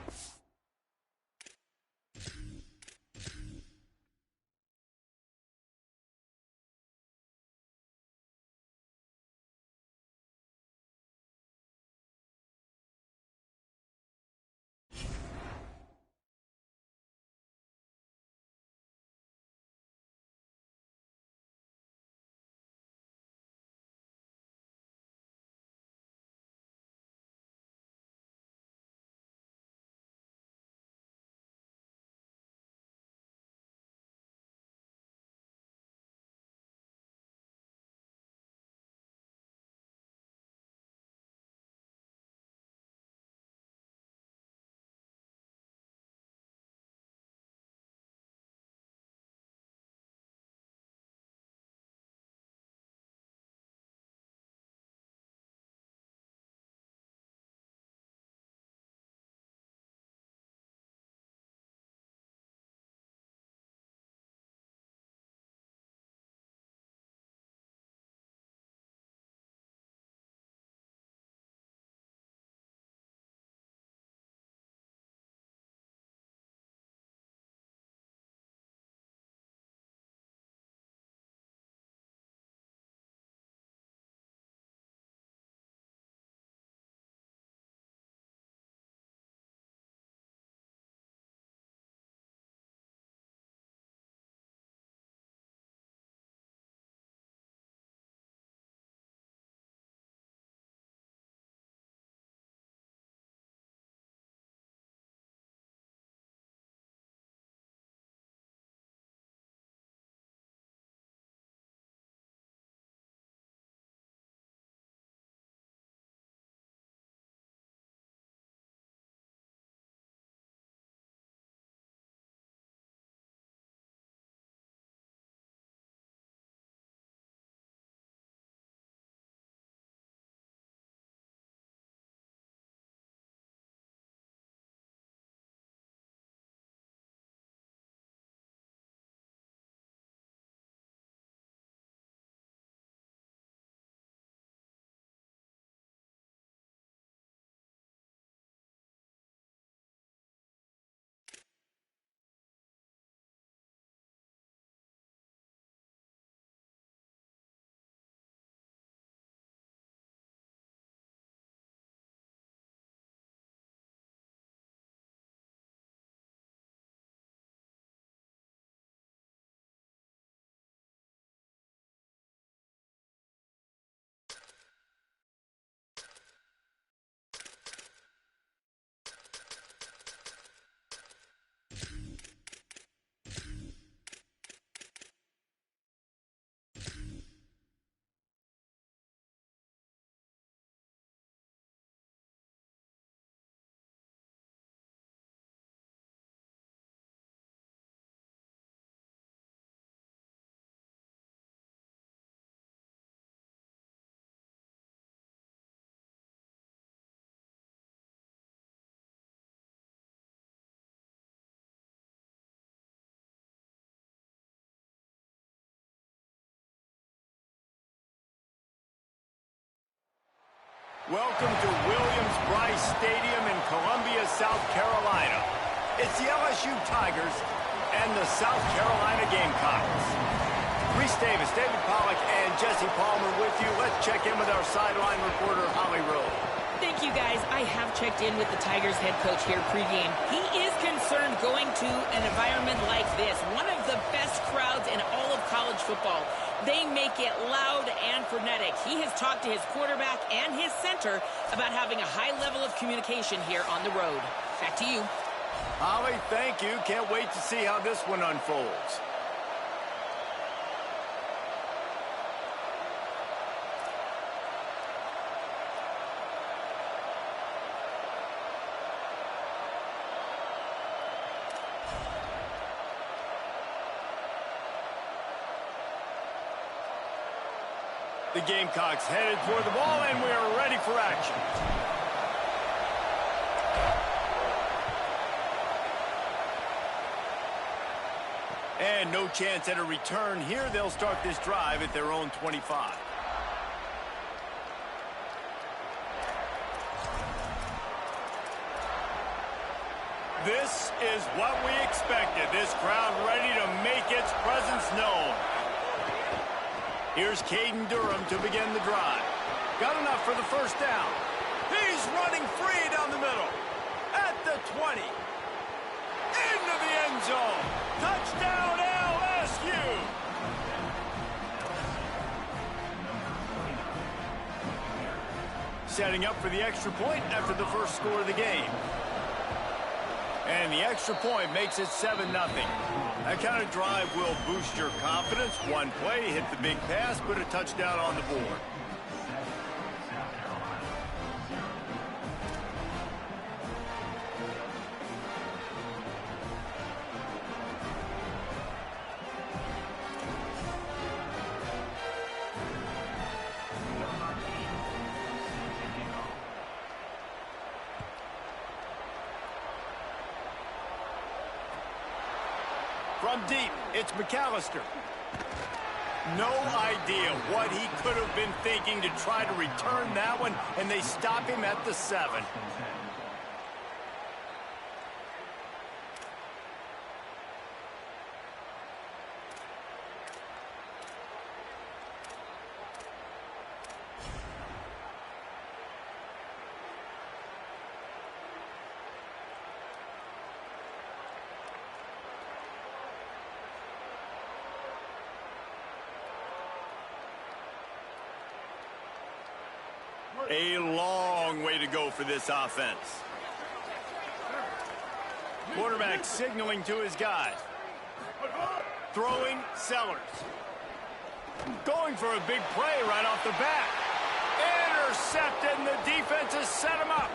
Welcome to Williams-Brice Stadium in Columbia, South Carolina. It's the LSU Tigers and the South Carolina Gamecocks. Reese Davis, David Pollack, and Jesse Palmer with you. Let's check in with our sideline reporter, Holly Rowe. Thank you, guys. I have checked in with the Tigers head coach here pregame. He is concerned going to an environment like this, one of the best crowds in all of college football. They make it loud and frenetic. He has talked to his quarterback and his center about having a high level of communication here on the road. Back to you. Holly, thank you. Can't wait to see how this one unfolds. The Gamecocks headed toward the ball, and we are ready for action. And no chance at a return here. They'll start this drive at their own 25. This is what we expected. This crowd ready to make its presence known. Here's Caden Durham to begin the drive. Got enough for the first down. He's running free down the middle. At the 20. Into the end zone. Touchdown LSU. Setting up for the extra point after the first score of the game. And the extra point makes it 7-0. That kind of drive will boost your confidence. One play, hit the big pass, put a touchdown on the board. From deep, it's McAllister. No idea what he could have been thinking to try to return that one, and they stop him at the 7. A long way to go for this offense. Quarterback signaling to his guys. Throwing Sellers. Going for a big play right off the bat. Intercepted, and the defense has set him up.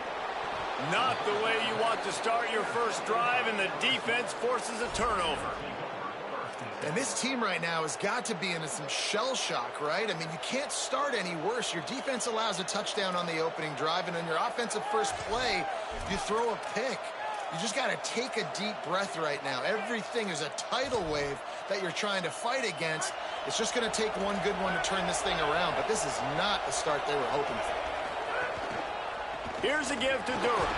Not the way you want to start your first drive, and the defense forces a turnover. And this team right now has got to be into some shell shock, right? I mean, you can't start any worse. Your defense allows a touchdown on the opening drive, and on your offensive first play, you throw a pick. You just got to take a deep breath right now. Everything is a tidal wave that you're trying to fight against. It's just going to take one good one to turn this thing around, but this is not the start they were hoping for. Here's a give to Durham.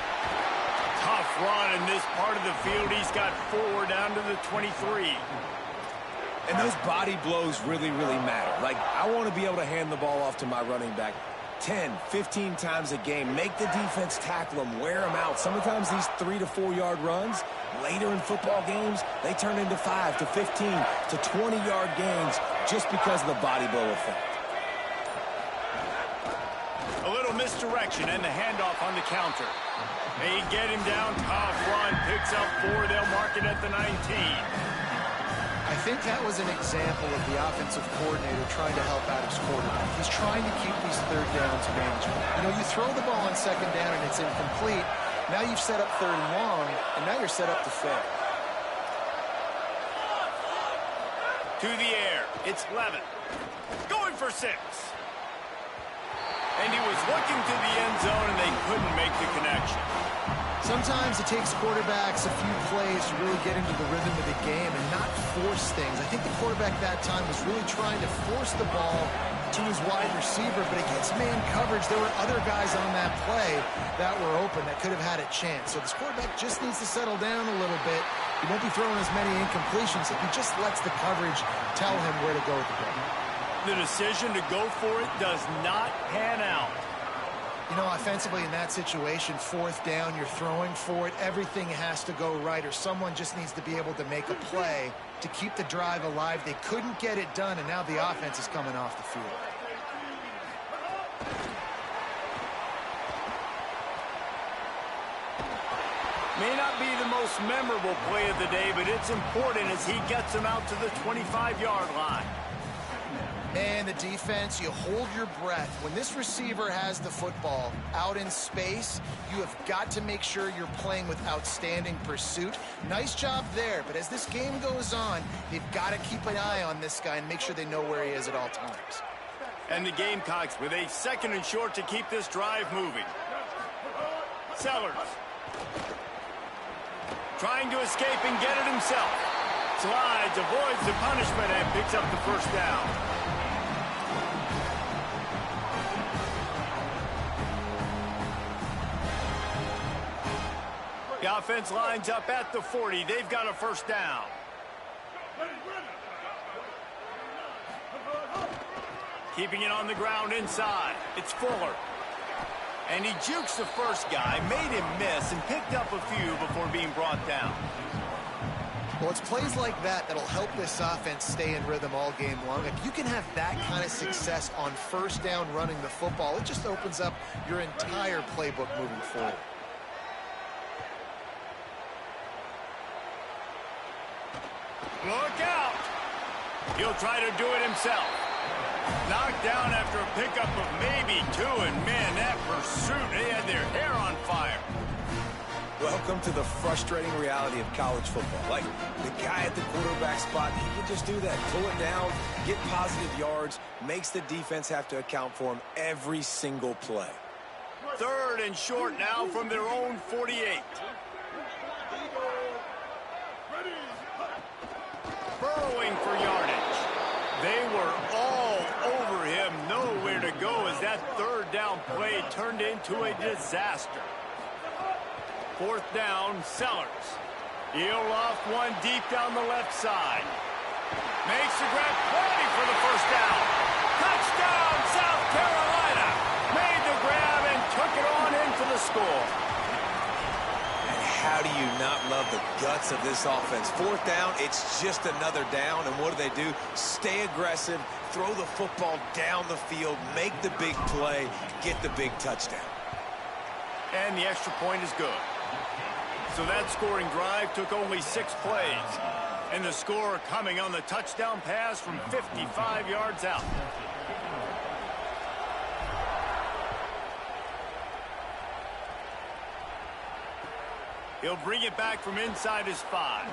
Tough run in this part of the field. He's got 4 down to the 23. And those body blows really, really matter. Like, I want to be able to hand the ball off to my running back 10, 15 times a game. Make the defense tackle them, wear them out. Sometimes these 3 to 4 yard runs, later in football games, they turn into 5 to 15 to 20 yard gains just because of the body blow effect. A little misdirection and the handoff on the counter. They get him down, tough run, picks up 4. They'll mark it at the 19. I think that was an example of the offensive coordinator trying to help out his quarterback. He's trying to keep these third downs manageable. You know, you throw the ball on second down and it's incomplete. Now you've set up 3rd and long, and now you're set up to fail. To the air, it's Levin. Going for 6. And he was looking to the end zone, and they couldn't make the connection. Sometimes it takes quarterbacks a few plays to really get into the rhythm of the game and not force things. I think the quarterback that time was really trying to force the ball to his wide receiver, but against man coverage, there were other guys on that play that were open that could have had a chance. So this quarterback just needs to settle down a little bit. He won't be throwing as many incompletions if he just lets the coverage tell him where to go with the ball. The decision to go for it does not pan out. You know, offensively in that situation, fourth down, you're throwing for it. Everything has to go right, or someone just needs to be able to make a play to keep the drive alive. They couldn't get it done, and now the offense is coming off the field. May not be the most memorable play of the day, but it's important as he gets him out to the 25-yard line. And the defense, you hold your breath. When this receiver has the football out in space, you have got to make sure you're playing with outstanding pursuit. Nice job there, but as this game goes on, they've got to keep an eye on this guy and make sure they know where he is at all times. And the Gamecocks with a 2nd and short to keep this drive moving. Sellers trying to escape and get it himself. Slides, avoids the punishment, and picks up the first down. The offense lines up at the 40. They've got a first down. Keeping it on the ground inside. It's Fuller. And he jukes the first guy, made him miss, and picked up a few before being brought down. Well, it's plays like that that'll help this offense stay in rhythm all game long. If you can have that kind of success on first down running the football, it just opens up your entire playbook moving forward. Look out! He'll try to do it himself. Knocked down after a pickup of maybe 2, and man, that pursuit, they had their hair on fire. Welcome to the frustrating reality of college football. Like, the guy at the quarterback spot, he can just do that. Pull it down, get positive yards, makes the defense have to account for him every single play. 3rd and short now from their own 48. Burrowing for yardage. They were all over him, nowhere to go as that 3rd down play turned into a disaster. 4th down, Sellers. He'll loft one deep down the left side. Makes the grab, plenty for the first down. Touchdown, South Carolina. Made the grab and took it on in for the score. And how do you not love the guts of this offense? 4th down, it's just another down, and what do? Stay aggressive, throw the football down the field, make the big play, get the big touchdown. And the extra point is good. So that scoring drive took only 6 plays. And the score coming on the touchdown pass from 55 yards out. He'll bring it back from inside his 5.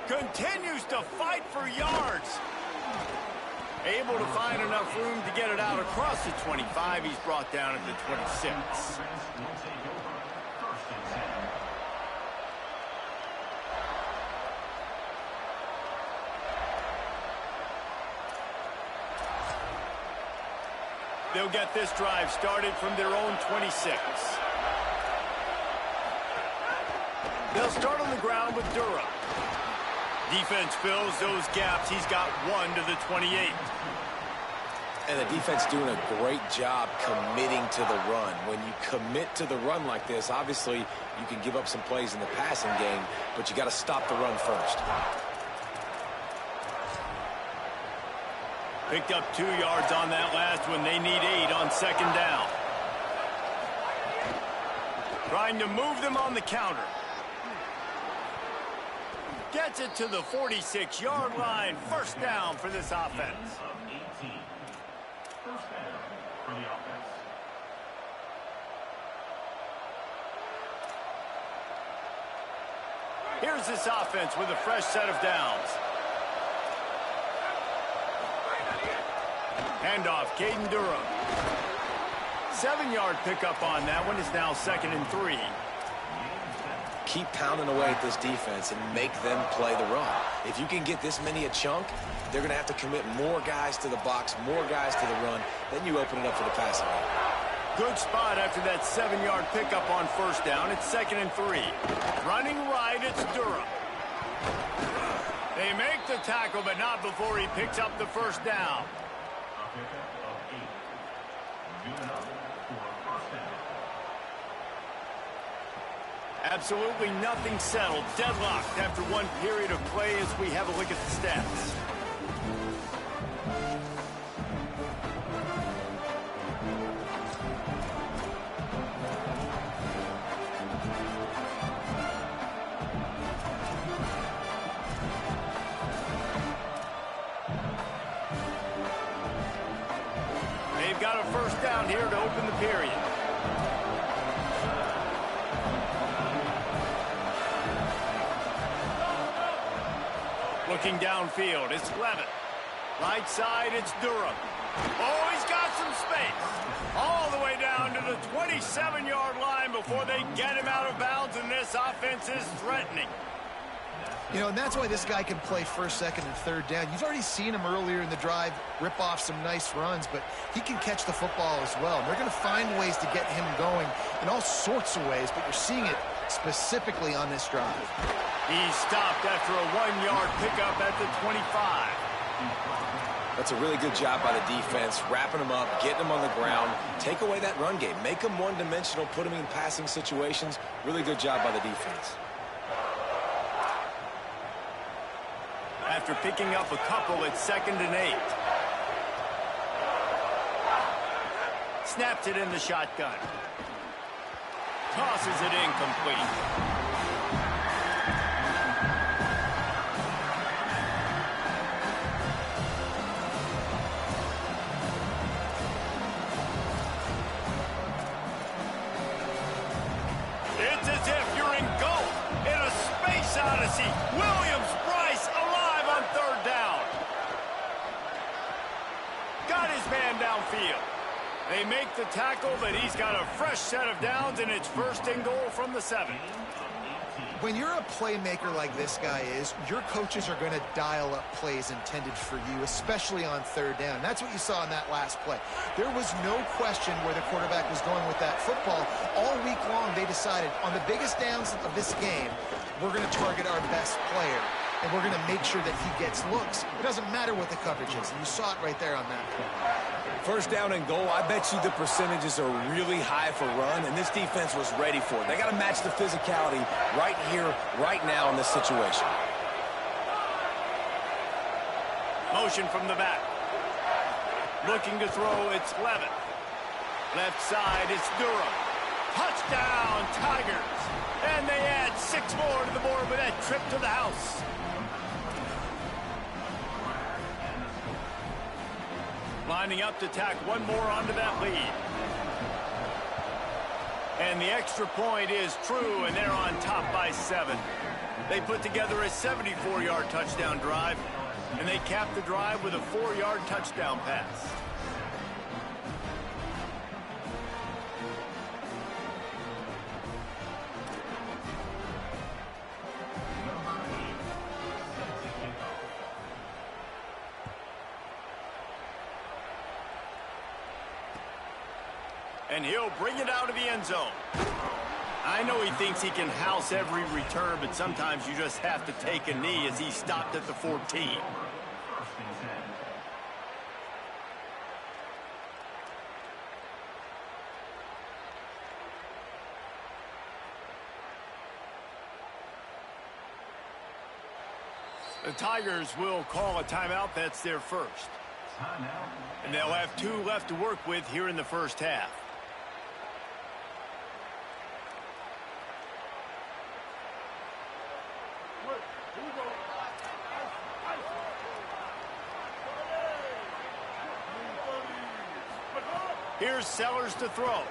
Continues to fight for yards. Able to find enough room to get it out across the 25. He's brought down at the 26. They'll get this drive started from their own 26. They'll start on the ground with Durham. Defense fills those gaps. He's got 1 to the 28. And the defense doing a great job committing to the run. When you commit to the run like this, obviously you can give up some plays in the passing game, but you got to stop the run first. Picked up 2 yards on that last one. They need 8 on 2nd down. Trying to move them on the counter. Gets it to the 46-yard line. First down for this offense. Here's this offense with a fresh set of downs. Handoff, Caden Durham. 7-yard pickup on that one. Is now 2nd and 3. Keep pounding away at this defense and make them play the run. If you can get this many a chunk, they're going to have to commit more guys to the box, more guys to the run. Then you open it up for the passing game. Good spot after that 7-yard pickup on first down. It's 2nd and 3. Running right, it's Durham. They make the tackle, but not before he picks up the first down. Absolutely nothing settled. Deadlocked after one period of play as we have a look at the stats. They've got a first down here to open the period. Looking downfield, it's Levitt. Right side, it's Durham. Oh, he's got some space. All the way down to the 27-yard line before they get him out of bounds, and this offense is threatening. You know, and that's why this guy can play first, second, and third down. You've already seen him earlier in the drive rip off some nice runs, but he can catch the football as well. And they're going to find ways to get him going in all sorts of ways, but you're seeing it specifically on this drive. He's stopped after a 1-yard pickup at the 25. That's a really good job by the defense, wrapping him up, getting him on the ground, take away that run game, make him one-dimensional, put him in passing situations. Really good job by the defense. After picking up a couple, it's 2nd and 8. Snaps it in the shotgun. Tosses it incomplete. It's as if you're engulfed in a space odyssey. Williams-Brice alive on 3rd down. Got his man downfield. They make the tackle, but he's got a fresh set of downs, and it's 1st and goal from the 7. When you're a playmaker like this guy is, your coaches are going to dial up plays intended for you, especially on 3rd down. That's what you saw in that last play. There was no question where the quarterback was going with that football. All week long, they decided on the biggest downs of this game, we're going to target our best player, and we're going to make sure that he gets looks. It doesn't matter what the coverage is, and you saw it right there on that play. 1st down and goal, I bet you the percentages are really high for run, and this defense was ready for it. They got to match the physicality right here, right now in this situation. Motion from the back. Looking to throw, it's Levitt. Left side, it's Durham. Touchdown, Tigers. And they add 6 more to the board with that trip to the house. Lining up to tack one more onto that lead. And the extra point is true, and they're on top by 7. They put together a 74-yard touchdown drive, and they cap the drive with a 4-yard touchdown pass. And he'll bring it out of the end zone. I know he thinks he can house every return, but sometimes you just have to take a knee as he stopped at the 14. The Tigers will call a timeout. That's their first. And they'll have 2 left to work with here in the first half. Here's Sellers to throw.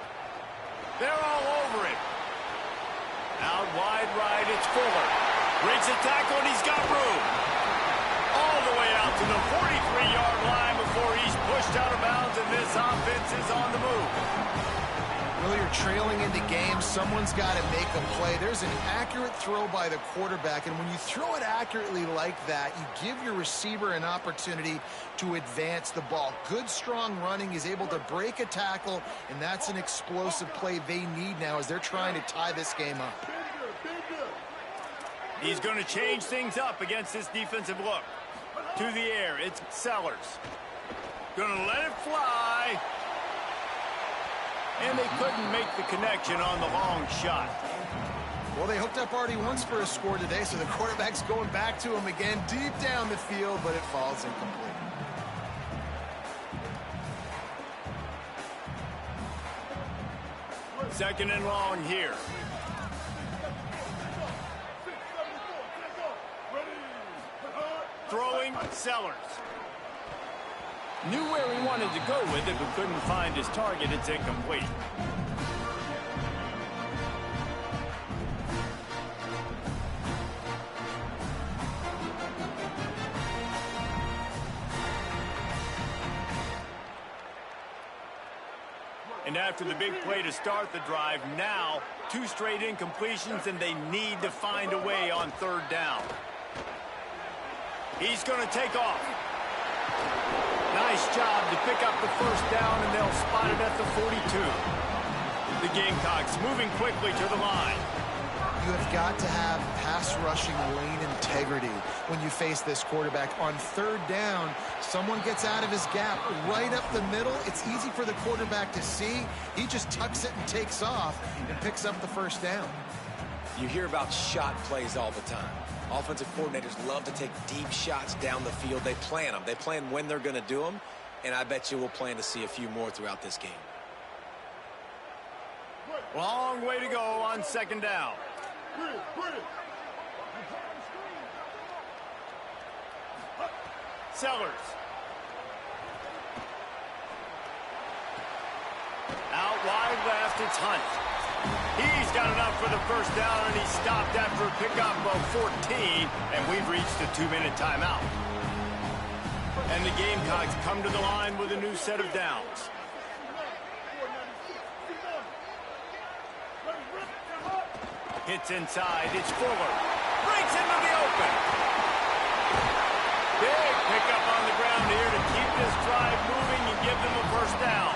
They're all over him. Out wide right, it's Fuller. Breaks a tackle, and he's got room. All the way out to the 43-yard line before he's pushed out of bounds, and this offense is on the move. Well, you're trailing into games. Someone's got to make a play. There's an accurate throw by the quarterback, and when you throw it accurately like that, you give your receiver an opportunity to advance the ball. Good, strong running. He's able to break a tackle, and that's an explosive play they need now as they're trying to tie this game up. He's going to change things up against this defensive look. To the air, it's Sellers. Going to let it fly. And they couldn't make the connection on the long shot. Well, they hooked up already once for a score today, so the quarterback's going back to him again deep down the field, but it falls incomplete. Second and long here. Throwing, Sellers. Knew where he wanted to go with it, but couldn't find his target. It's incomplete. And after the big play to start the drive, now 2 straight incompletions, and they need to find a way on third down. He's going to take off. Nice job to pick up the first down, and they'll spot it at the 42. The Gamecocks moving quickly to the line. You have got to have pass rushing lane integrity when you face this quarterback. On third down, someone gets out of his gap right up the middle. It's easy for the quarterback to see. He just tucks it and takes off and picks up the first down. You hear about shot plays all the time. Offensive coordinators love to take deep shots down the field. They plan them. They plan when they're going to do them, and I bet you we'll plan to see a few more throughout this game. Long way to go on second down. Sellers. Out wide left, it's Hunt. He's got enough for the first down, and he stopped after a pickup of 14, and we've reached a 2-minute timeout. And the Gamecocks come to the line with a new set of downs. Hits inside, it's Fuller. Breaks into the open. Big pickup on the ground here to keep this drive moving and give them a first down.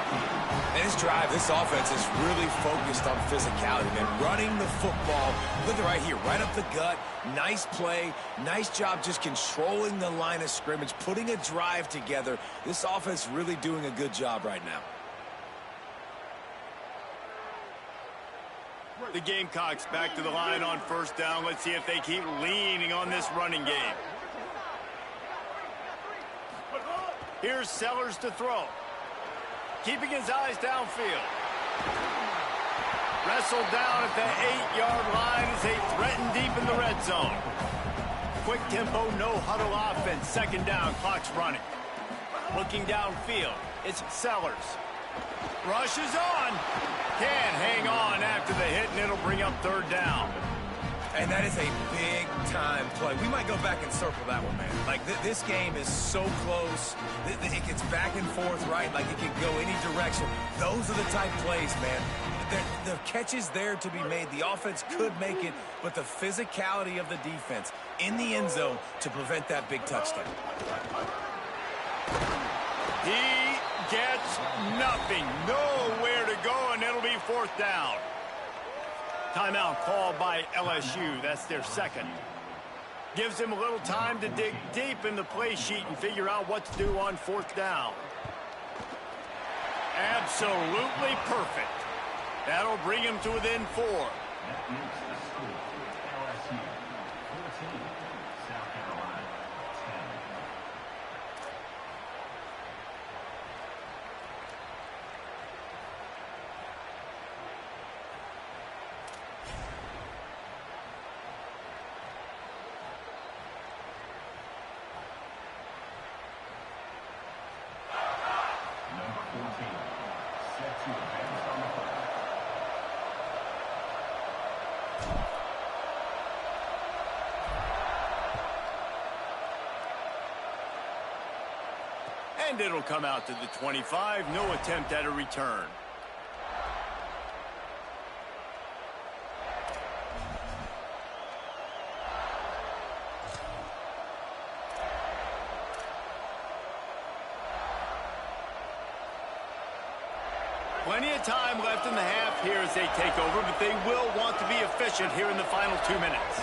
And this drive, this offense is really focused on physicality, man. Running the football. Look at right here, right up the gut. Nice play. Nice job just controlling the line of scrimmage, putting a drive together. This offense really doing a good job right now. The Gamecocks back to the line on first down. Let's see if they keep leaning on this running game. Here's Sellers to throw. Keeping his eyes downfield. Wrestled down at the 8-yard line as they threaten deep in the red zone. Quick tempo, no huddle offense. Second down, clock's running. Looking downfield, it's Sellers. Rushes on. Can't hang on after the hit, and it'll bring up third down. And that is a big-time play. We might go back and circle that one, man. Like, this game is so close. It gets back and forth, right? Like, it can go any direction. Those are the type plays, man. The catch is there to be made. The offense could make it, but the physicality of the defense in the end zone to prevent that big touchdown. He gets nothing. Nowhere to go, and it'll be fourth down. Timeout called by LSU. That's their second. Gives him a little time to dig deep in the play sheet and figure out what to do on fourth down. Absolutely perfect. That'll bring him to within 4. And it'll come out to the 25. No attempt at a return. Plenty of time left in the half here as they take over, but they will want to be efficient here in the final 2 minutes.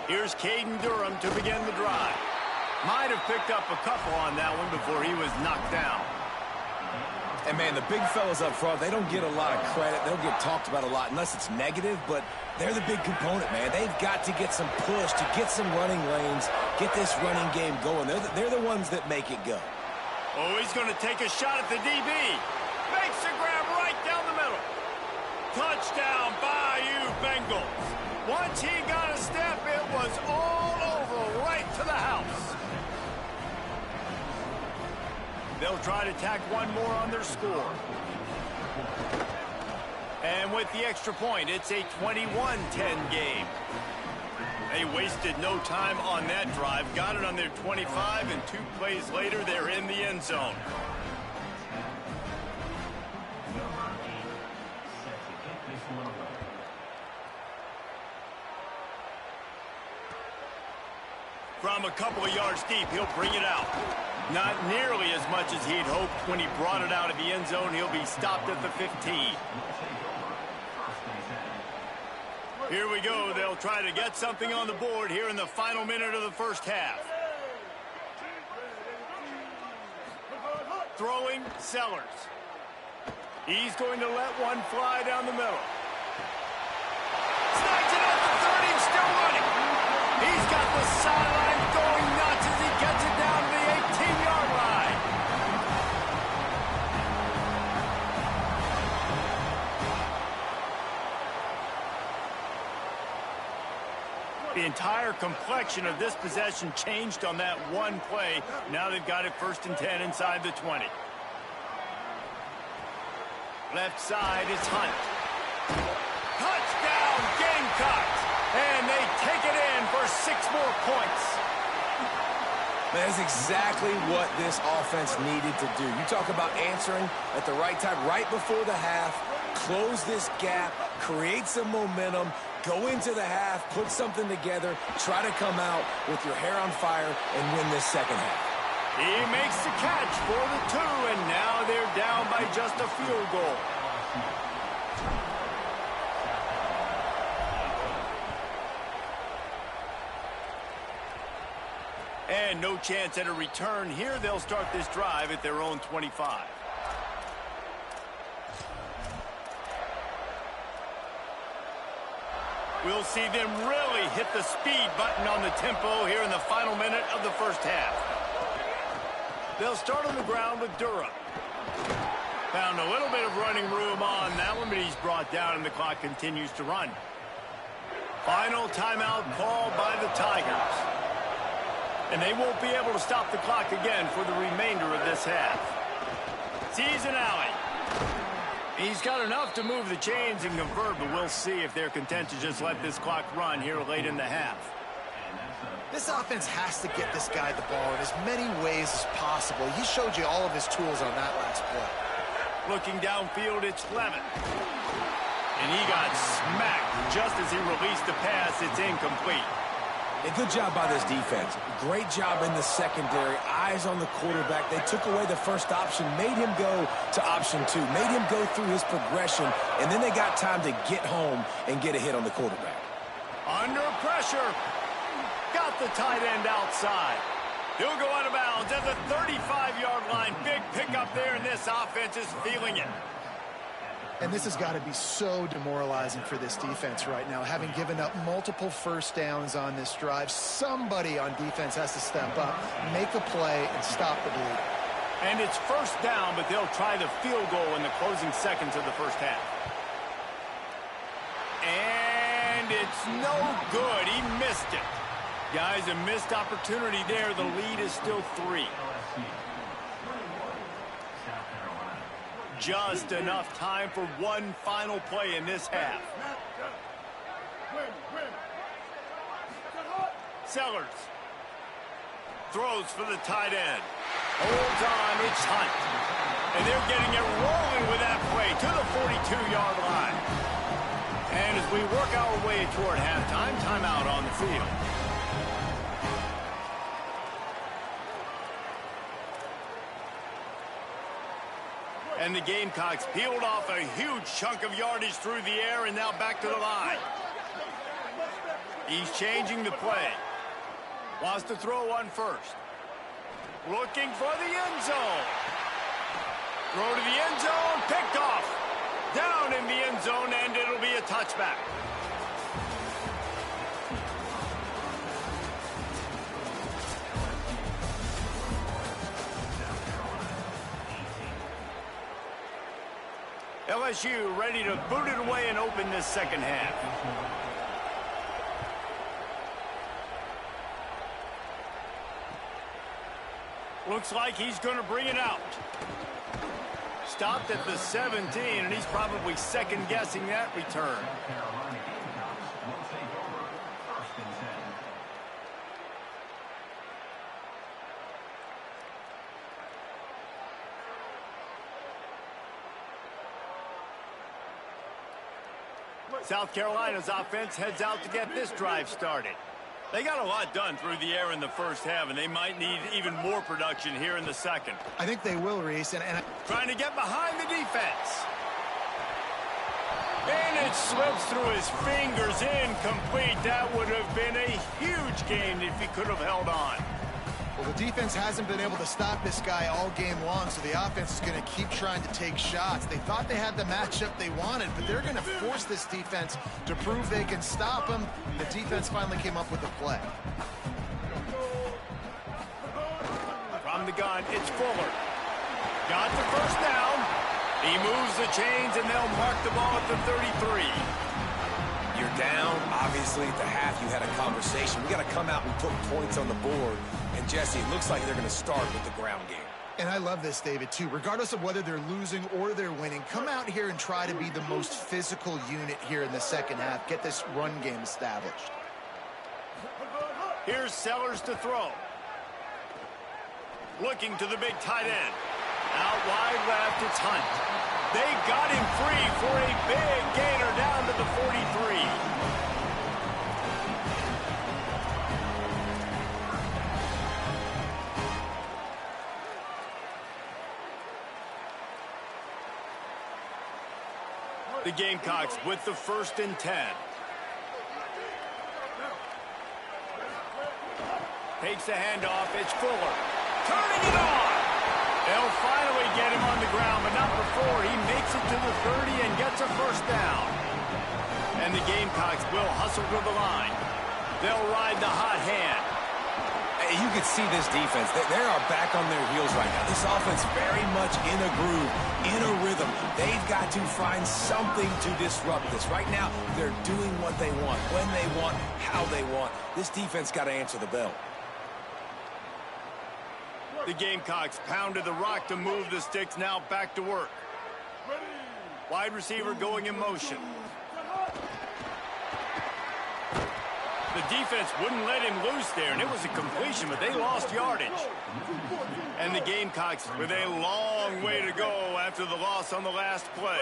Here's Caden Durham to begin the drive. Might have picked up a couple on that one before he was knocked down. And, man, the big fellas up front, they don't get a lot of credit. They don't get talked about a lot unless it's negative, but they're the big component, man. They've got to get some push, to get some running lanes, get this running game going. They're the ones that make it go. Oh, he's going to take a shot at the DB. Makes a grab right down the middle. Touchdown, Bayou Bengals. Once he got a step, it was all over right to the house. They'll try to tack one more on their score. And with the extra point, it's a 21-10 game. They wasted no time on that drive. Got it on their 25, and 2 plays later, they're in the end zone. From a couple of yards deep, he'll bring it out. Not nearly as much as he'd hoped. When he brought it out of the end zone, he'll be stopped at the 15. Here we go. They'll try to get something on the board here in the final minute of the first half. Throwing, Sellers. He's going to let one fly down the middle. Snipes it at the 30, still running. He's got the sideline going nuts as he gets it down to the 18-yard line. The entire complexion of this possession changed on that one play. Now they've got it 1st and 10 inside the 20. Left side is Hunt. Touchdown, Gamecocks! And they take it in for 6 more points. Man, that's exactly what this offense needed to do. You talk about answering at the right time, right before the half, close this gap, create some momentum, go into the half, put something together, try to come out with your hair on fire and win this second half. He makes the catch for the 2, and now they're down by just a field goal. And no chance at a return here. They'll start this drive at their own 25. We'll see them really hit the speed button on the tempo here in the final minute of the first half. They'll start on the ground with Durham. Found a little bit of running room on that one, but he's brought down and the clock continues to run. Final timeout called by the Tigers. And they won't be able to stop the clock again for the remainder of this half. Sees an alley. He's got enough to move the chains and convert, but we'll see if they're content to just let this clock run here late in the half. This offense has to get this guy the ball in as many ways as possible. He showed you all of his tools on that last play. Looking downfield, it's Lemon. And he got smacked just as he released the pass. It's incomplete. A good job by this defense. Great job in the secondary. Eyes on the quarterback. They took away the first option, made him go to option 2, made him go through his progression, and then they got time to get home and get a hit on the quarterback. Under pressure. Got the tight end outside. He'll go out of bounds at the 35-yard line. Big pickup there, and this offense is feeling it. And this has got to be so demoralizing for this defense right now. Having given up multiple first downs on this drive, somebody on defense has to step up, make a play, and stop the bleed. And it's first down, but they'll try the field goal in the closing seconds of the first half. And it's no good. He missed it. Guys, a missed opportunity there. The lead is still 3. Just enough time for one final play in this half. Sellers throws for the tight end. Holds on, it's Hunt. And they're getting it rolling with that play to the 42-yard line. And as we work our way toward halftime, timeout on the field. And the Gamecocks peeled off a huge chunk of yardage through the air and now back to the line. He's changing the play. Wants to throw one first. Looking for the end zone. Throw to the end zone, picked off. Down in the end zone, and it'll be a touchback. LSU ready to boot it away and open this second half. Looks like he's going to bring it out. Stopped at the 17, and he's probably second-guessing that return. South Carolina's offense heads out to get this drive started. They got a lot done through the air in the first half, and they might need even more production here in the second. I think they will, Reese. And trying to get behind the defense. And it slips through his fingers, incomplete. That would have been a huge gain if he could have held on. Well, the defense hasn't been able to stop this guy all game long, so the offense is going to keep trying to take shots. They thought they had the matchup they wanted, but they're going to force this defense to prove they can stop him. The defense finally came up with a play. From the gun, it's Fuller. Got the first down. He moves the chains, and they'll mark the ball at the 33. You're down. Obviously, at the half, you had a conversation. We got to come out and put points on the board. And, Jesse, it looks like they're going to start with the ground game. And I love this, David, too. Regardless of whether they're losing or they're winning, come out here and try to be the most physical unit here in the second half. Get this run game established. Here's Sellers to throw. Looking to the big tight end. Out wide left, it's Hunt. They got him free for a big gainer down to the 43. The Gamecocks with the 1st and 10. Takes the handoff. It's Fuller. Turning it on. They'll finally get him on the ground, but not before he makes it to the 30 and gets a first down. And the Gamecocks will hustle to the line. They'll ride the hot hand. You can see this defense. They are back on their heels right now. This offense very much in a groove, in a rhythm. They've got to find something to disrupt this. Right now, they're doing what they want, when they want, how they want. This defense got to answer the bell. The Gamecocks pounded the rock to move the sticks, now back to work. Wide receiver going in motion. The defense wouldn't let him loose there, and it was a completion, but they lost yardage. And the Gamecocks with a long way to go after the loss on the last play.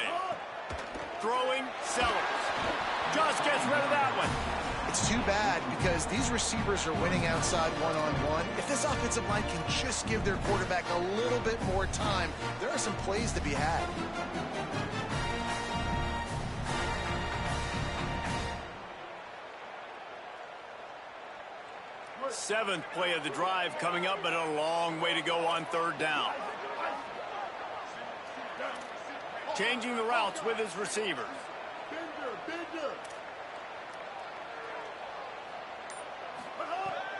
Throwing, Sellers. Just gets rid of that one. It's too bad because these receivers are winning outside one-on-one. If this offensive line can just give their quarterback a little bit more time, there are some plays to be had. Seventh play of the drive coming up, but a long way to go on 3rd down. Changing the routes with his receivers.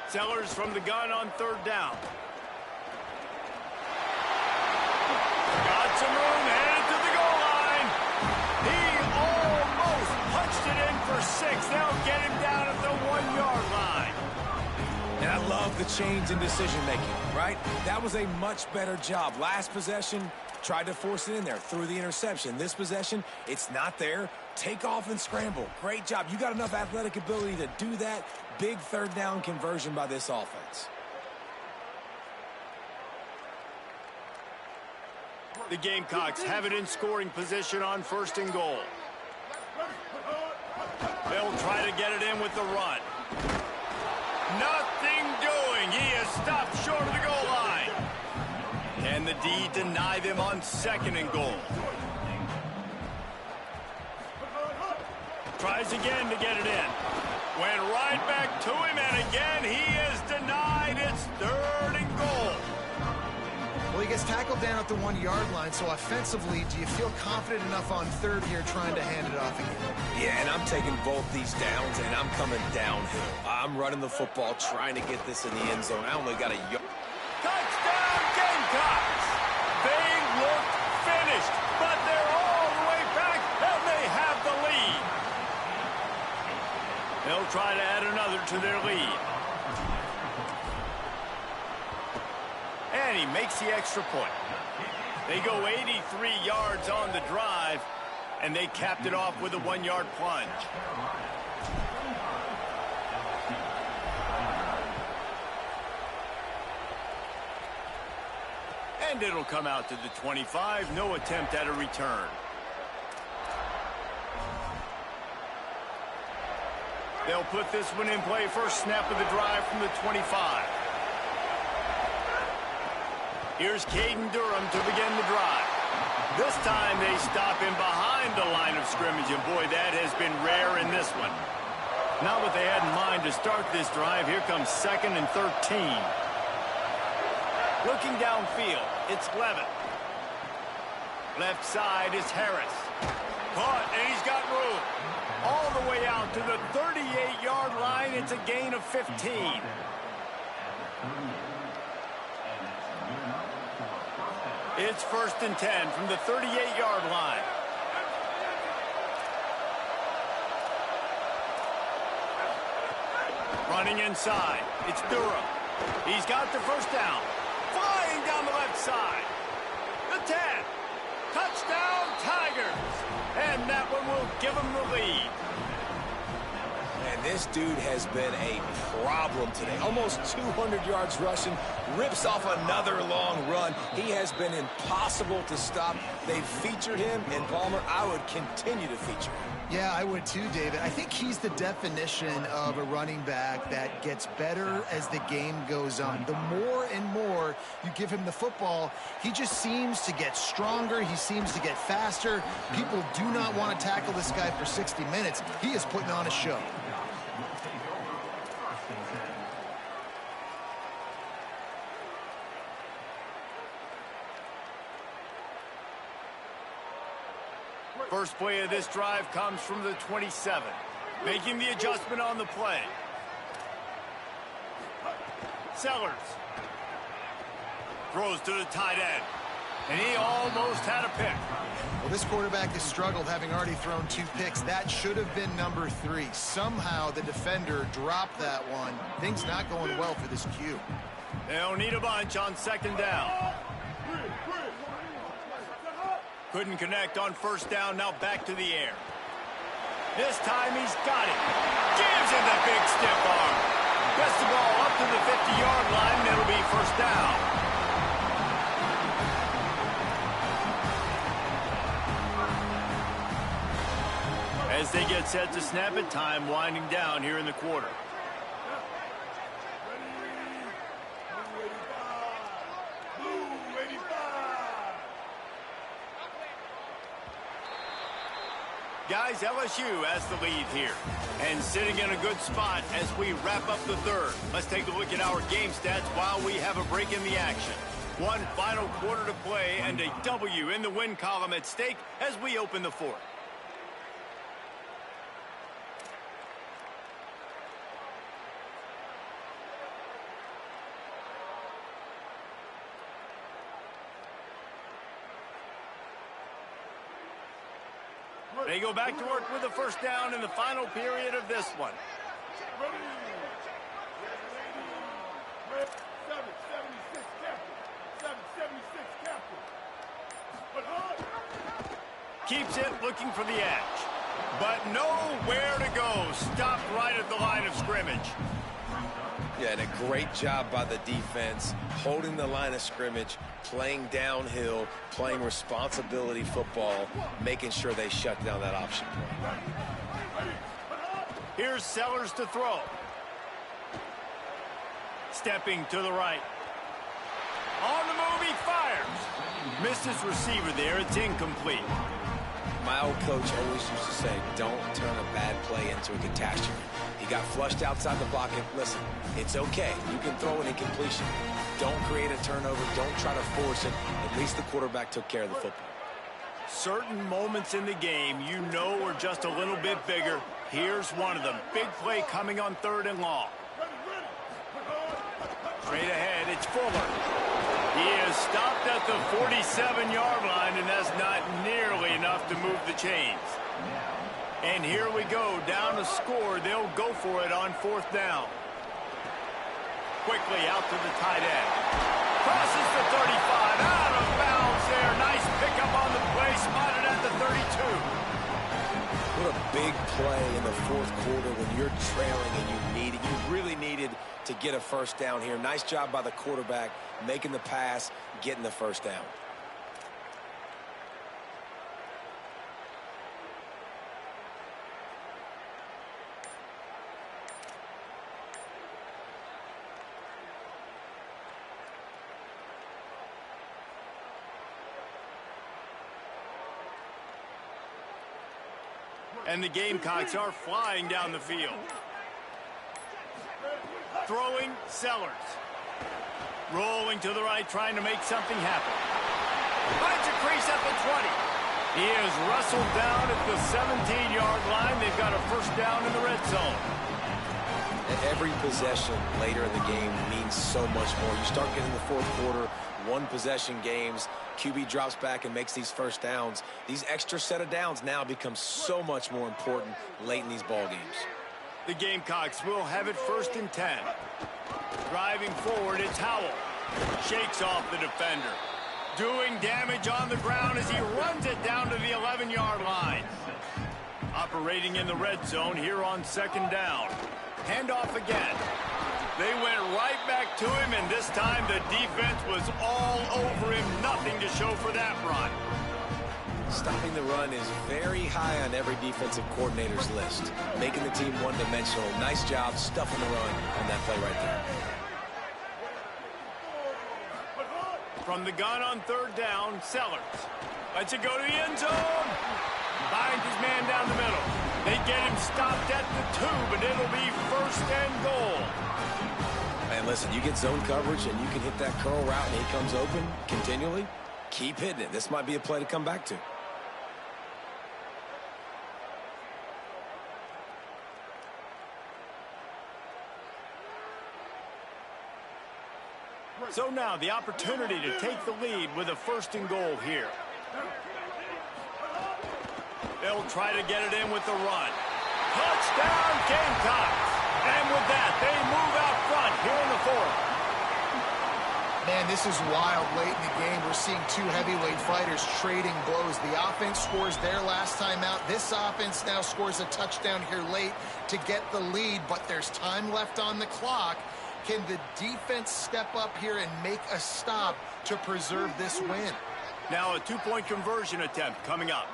Sellers from the gun on 3rd down. Got some room, headed to the goal line. He almost punched it in for 6. They'll get him down at the 1-yard line. And I love the change in decision-making, right? That was a much better job. Last possession, tried to force it in there, threw the interception. This possession, it's not there. Take off and scramble. Great job. You got enough athletic ability to do that. Big 3rd down conversion by this offense. The Gamecocks have it in scoring position on 1st and goal. They'll try to get it in with the run. Nothing doing. He is stopped short of the goal line. And the D deny them on 2nd and goal. Tries again to get it in. Went right back to him, and again he is denied. It's 3rd and goal. Well, he gets tackled down at the 1-yard line, so offensively, do you feel confident enough on third here trying to hand it off again? Yeah, and I'm taking both these downs, and I'm coming downhill. I'm running the football, trying to get this in the end zone. I only got a yard. Touchdown, Gamecocks! They look finished, but they're all the way back, and they have the lead. They'll try to add another to their lead. And he makes the extra point. They go 83 yards on the drive, and they capped it off with a 1-yard plunge. And it'll come out to the 25. No attempt at a return. They'll put this one in play. First snap of the drive from the 25. Here's Caden Durham to begin the drive. This time they stop him behind the line of scrimmage, and boy, that has been rare in this one. Not what they had in mind to start this drive. Here comes 2nd and 13. Looking downfield, it's Levitt. Left side is Harris. Caught, and he's got room. All the way out to the 38-yard line. It's a gain of 15. It's 1st and 10 from the 38-yard line. Running inside, it's Durham. He's got the first down. Flying down the left side. The 10. Touchdown, Tigers. And that one will give them the lead. And this dude has been a problem today. Almost 200 yards rushing. Rips off another long run. He has been impossible to stop. They've featured him, and Palmer, I would continue to feature him. Yeah, I would too, David. I think he's the definition of a running back that gets better as the game goes on. The more and more you give him the football, he just seems to get stronger. He seems to get faster. People do not want to tackle this guy for 60 minutes. He is putting on a show. First play of this drive comes from the 27. Making the adjustment on the play. Sellers. Throws to the tight end. And he almost had a pick. Well, this quarterback has struggled, having already thrown 2 picks. That should have been number 3. Somehow the defender dropped that one. Things not going well for this Q. They'll need a bunch on 2nd down. Couldn't connect on 1st down. Now back to the air. This time he's got it. Gives him the big stiff arm. Gets the ball up to the 50-yard line, and it'll be 1st down. As they get set to snap it, time winding down here in the quarter. Guys, LSU has the lead here and sitting in a good spot as we wrap up the 3rd. Let's take a look at our game stats while we have a break in the action. One final quarter to play and a W in the win column at stake as we open the 4th. They go back to work with the 1st down in the final period of this one. Keeps it, looking for the edge. But nowhere to go. Stopped right at the line of scrimmage. Yeah, and a great job by the defense, holding the line of scrimmage, playing downhill, playing responsibility football, making sure they shut down that option play. Here's Sellers to throw. Stepping to the right. On the move, he fires. Missed his receiver there. It's incomplete. My old coach always used to say, don't turn a bad play into a catastrophe. He got flushed outside the pocket. Listen, it's okay. You can throw an incompletion. Don't create a turnover. Don't try to force it. At least the quarterback took care of the football. Certain moments in the game you know are just a little bit bigger. Here's one of them. Big play coming on 3rd and long. Straight ahead, it's Fuller. He is stopped at the 47-yard line, and that's not nearly enough to move the chains. And here we go, down to score. They'll go for it on 4th down. Quickly out to the tight end. Crosses the 35, out of bounds there. Nice pickup on the play, spotted at the 32. What a big play in the 4th quarter when you're trailing and you really needed to get a first down here. Nice job by the quarterback, making the pass, getting the first down. And the Gamecocks are flying down the field. Throwing, Sellers. Rolling to the right, trying to make something happen. Finds a crease at the 20. He is wrestled down at the 17-yard line. They've got a first down in the red zone. And every possession later in the game means so much more. You start getting the 4th quarter, one-possession games, QB drops back and makes these first downs. These extra set of downs now become so much more important late in these ball games. The Gamecocks will have it 1st and 10. Driving forward, it's Howell. Shakes off the defender. Doing damage on the ground as he runs it down to the 11-yard line. Operating in the red zone here on 2nd down. Handoff again. They went right back to him, and this time the defense was all over him. Nothing to show for that run. Stopping the run is very high on every defensive coordinator's list. Making the team one-dimensional. Nice job stuffing the run on that play right there. From the gun on 3rd down, Sellers. Lets it go to the end zone. Finds his man down the middle. They get him stopped at the 2, but it'll be 1st and goal. And listen, you get zone coverage and you can hit that curl route and he comes open continually. Keep hitting it. This might be a play to come back to. So now the opportunity to take the lead with a 1st and goal here. They'll try to get it in with the run. Touchdown, Gamecocks! And with that, they move out front here in the 4th. Man, this is wild late in the game. We're seeing 2 heavyweight fighters trading blows. The offense scores their last time out. This offense now scores a touchdown here late to get the lead, but there's time left on the clock. Can the defense step up here and make a stop to preserve this win? Now a 2-point conversion attempt coming up.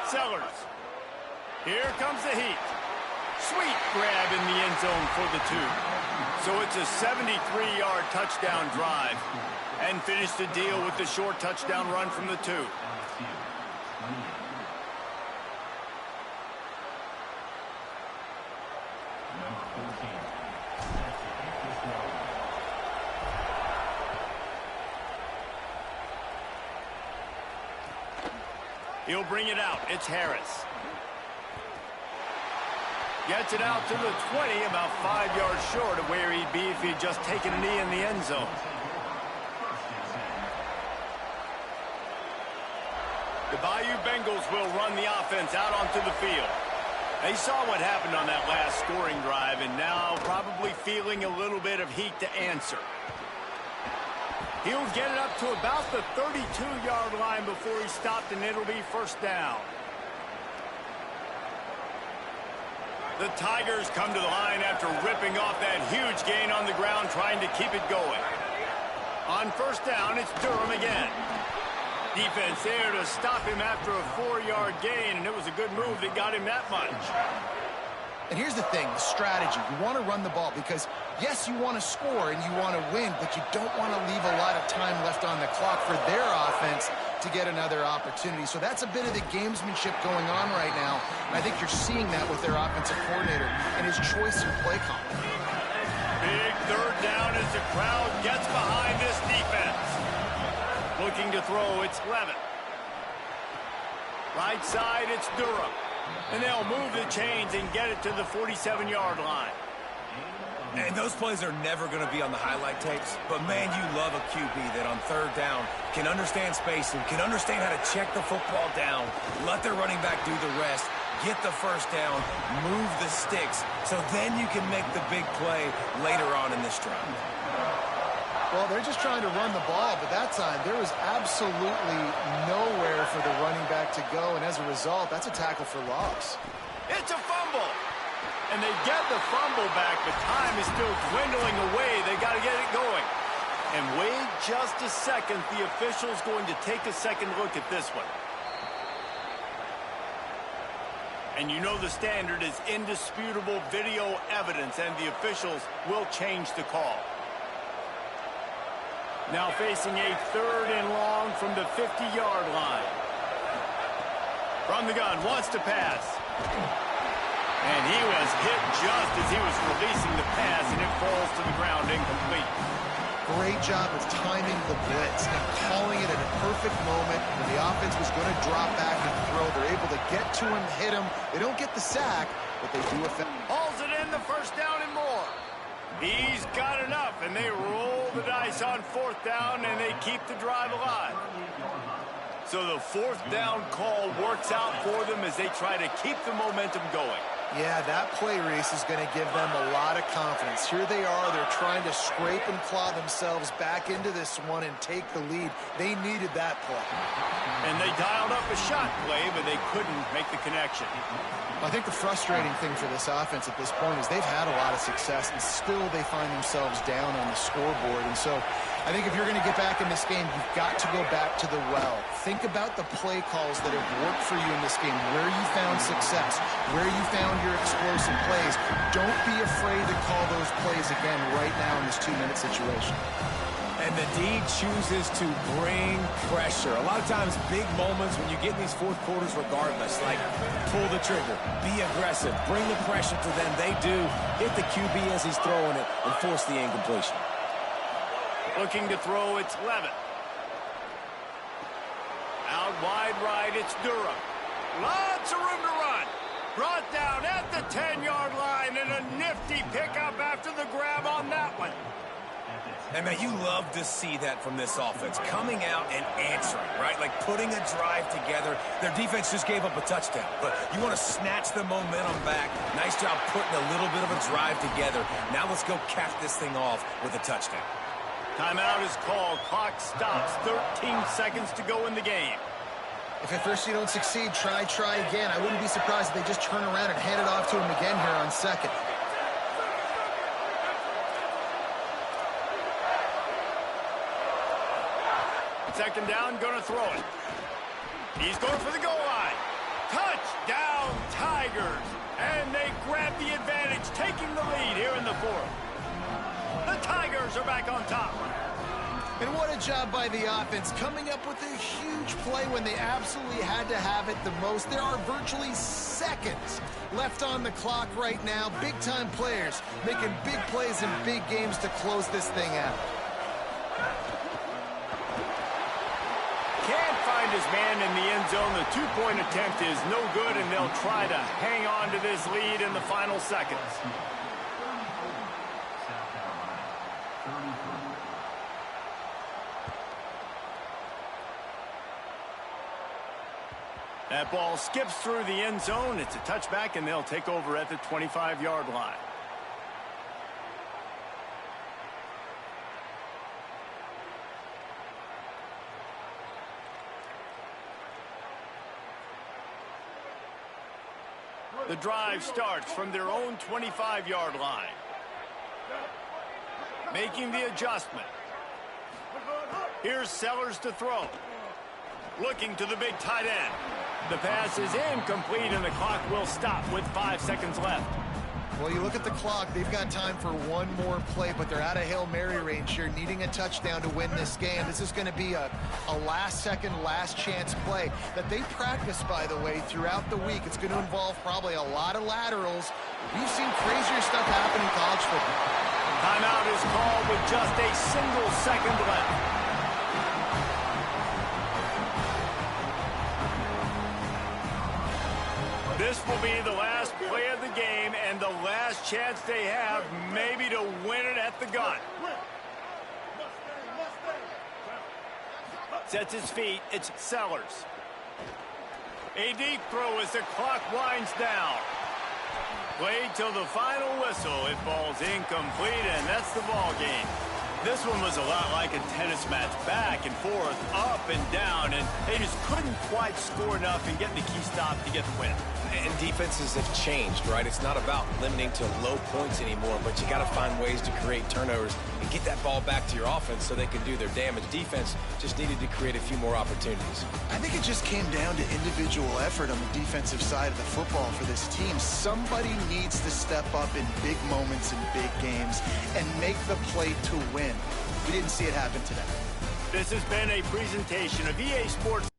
Sellers. Here comes the heat. Sweet grab in the end zone for the 2. So it's a 73-yard touchdown drive. And finish the deal with the short touchdown run from the 2. He'll bring it out. It's Harris. Gets it out to the 20, about 5 yards short of where he'd be if he'd just taken a knee in the end zone. The Bayou Bengals will run the offense out onto the field. They saw what happened on that last scoring drive and now probably feeling a little bit of heat to answer. He'll get it up to about the 32-yard line before he's stopped, and it'll be 1st down. The Tigers come to the line after ripping off that huge gain on the ground, trying to keep it going. On 1st down, it's Durham again. Defense there to stop him after a 4-yard gain, and it was a good move that got him that much. And here's the thing, the strategy. You want to run the ball because, yes, you want to score and you want to win, but you don't want to leave a lot of time left on the clock for their offense to get another opportunity. So that's a bit of the gamesmanship going on right now. And I think you're seeing that with their offensive coordinator and his choice in play call. Big third down as the crowd gets behind this defense. Looking to throw, it's Levitt. Right side, it's Durham. And they'll move the chains and get it to the 47-yard line. And those plays are never going to be on the highlight tapes, but man, you love a QB that on third down can understand spacing, can understand how to check the football down, let their running back do the rest, get the first down, move the sticks, so then you can make the big play later on in this drive. Well, they're just trying to run the ball, but that time there was absolutely nowhere for the running back to go, and as a result, that's a tackle for loss. It's a fumble. And they get the fumble back, but time is still dwindling away. They got to get it going. And wait just a second. The official's going to take a second look at this one. And you know the standard is indisputable video evidence, and the officials will change the call. Now facing a third and long from the 50-yard line. From the gun, wants to pass. And he was hit just as he was releasing the pass, and it falls to the ground incomplete. Great job of timing the blitz and calling it at a perfect moment when the offense was going to drop back and throw. They're able to get to him, hit him. They don't get the sack, but they do affect. Hauls it in, the first down and more. He's got enough, and they roll the dice on fourth down, and they keep the drive alive. So the fourth down call works out for them as they try to keep the momentum going. Yeah, that play, Reese, is going to give them a lot of confidence. Here they are. They're trying to scrape and claw themselves back into this one and take the lead. They needed that play. And they dialed up a shot play, but they couldn't make the connection. I think the frustrating thing for this offense at this point is they've had a lot of success, and still they find themselves down on the scoreboard. And so I think if you're going to get back in this game, you've got to go back to the well. Think about the play calls that have worked for you in this game, where you found success, where you found your explosive plays. Don't be afraid to call those plays again right now in this 2-minute situation. And the D chooses to bring pressure. A lot of times, big moments when you get in these fourth quarters regardless, like pull the trigger, be aggressive, bring the pressure to them. They do hit the QB as he's throwing it and force the incompletion. Looking to throw, it's Levitt. Out wide right, it's Durham. Lots of room to run. Brought down at the 10-yard line, and a nifty pickup after the grab on that one. And, man, you love to see that from this offense, coming out and answering, right? Like putting a drive together. Their defense just gave up a touchdown, but you want to snatch the momentum back. Nice job putting a little bit of a drive together. Now let's go cap this thing off with a touchdown. Timeout is called. Clock stops. 13 seconds to go in the game. If at first you don't succeed, try again. I wouldn't be surprised if they just turn around and hand it off to him again here on second. Second down, going to throw it. He's going for the goal line. Touchdown, Tigers. And they grab the advantage, taking the lead here in the fourth. The Tigers are back on top. And what a job by the offense, coming up with a huge play when they absolutely had to have it the most. There are virtually seconds left on the clock right now. Big-time players making big plays in big games to close this thing out. Can't find his man in the end zone. The two-point attempt is no good, and they'll try to hang on to this lead in the final seconds. That ball skips through the end zone. It's a touchback, and they'll take over at the 25-yard line. The drive starts from their own 25-yard line. Making the adjustment. Here's Sellers to throw. Looking to the big tight end. The pass is incomplete, and the clock will stop with 5 seconds left. Well, you look at the clock, they've got time for one more play, but they're out of Hail Mary range here, needing a touchdown to win this game. This is going to be a last-second, last-chance play that they practice, by the way, throughout the week. It's going to involve probably a lot of laterals. We've seen crazier stuff happen in college football. Timeout is called with just a single second left. This will be the last play of the game and the last chance they have maybe to win it at the gun. Sets his feet. It's Sellers. A deep throw as the clock winds down. Played till the final whistle. It falls incomplete, and that's the ball game. This one was a lot like a tennis match, back and forth, up and down, and they just couldn't quite score enough and get the key stop to get the win. And defenses have changed, right? It's not about limiting to low points anymore, but you got to find ways to create turnovers and get that ball back to your offense so they can do their damage. Defense just needed to create a few more opportunities. I think it just came down to individual effort on the defensive side of the football for this team. Somebody needs to step up in big moments in big games and make the play to win. We didn't see it happen today. This has been a presentation of EA Sports.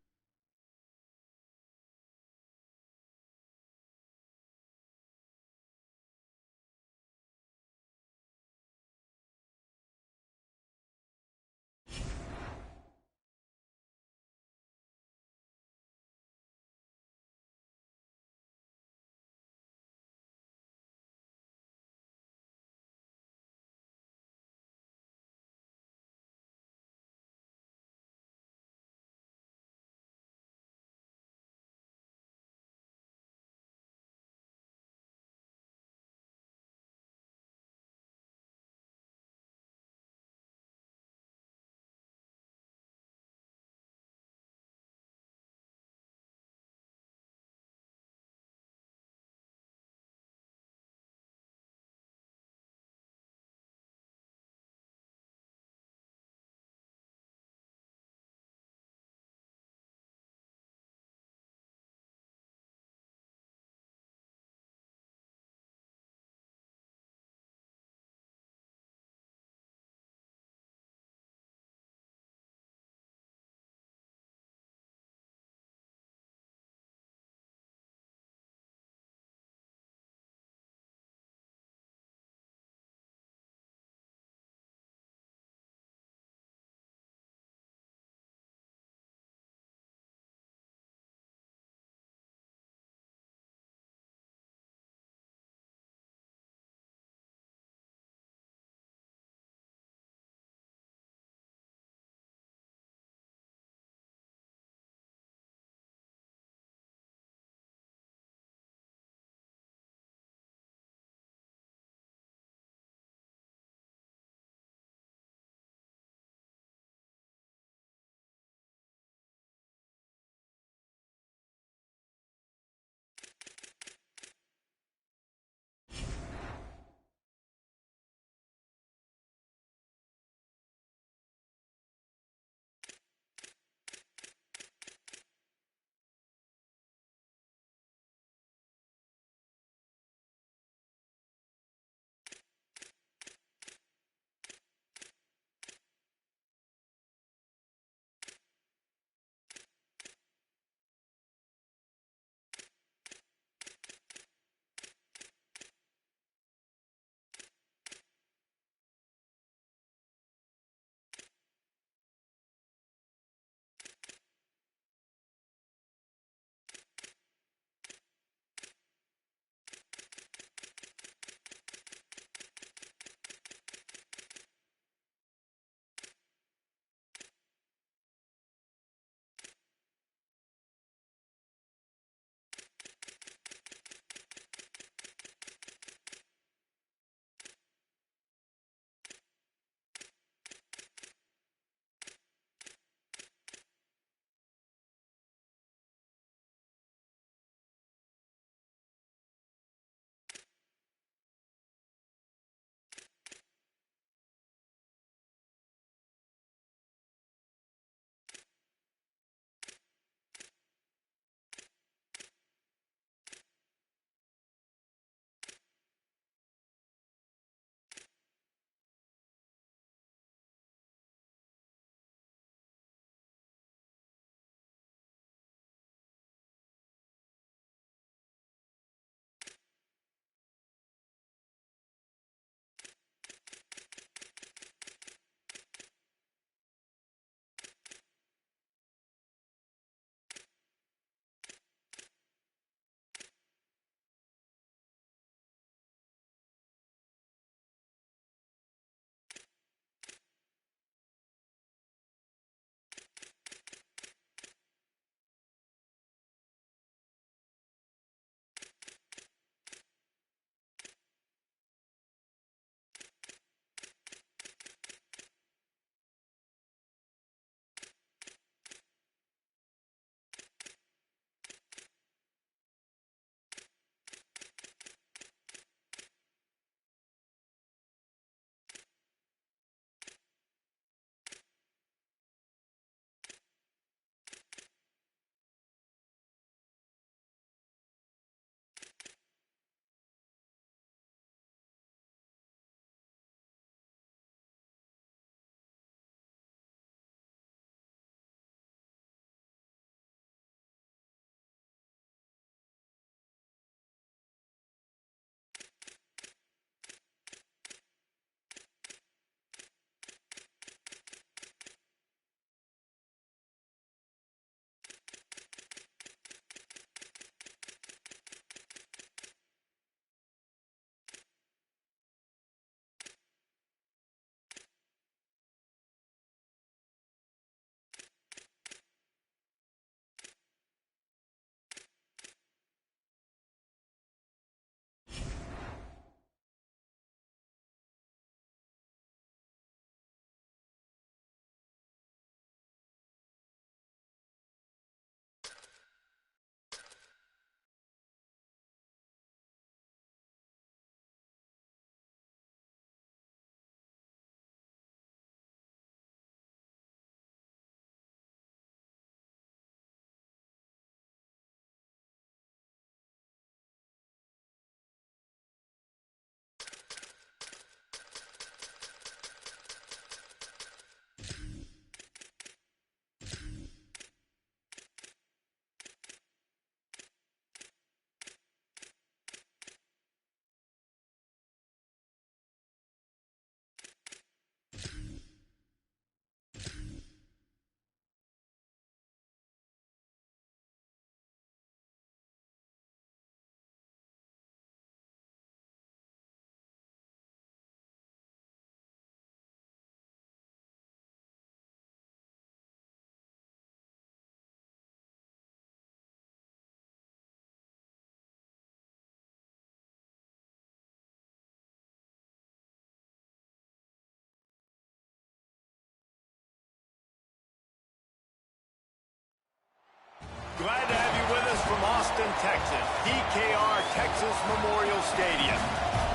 glad to have you with us from Austin, Texas, DKR Texas Memorial Stadium.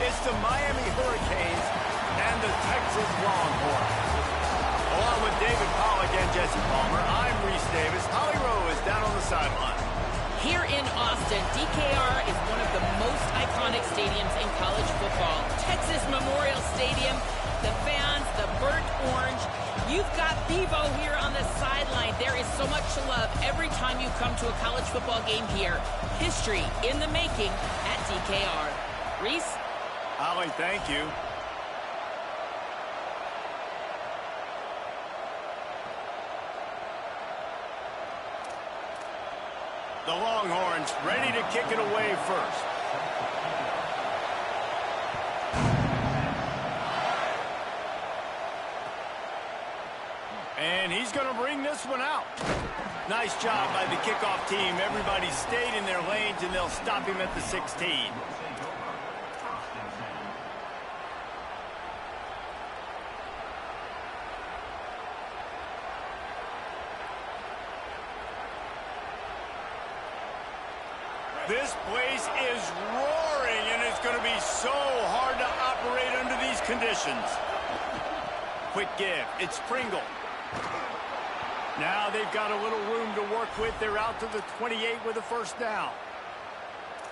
It's the Miami Hurricanes and the Texas Longhorns. Along with David Pollack and Jesse Palmer, I'm Reese Davis. Holly Rowe is down on the sideline. Here in Austin, DKR is one of the most iconic stadiums in college football. Texas Memorial Stadium, the fans, the burnt orange. You've got Bevo here on the sideline. There is so much to love every time you come to a college football game here. History in the making at DKR. Reese? Holly, thank you. The Longhorns ready to kick it away first. And he's going to bring this one out. Nice job by the kickoff team. Everybody stayed in their lanes, and they'll stop him at the 16. This place is roaring, and it's going to be so hard to operate under these conditions. Quick give. It's Pringle. Now they've got a little room to work with. They're out to the 28 with a first down.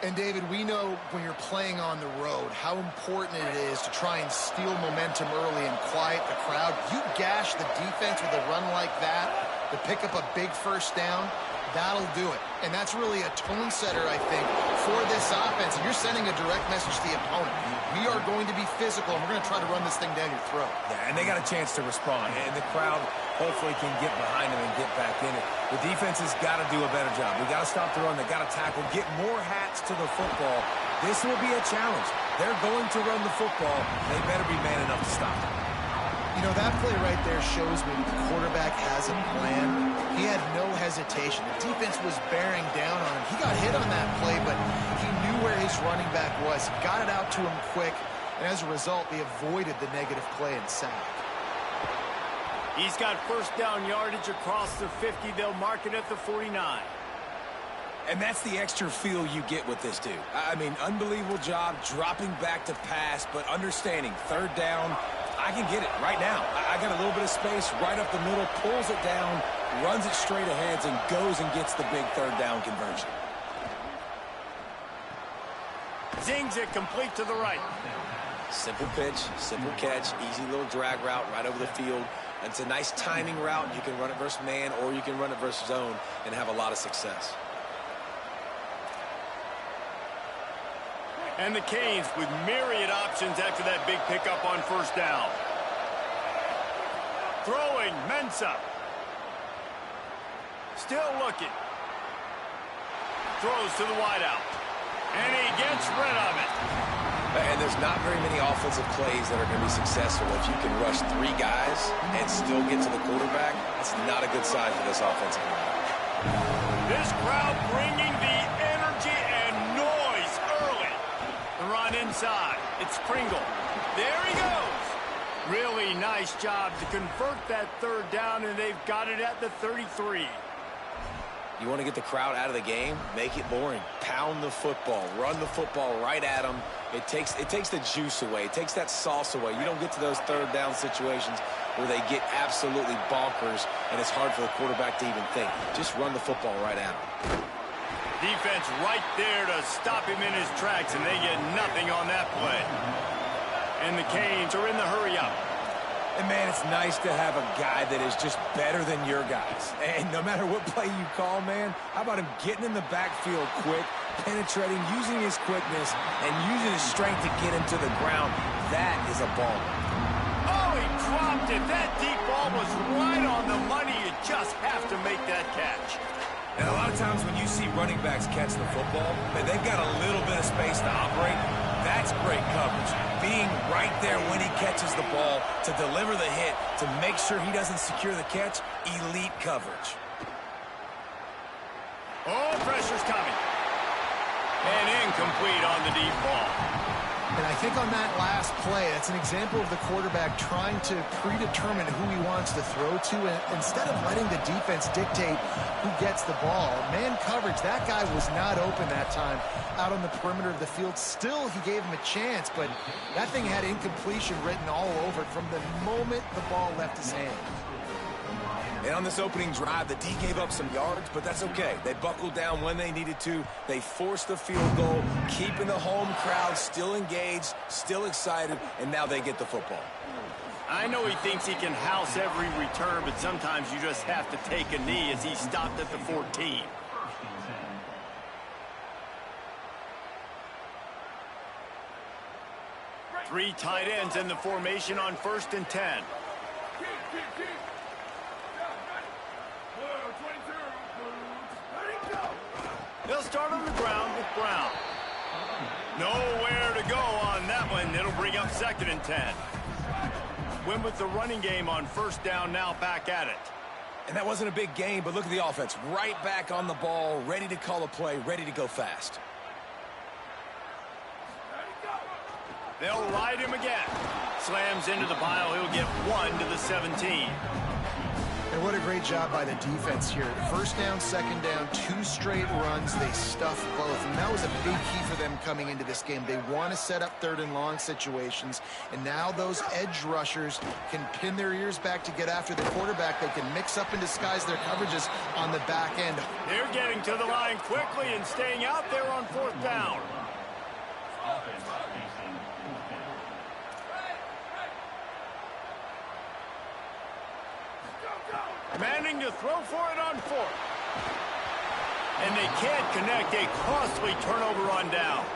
And, David, we know when you're playing on the road how important it is to try and steal momentum early and quiet the crowd. You gash the defense with a run like that to pick up a big first down. That'll do it. And that's really a tone setter, I think, for this offense. And you're sending a direct message to the opponent. We are going to be physical, and we're going to try to run this thing down your throat. Yeah, and they got a chance to respond. And the crowd hopefully can get behind them and get back in it. The defense has got to do a better job. We got to stop the run. They got to tackle, get more hats to the football. This will be a challenge. They're going to run the football. They better be man enough to stop it. You know, that play right there shows me the quarterback has a plan. He had no hesitation. The defense was bearing down on him. He got hit on that play, but he knew where his running back was. He got it out to him quick, and as a result, they avoided the negative play and sack. He's got first down yardage across the 50. They'll mark it at the 49. And that's the extra feel you get with this dude. I mean, unbelievable job dropping back to pass, but understanding third down, I can get it right now. I got a little bit of space right up the middle, pulls it down, runs it straight ahead, and goes and gets the big third down conversion. Zings it complete to the right. Simple pitch, simple catch, easy little drag route right over the field. It's a nice timing route. You can run it versus man, or you can run it versus zone and have a lot of success. And the Canes with myriad options after that big pickup on first down. Throwing, Mensah. Still looking. Throws to the wideout. And he gets rid of it. And there's not very many offensive plays that are going to be successful if you can rush three guys and still get to the quarterback. That's not a good sign for this offensive line. This crowd bringing the energy and noise early. The run inside. It's Pringle. There he goes. Really nice job to convert that third down, and they've got it at the 33. You want to get the crowd out of the game? Make it boring. Pound the football. Run the football right at them. It takes the juice away. It takes that sauce away. You don't get to those third down situations where they get absolutely bonkers, and it's hard for the quarterback to even think. Just run the football right at them. Defense right there to stop him in his tracks, and they get nothing on that play. And the Canes are in the hurry-up. And, man, it's nice to have a guy that is just better than your guys. And no matter what play you call, man, how about him getting in the backfield quick, penetrating, using his quickness, and using his strength to get him to the ground? That is a ball. Oh, he dropped it. That deep ball was right on the money. You just have to make that catch. And a lot of times when you see running backs catch the football, man, they've got a little bit of space to operate. That's great coverage. Being right there when he catches the ball to deliver the hit, to make sure he doesn't secure the catch, elite coverage. Oh, pressure's coming. And incomplete on the deep ball. And I think on that last play, that's an example of the quarterback trying to predetermine who he wants to throw to, and instead of letting the defense dictate who gets the ball. Man coverage, that guy was not open that time out on the perimeter of the field. Still, he gave him a chance, but that thing had incompletion written all over it from the moment the ball left his hand. And on this opening drive, the D gave up some yards, but that's okay. They buckled down when they needed to. They forced the field goal, keeping the home crowd still engaged, still excited, and now they get the football. I know he thinks he can house every return, but sometimes you just have to take a knee as he stopped at the 14. Three tight ends in the formation on 1st and 10. They'll start on the ground with Brown. Nowhere to go on that one. It'll bring up 2nd and 10. Win with the running game on 1st down, now back at it. And that wasn't a big game, but look at the offense. Right back on the ball, ready to call a play, ready to go fast. They'll ride him again. Slams into the pile. He'll get 1 to the 17. And what a great job by the defense here. 1st down, 2nd down, 2 straight runs. They stuffed both. And that was a big key for them coming into this game. They want to set up 3rd and long situations. And now those edge rushers can pin their ears back to get after the quarterback. They can mix up and disguise their coverages on the back end. They're getting to the line quickly and staying out there on 4th down. Manning to throw for it on 4th. And they can't connect. A costly turnover on downs.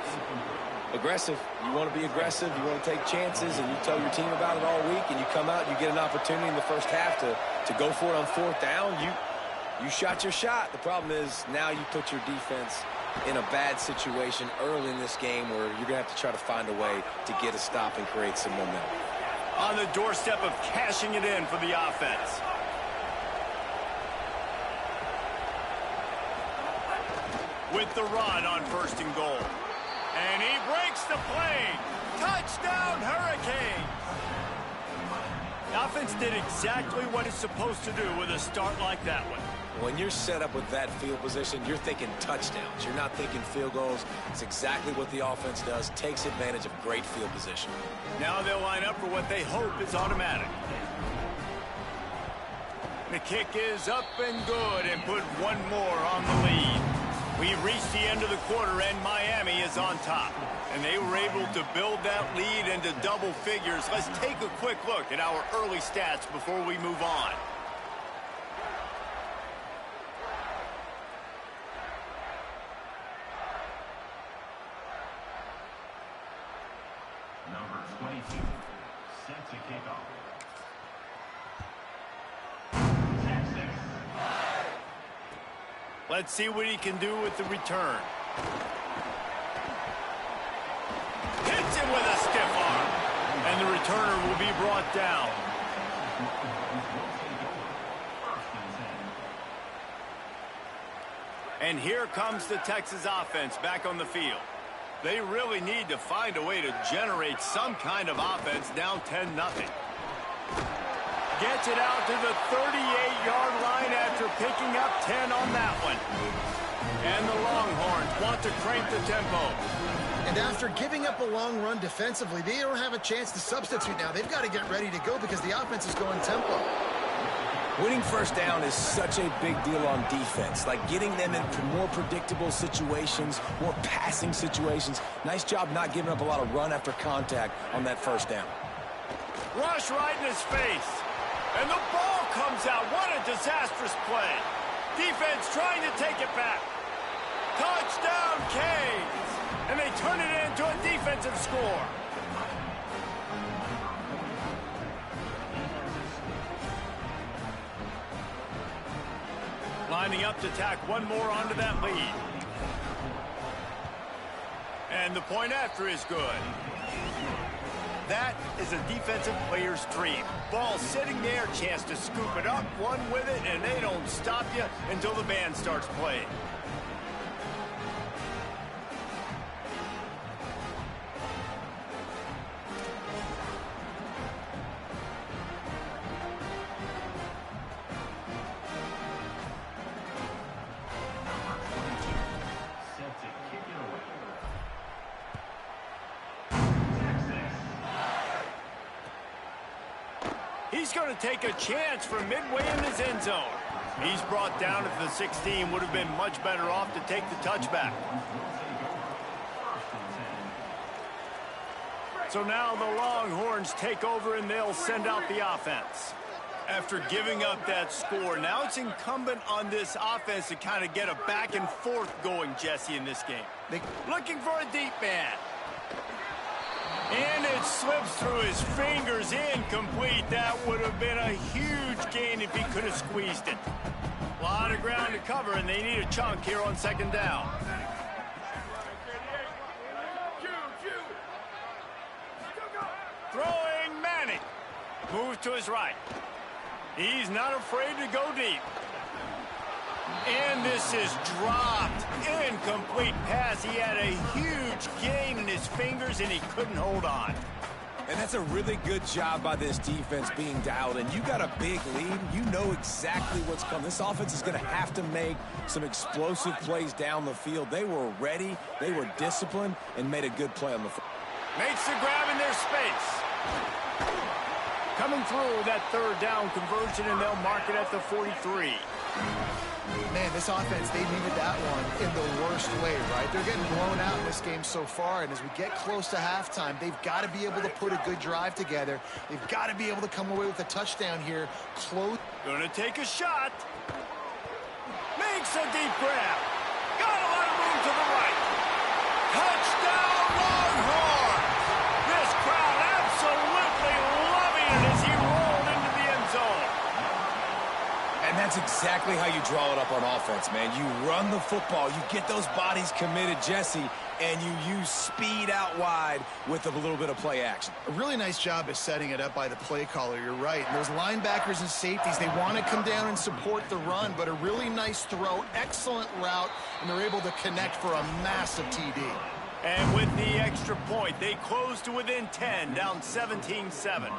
Aggressive. You want to be aggressive. You want to take chances, and you tell your team about it all week, and you come out and you get an opportunity in the first half to go for it on 4th down. You shot your shot. The problem is now you put your defense in a bad situation early in this game where you're going to have to try to find a way to get a stop and create some momentum. On the doorstep of cashing it in for the offense. With the run on 1st and goal. And he breaks the play. Touchdown, Hurricanes. The offense did exactly what it's supposed to do with a start like that one. When you're set up with that field position, you're thinking touchdowns. You're not thinking field goals. It's exactly what the offense does. Takes advantage of great field position. Now they'll line up for what they hope is automatic. The kick is up and good and put 1 more on the lead. We've reached the end of the quarter, and Miami is on top. And they were able to build that lead into double figures. Let's take a quick look at our early stats before we move on. Number 22, set to kick off. Let's see what he can do with the return. Hits him with a stiff arm. And the returner will be brought down. And here comes the Texas offense back on the field. They really need to find a way to generate some kind of offense down 10-0. Gets it out to the 38-yard line after picking up 10 on that one. And the Longhorns want to crank the tempo. And after giving up a long run defensively, they don't have a chance to substitute now. They've got to get ready to go because the offense is going tempo. Winning 1st down is such a big deal on defense. Like getting them into more predictable situations, more passing situations. Nice job not giving up a lot of run after contact on that 1st down. Rush right in his face. And the ball comes out. What a disastrous play. Defense trying to take it back. Touchdown, Canes. And they turn it into a defensive score. Lining up to tack 1 more onto that lead. And the point after is good. That is a defensive player's dream. Ball sitting there, chance to scoop it up, run with it, and they don't stop you until the band starts playing. He's going to take a chance from midway in his end zone. He's brought down at the 16. Would have been much better off to take the touchback. So now the Longhorns take over and they'll send out the offense. After giving up that score, now it's incumbent on this offense to kind of get a back and forth going, Jesse, in this game. Looking for a deep man. And it slips through his fingers, incomplete. That would have been a huge gain if he could have squeezed it. A lot of ground to cover, and they need a chunk here on second down. Throwing Manning. Moves to his right. He's not afraid to go deep. And this is dropped. Incomplete pass. He had a huge gain in his fingers, and he couldn't hold on. And that's a really good job by this defense being dialed in. You got a big lead. You know exactly what's coming. This offense is going to have to make some explosive plays down the field. They were ready, they were disciplined, and made a good play on the field. Makes the grab in their space. Coming through that third down conversion, and they'll mark it at the 43. Man, this offense, they needed that one in the worst way, right? They're getting blown out in this game so far, and as we get close to halftime, they've got to be able to put a good drive together. They've got to be able to come away with a touchdown here. Close. Gonna take a shot. Makes a deep grab. Got a lot of room to the right. Touchdown, Longhorns! This crowd absolutely loving it as he rolled into the end zone. And that's exactly how you draw it up on offense, man. You run the football, you get those bodies committed, Jesse, and you use speed out wide with a little bit of play action. A really nice job of setting it up by the play caller, you're right. And those linebackers and safeties, they want to come down and support the run, but a really nice throw, excellent route, and they're able to connect for a massive TD. And with the extra point, they close to within 10, down 17-7.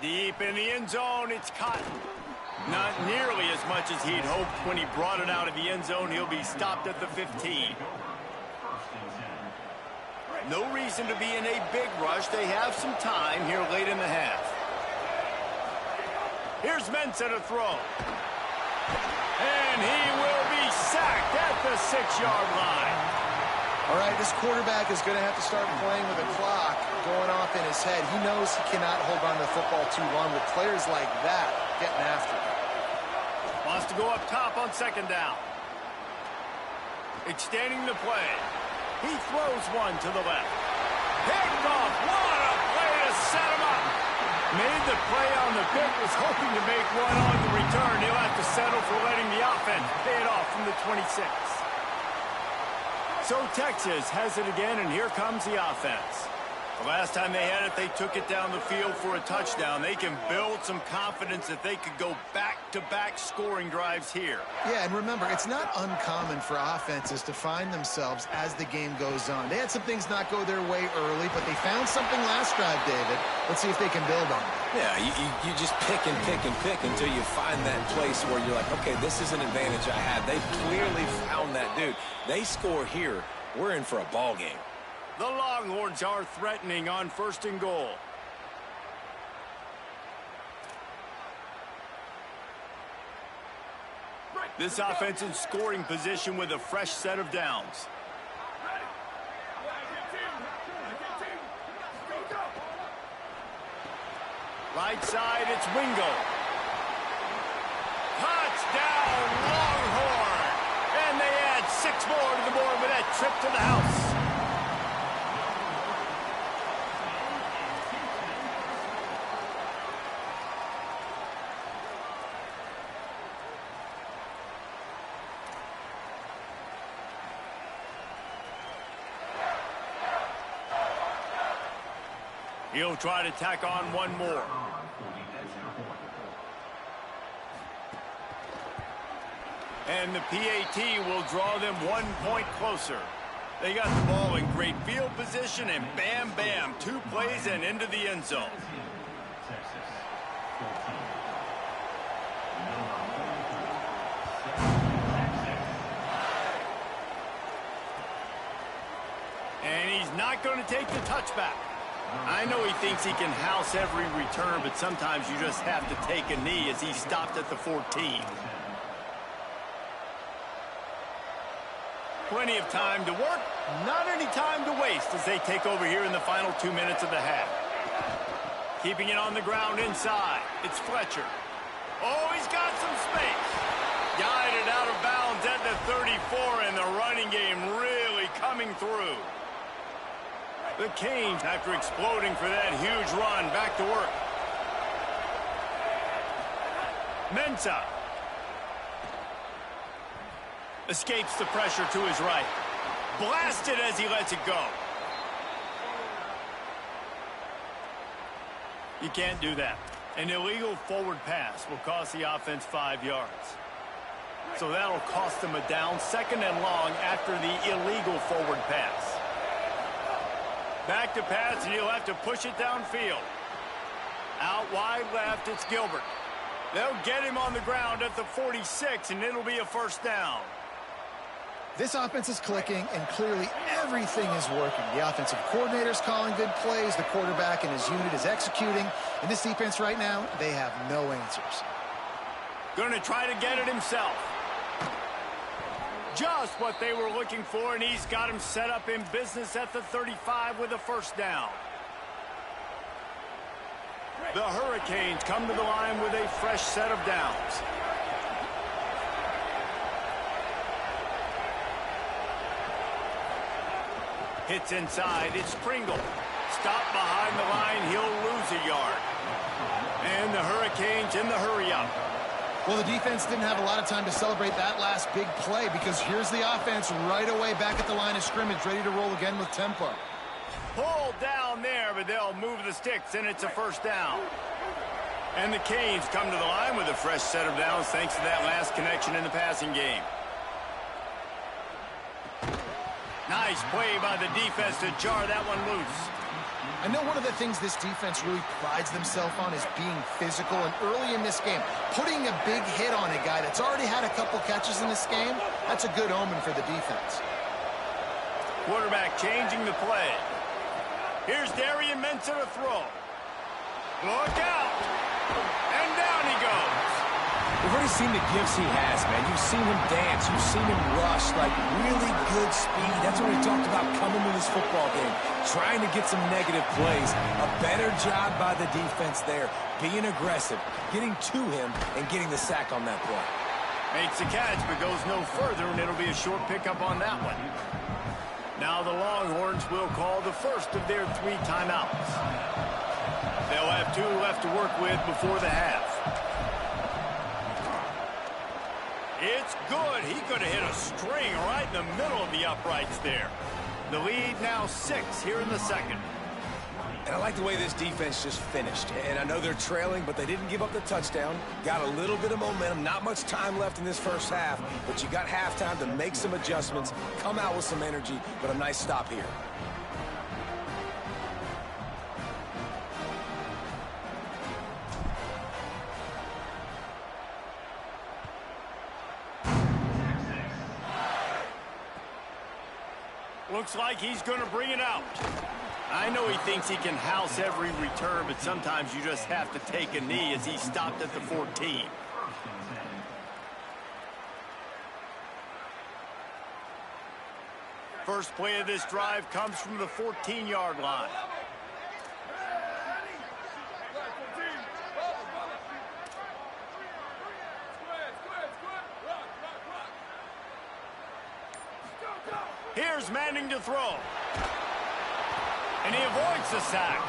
Deep in the end zone, it's Cotton. Not nearly as much as he'd hoped when he brought it out of the end zone. He'll be stopped at the 15. No reason to be in a big rush. They have some time here late in the half. Here's Mensah to throw. And he will be sacked at the 6-yard line. All right, this quarterback is going to have to start playing with a clock going off in his head. He knows he cannot hold on to the football too long with players like that getting after him. Wants to go up top on second down. Extending the play. He throws one to the left. Picked off. What a play to set him up. Made the play on the pick. Was hoping to make one on the return. He'll have to settle for letting the offense pay it off from the 26. So Texas has it again, and here comes the offense. The last time they had it, they took it down the field for a touchdown. They can build some confidence that they could go back-to-back scoring drives here. Yeah, and remember, it's not uncommon for offenses to find themselves as the game goes on. They had some things not go their way early, but they found something last drive, David. Let's see if they can build on it. Yeah, you just pick and pick and pick until you find that place where you're like, okay, this is an advantage I have. They clearly found that dude. They score here. We're in for a ball game. The Longhorns are threatening on 1st and goal. This offense in scoring position with a fresh set of downs. Right side, it's Wingo. Touchdown, Longhorn! And they add 6 more to the board with that trip to the house. He'll try to tack on one more. And the PAT will draw them 1 point closer. They got the ball in great field position, and bam, bam, 2 plays and into the end zone. Not going to take the touchback. I know he thinks he can house every return, but sometimes you just have to take a knee as he stopped at the 14. Plenty of time to work, not any time to waste as they take over here in the final 2 minutes of the half. Keeping it on the ground inside. It's Fletcher. Oh, he's got some space. Guided out of bounds at the 34, and the running game really coming through. The Canes, after exploding for that huge run, back to work. Mensah. Escapes the pressure to his right. Blasted as he lets it go. You can't do that. An illegal forward pass will cost the offense 5 yards. So that'll cost them a down, 2nd and long after the illegal forward pass. Back to pass, and he'll have to push it downfield. Out wide left, it's Gilbert. They'll get him on the ground at the 46, and it'll be a 1st down. This offense is clicking, and clearly everything is working. The offensive coordinator's calling good plays. The quarterback and his unit is executing. And this defense right now, they have no answers. Going to try to get it himself. Just what they were looking for, and he's got him set up in business at the 35 with a 1st down. The Hurricanes come to the line with a fresh set of downs. Hits inside, it's Pringle. Stopped behind the line, he'll lose a yard. And the Hurricanes in the hurry-up. Well, the defense didn't have a lot of time to celebrate that last big play because here's the offense right away back at the line of scrimmage, ready to roll again with tempo. Pulled down there, but they'll move the sticks, and it's a 1st down. And the Canes come to the line with a fresh set of downs thanks to that last connection in the passing game. Nice play by the defense to jar that one loose. I know one of the things this defense really prides themselves on is being physical, and early in this game, putting a big hit on a guy that's already had a couple catches in this game, that's a good omen for the defense. Quarterback changing the play. Here's Darian Mensah to throw. Look out! And down he goes. We've already seen the gifts he has, man. You've seen him dance. You've seen him rush, like really good speed. That's what we talked about coming to this football game, trying to get some negative plays. A better job by the defense there, being aggressive, getting to him, and getting the sack on that play. Makes the catch, but goes no further, and it'll be a short pickup on that one. Now the Longhorns will call the first of their 3 timeouts. They'll have 2 left to work with before the half. It's good. He could have hit a string right in the middle of the uprights there. The lead now 6 here in the 2nd. And I like the way this defense just finished. And I know they're trailing, but they didn't give up the touchdown. Got a little bit of momentum. Not much time left in this 1st half, but you got halftime to make some adjustments, come out with some energy, but a nice stop here. Looks like he's going to bring it out. I know he thinks he can house every return, but sometimes you just have to take a knee as he stopped at the 14. First play of this drive comes from the 14-yard line. Here's Manning to throw. And he avoids the sack.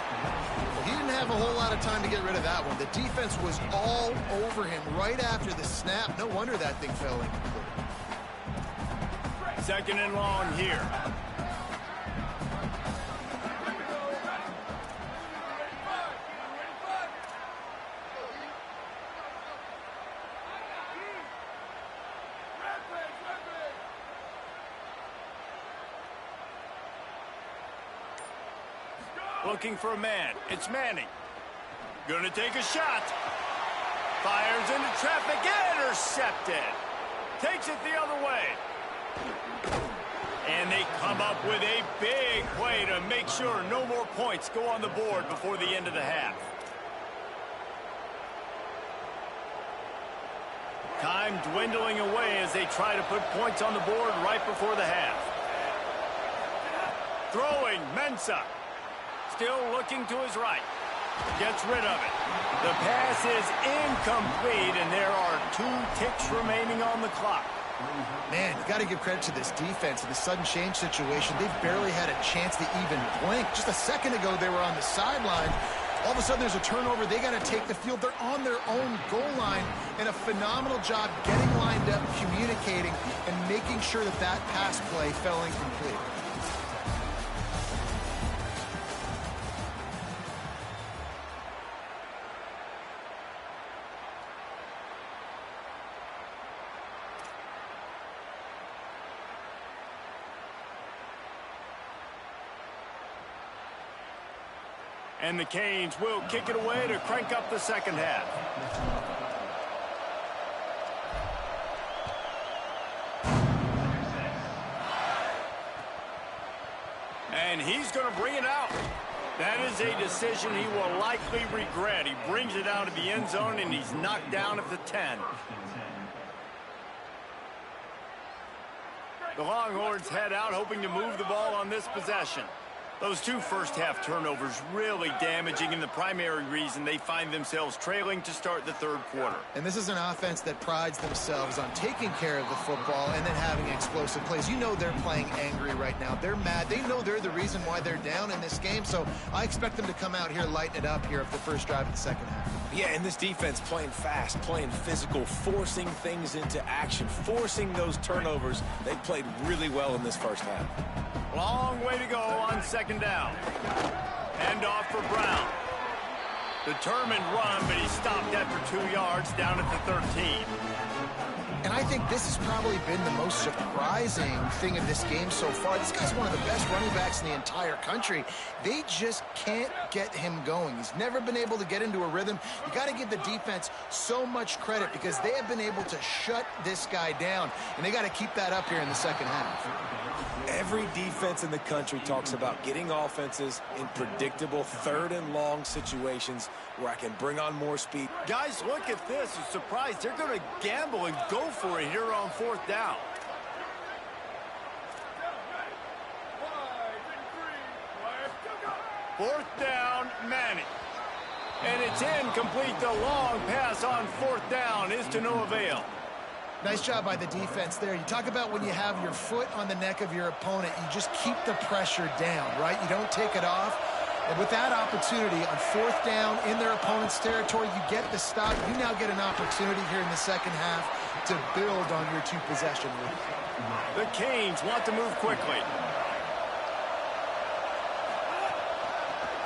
He didn't have a whole lot of time to get rid of that one. The defense was all over him right after the snap. No wonder that thing fell incomplete. 2nd and long here. Looking for a man. It's Manning. Gonna take a shot. Fires into traffic. Intercepted. Takes it the other way. And they come up with a big play to make sure no more points go on the board before the end of the half. Time dwindling away as they try to put points on the board right before the half. Throwing, Mensah. Still looking to his right. Gets rid of it. The pass is incomplete, and there are 2 ticks remaining on the clock. Man, you got to give credit to this defense in the sudden change situation. They've barely had a chance to even blink. Just a second ago, they were on the sideline. All of a sudden, there's a turnover. They got to take the field. They're on their own goal line, and a phenomenal job getting lined up, communicating, and making sure that that pass play fell incomplete. And the Canes will kick it away to crank up the second half. And he's going to bring it out. That is a decision he will likely regret. He brings it out of the end zone, and he's knocked down at the 10. The Longhorns head out, hoping to move the ball on this possession. Those 2 first-half turnovers really damaging, and the primary reason they find themselves trailing to start the third quarter. And this is an offense that prides themselves on taking care of the football and then having explosive plays. You know they're playing angry right now. They're mad. They know they're the reason why they're down in this game, so I expect them to come out here, lighten it up here for the first drive of the second half. Yeah, and this defense playing fast, playing physical, forcing things into action, forcing those turnovers. They played really well in this first half. Long way to go on second down. Hand off for Brown. Determined run, but he stopped after 2 yards down at the 13. And I think this has probably been the most surprising thing of this game so far. This guy's one of the best running backs in the entire country. They just can't get him going. He's never been able to get into a rhythm. You got to give the defense so much credit because they have been able to shut this guy down, and they got to keep that up here in the second half. Every defense in the country talks about getting offenses in predictable 3rd and long situations where I can bring on more speed. Guys, look at this. I'm surprised they're going to gamble and go for it here on 4th down. Fourth down, Manning. And it's incomplete. The long pass on 4th down is to no avail. Nice job by the defense there. You talk about when you have your foot on the neck of your opponent, you just keep the pressure down, right? You don't take it off. And with that opportunity on 4th down in their opponent's territory, you get the stop. You now get an opportunity here in the second half to build on your 2-possession lead. The Canes want to move quickly.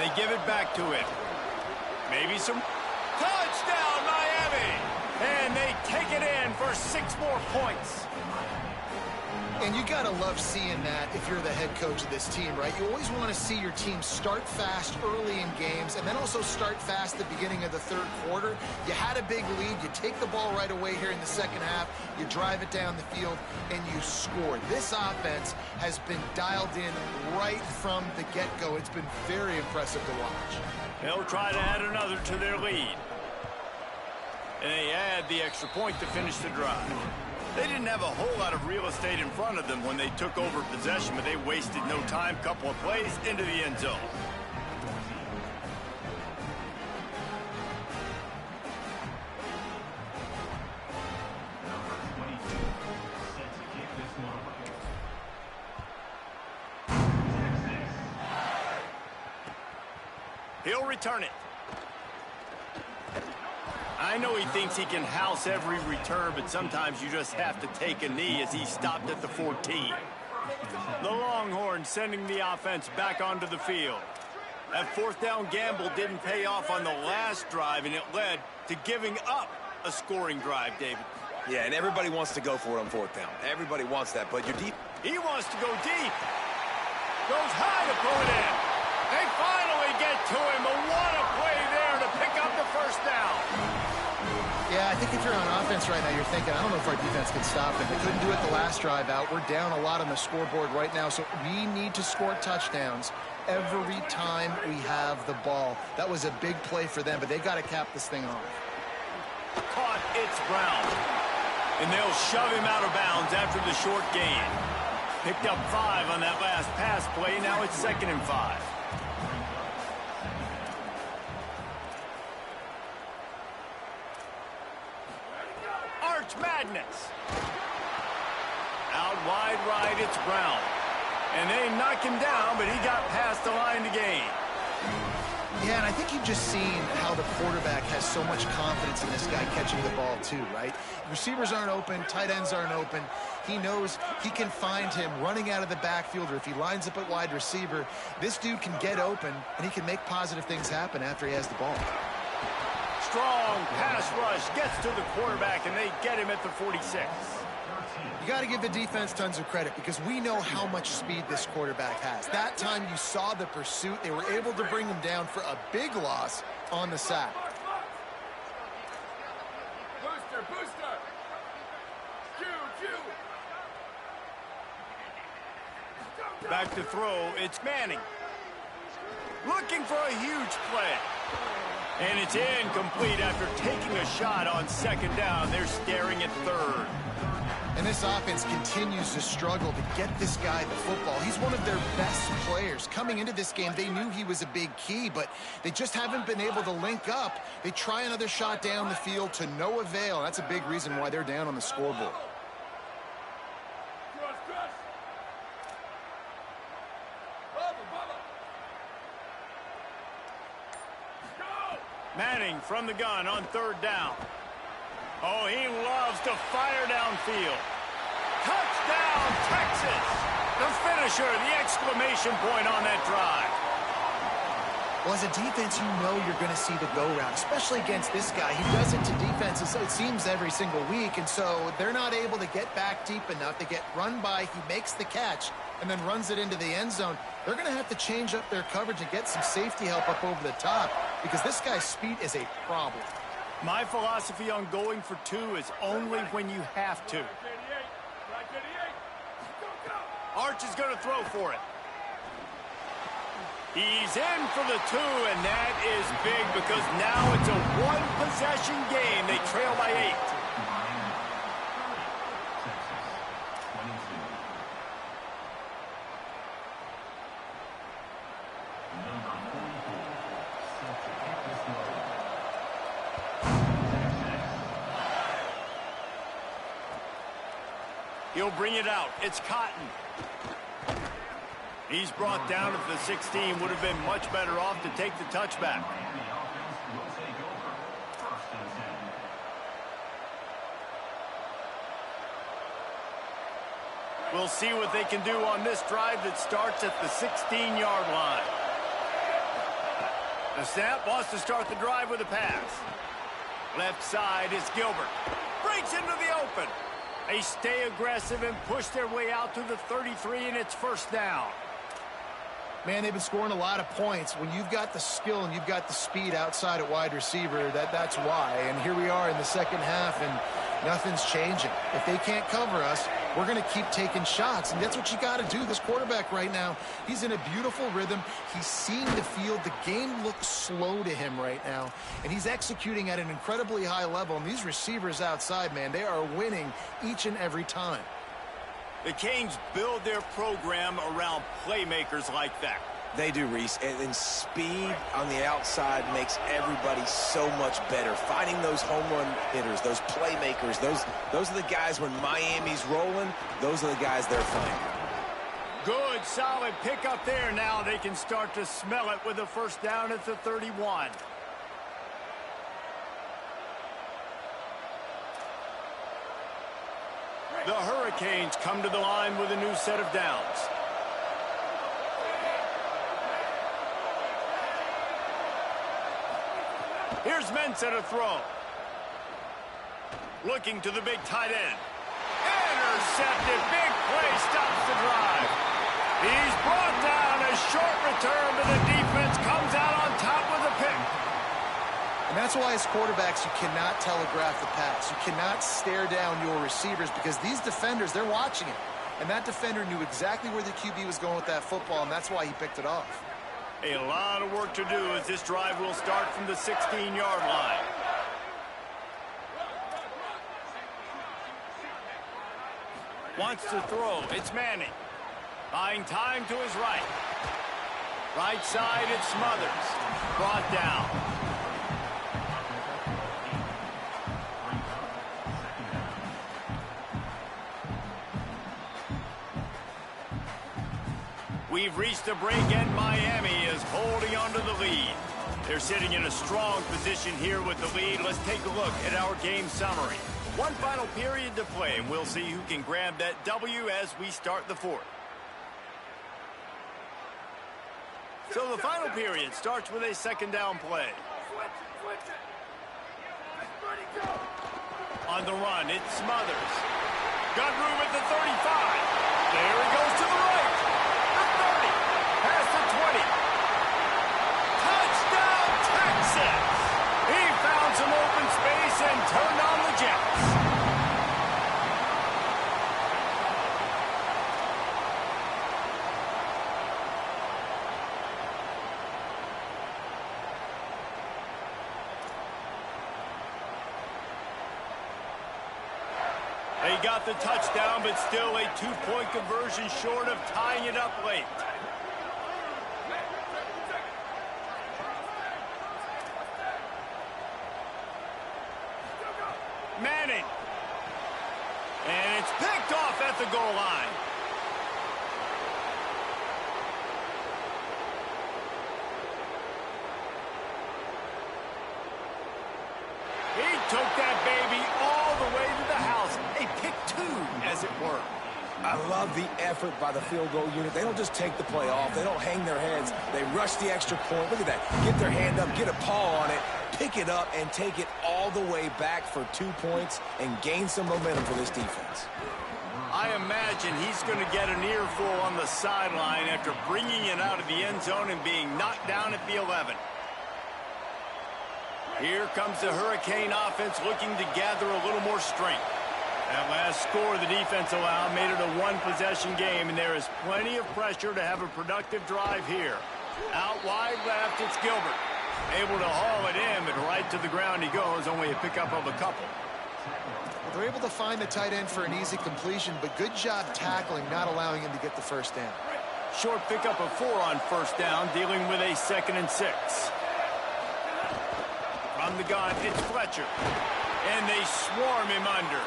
They give it back to him. Maybe some touchdown, Miami! And they take it in for 6 more points. And you got to love seeing that if you're the head coach of this team, right? You always want to see your team start fast early in games and then also start fast at the beginning of the third quarter. You had a big lead. You take the ball right away here in the second half. You drive it down the field, and you score. This offense has been dialed in right from the get-go. It's been very impressive to watch. They'll try to add another to their lead. And they add the extra point to finish the drive. They didn't have a whole lot of real estate in front of them when they took over possession, but they wasted no time. Couple of plays into the end zone. Number 22, set to kick this one away. Texas. He'll return it. I know he thinks he can house every return, but sometimes you just have to take a knee as he stopped at the 14. The Longhorns sending the offense back onto the field. That 4th down gamble didn't pay off on the last drive, and it led to giving up a scoring drive, David. Yeah, and everybody wants to go for it on 4th down. Everybody wants that, but you're deep. He wants to go deep. Goes high to pull it in. They finally get to him, but what a play there to pick up the 1st down. Yeah, I think if you're on offense right now, you're thinking, I don't know if our defense can stop it. They couldn't do it the last drive out. We're down a lot on the scoreboard right now, so we need to score touchdowns every time we have the ball. That was a big play for them, but they got to cap this thing off. Caught, it's Brown. And they'll shove him out of bounds after the short gain. Picked up 5 on that last pass play. Now it's 2nd and 5. Arch Madness. Out wide right, it's Brown. And they knock him down, but he got past the line to gain. Yeah, and I think you've just seen how the quarterback has so much confidence in this guy catching the ball too, right? Receivers aren't open, tight ends aren't open. He knows he can find him running out of the backfield, or if he lines up at wide receiver, this dude can get open, and he can make positive things happen after he has the ball. Strong pass rush gets to the quarterback, and they get him at the 46. You got to give the defense tons of credit because we know how much speed this quarterback has. That time you saw the pursuit. They were able to bring him down for a big loss on the sack. Booster. Back to throw, it's Manning. Looking for a huge play. And it's incomplete after taking a shot on 2nd down. They're staring at 3rd. And this offense continues to struggle to get this guy the football. He's one of their best players. Coming into this game, they knew he was a big key, but they just haven't been able to link up. They try another shot down the field to no avail. That's a big reason why they're down on the scoreboard. Manning from the gun on 3rd down. Oh, he loves to fire downfield. Touchdown, Texas! The finisher, the exclamation point on that drive. Well, as a defense, you know you're going to see the go-round, especially against this guy. He does it to defenses, it seems, every single week, and so they're not able to get back deep enough to get run by. He makes the catch and then runs it into the end zone. They're going to have to change up their coverage and get some safety help up over the top because this guy's speed is a problem. My philosophy on going for 2 is only when you have to. Arch is going to throw for it. He's in for the 2, and that is big because now it's a one-possession game. They trail by 8. He'll bring it out. It's Cotton. He's brought down at the 16. Would have been much better off to take the touchback. We'll see what they can do on this drive that starts at the 16-yard line. The snap wants to start the drive with a pass. Left side is Gilbert. Breaks into the open. They stay aggressive and push their way out to the 33, and it's 1st down. Man, they've been scoring a lot of points. When you've got the skill and you've got the speed outside at wide receiver, that's why. And here we are in the 2nd half, and nothing's changing. If they can't cover us, we're going to keep taking shots, and that's what you got to do. This quarterback right now, he's in a beautiful rhythm. He's seeing the field. The game looks slow to him right now, and he's executing at an incredibly high level. And these receivers outside, man, they are winning each and every time. The Canes build their program around playmakers like that. They do, Reese, and speed on the outside makes everybody so much better. Finding those home run hitters, those playmakers, those are the guys when Miami's rolling, those are the guys they're finding. Good, solid pickup there. Now they can start to smell it with a 1st down at the 31. The Hurricanes come to the line with a new set of downs. Here's Mensah to throw. Looking to the big tight end. Intercepted. Big play stops the drive. He's brought down. A short return, but the defense comes out on top with a pick. And that's why as quarterbacks, you cannot telegraph the pass. You cannot stare down your receivers because these defenders, they're watching it. And that defender knew exactly where the QB was going with that football, and that's why he picked it off. A lot of work to do as this drive will start from the 16-yard line. Wants to throw. It's Manning. Buying time to his right. Right side, it's Smothers. Brought down. We've reached a break, and Miami is holding on to the lead. They're sitting in a strong position here with the lead. Let's take a look at our game summary. One final period to play, and we'll see who can grab that W as we start the fourth. So the final period starts with a second down play. On the run, it's Smothers. Got room at the 35. There he goes to the right. The 30. Past the 20. Touchdown, Texas! He found some open space and turned on the Jets. They got the touchdown, but still a two-point conversion short of tying it up late. Manning. And it's picked off at the goal line. He took that baby all the way to the house. A pick two, as it were. I love the effort by the field goal unit. They don't just take the play off. They don't hang their heads. They rush the extra point. Look at that. Get their hand up, get a paw on it, pick it up, and take it all the way back for 2 points and gain some momentum for this defense. I imagine he's going to get an earful on the sideline after bringing it out of the end zone and being knocked down at the 11. Here comes the Hurricane offense looking to gather a little more strength. That last score the defense allowed made it a one-possession game, and there is plenty of pressure to have a productive drive here. Out wide left, it's Gilbert. Able to haul it in, but right to the ground he goes, only a pickup of a couple. Well, they're able to find the tight end for an easy completion, but good job tackling, not allowing him to get the first down. Short pickup of 4 on first down, dealing with a 2nd and 6. From the gun, it's Fletcher. And they swarm him under.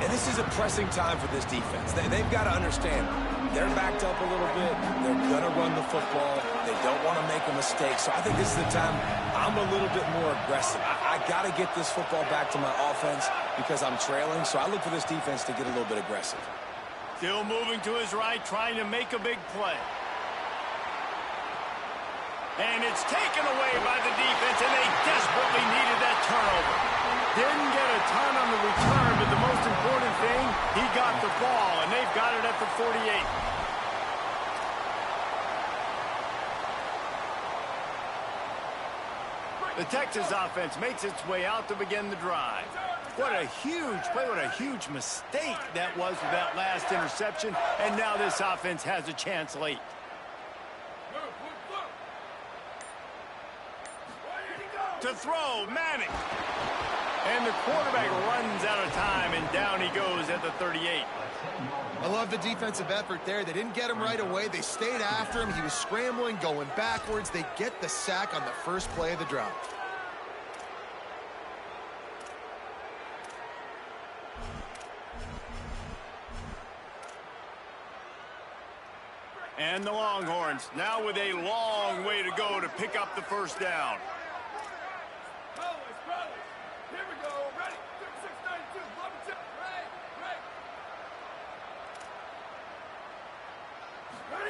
And this is a pressing time for this defense. They've got to understand, they're backed up a little bit. They're going to run the football. They don't want to make a mistake. So I think this is the time I'm a little bit more aggressive. I got to get this football back to my offense because I'm trailing. So I look for this defense to get a little bit aggressive. Still moving to his right, trying to make a big play. And it's taken away by the defense, and they desperately needed that turnover. Didn't get a ton on the return, but the most important thing, he got the ball, and they've got it at the 48. The Texas offense makes its way out to begin the drive. What a huge play, what a huge mistake that was with that last interception, and now this offense has a chance late. To throw, Manning. And the quarterback runs out of time, and down he goes at the 38. I love the defensive effort there. They didn't get him right away. They stayed after him. He was scrambling, going backwards. They get the sack on the first play of the drive. And the Longhorns now with a long way to go to pick up the first down.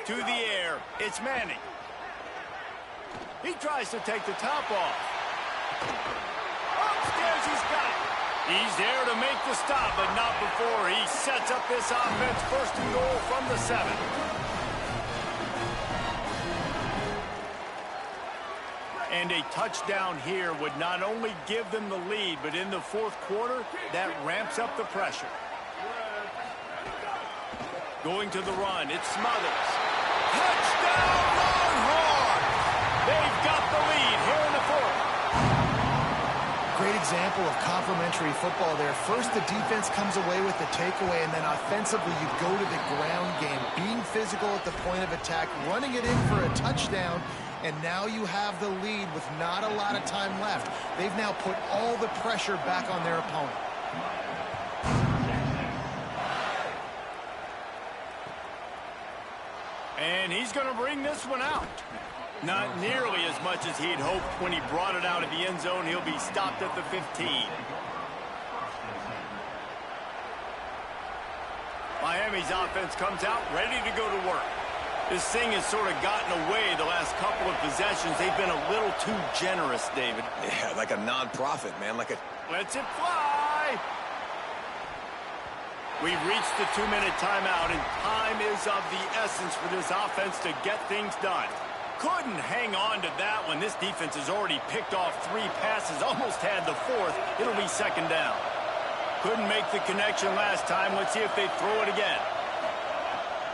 To the air, it's Manning. He tries to take the top off. Upstairs he's got it. He's there to make the stop, but not before he sets up this offense first and goal from the 7. And a touchdown here would not only give them the lead, but in the fourth quarter, that ramps up the pressure. Going to the run, it's Smothers. Touchdown, Longhorns! They've got the lead here in the fourth. Great example of complementary football there. First, the defense comes away with the takeaway, and then offensively, you go to the ground game, being physical at the point of attack, running it in for a touchdown, and now you have the lead with not a lot of time left. They've now put all the pressure back on their opponent. And he's going to bring this one out. Not nearly as much as he'd hoped when he brought it out of the end zone. He'll be stopped at the 15. Miami's offense comes out ready to go to work. This thing has sort of gotten away the last couple of possessions. They've been a little too generous, David. Yeah, like a non-profit, man. Like a... Lets it fly. We've reached the 2-minute timeout, and time is of the essence for this offense to get things done. Couldn't hang on to that one. This defense has already picked off 3 passes, almost had the 4th. It'll be second down. Couldn't make the connection last time. Let's see if they throw it again.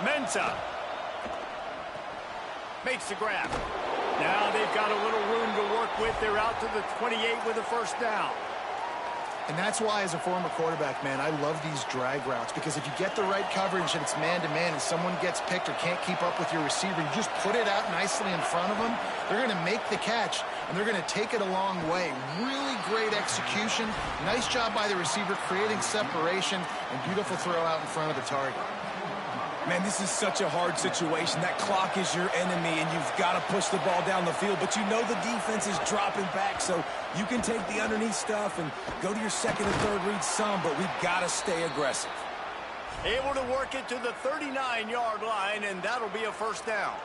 Mensah makes the grab. Now they've got a little room to work with. They're out to the 28 with a first down. And that's why, as a former quarterback, man, I love these drag routes, because if you get the right coverage and it's man-to-man and someone gets picked or can't keep up with your receiver, you just put it out nicely in front of them, they're going to make the catch, and they're going to take it a long way. Really great execution. Nice job by the receiver creating separation, and beautiful throw out in front of the target. Man, this is such a hard situation. That clock is your enemy, and you've got to push the ball down the field. But you know the defense is dropping back, so you can take the underneath stuff and go to your second and third read some, but we've got to stay aggressive. Able to work it to the 39-yard line, and that'll be a first down.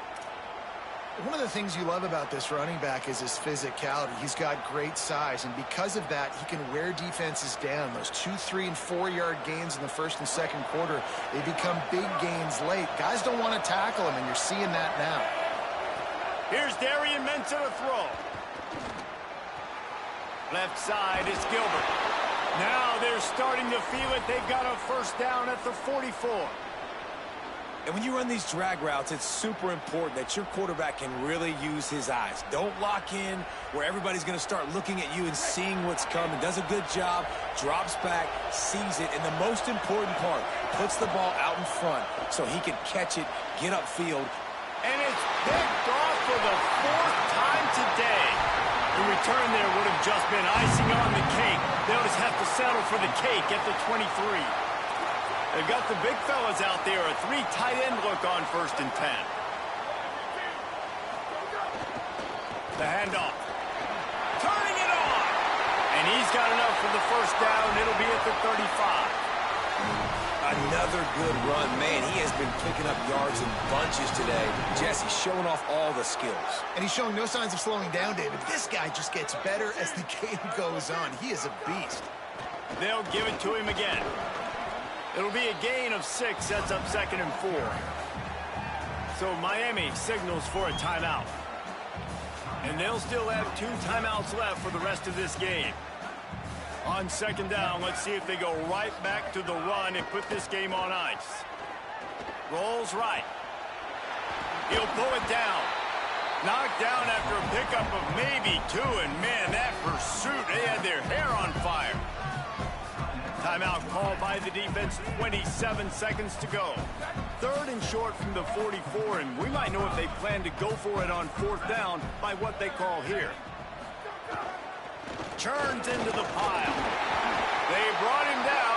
One of the things you love about this running back is his physicality. He's got great size, and because of that, he can wear defenses down. Those 2-, 3-, and 4-yard gains in the first and second quarter, they become big gains late. Guys don't want to tackle him, and you're seeing that now. Here's Darian Mensah to throw. Left side is Gilbert. Now they're starting to feel it. They've got a first down at the 44. And when you run these drag routes, it's super important that your quarterback can really use his eyes. Don't lock in where everybody's going to start looking at you and seeing what's coming. Does a good job, drops back, sees it, and the most important part, puts the ball out in front so he can catch it, get upfield. And it's picked off for the 4th time today. The return there would have just been icing on the cake. They'll just have to settle for the cake at the 23. They've got the big fellas out there, a 3 tight end look on 1st and 10. The handoff. Turning it on. And he's got enough for the first down. It'll be at the 35. Another good run. Man, he has been picking up yards in bunches today. Jesse showing off all the skills. And he's showing no signs of slowing down, David. This guy just gets better as the game goes on. He is a beast. They'll give it to him again. It'll be a gain of 6, sets up 2nd and 4. So Miami signals for a timeout. And they'll still have 2 timeouts left for the rest of this game. On 2nd down, let's see if they go right back to the run and put this game on ice. Rolls right. He'll pull it down. Knocked down after a pickup of maybe 2, and man, that pursuit, they had their hair on fire. Timeout called by the defense, 27 seconds to go. 3rd and short from the 44, and we might know if they plan to go for it on 4th down by what they call here. Churns into the pile. They brought him down.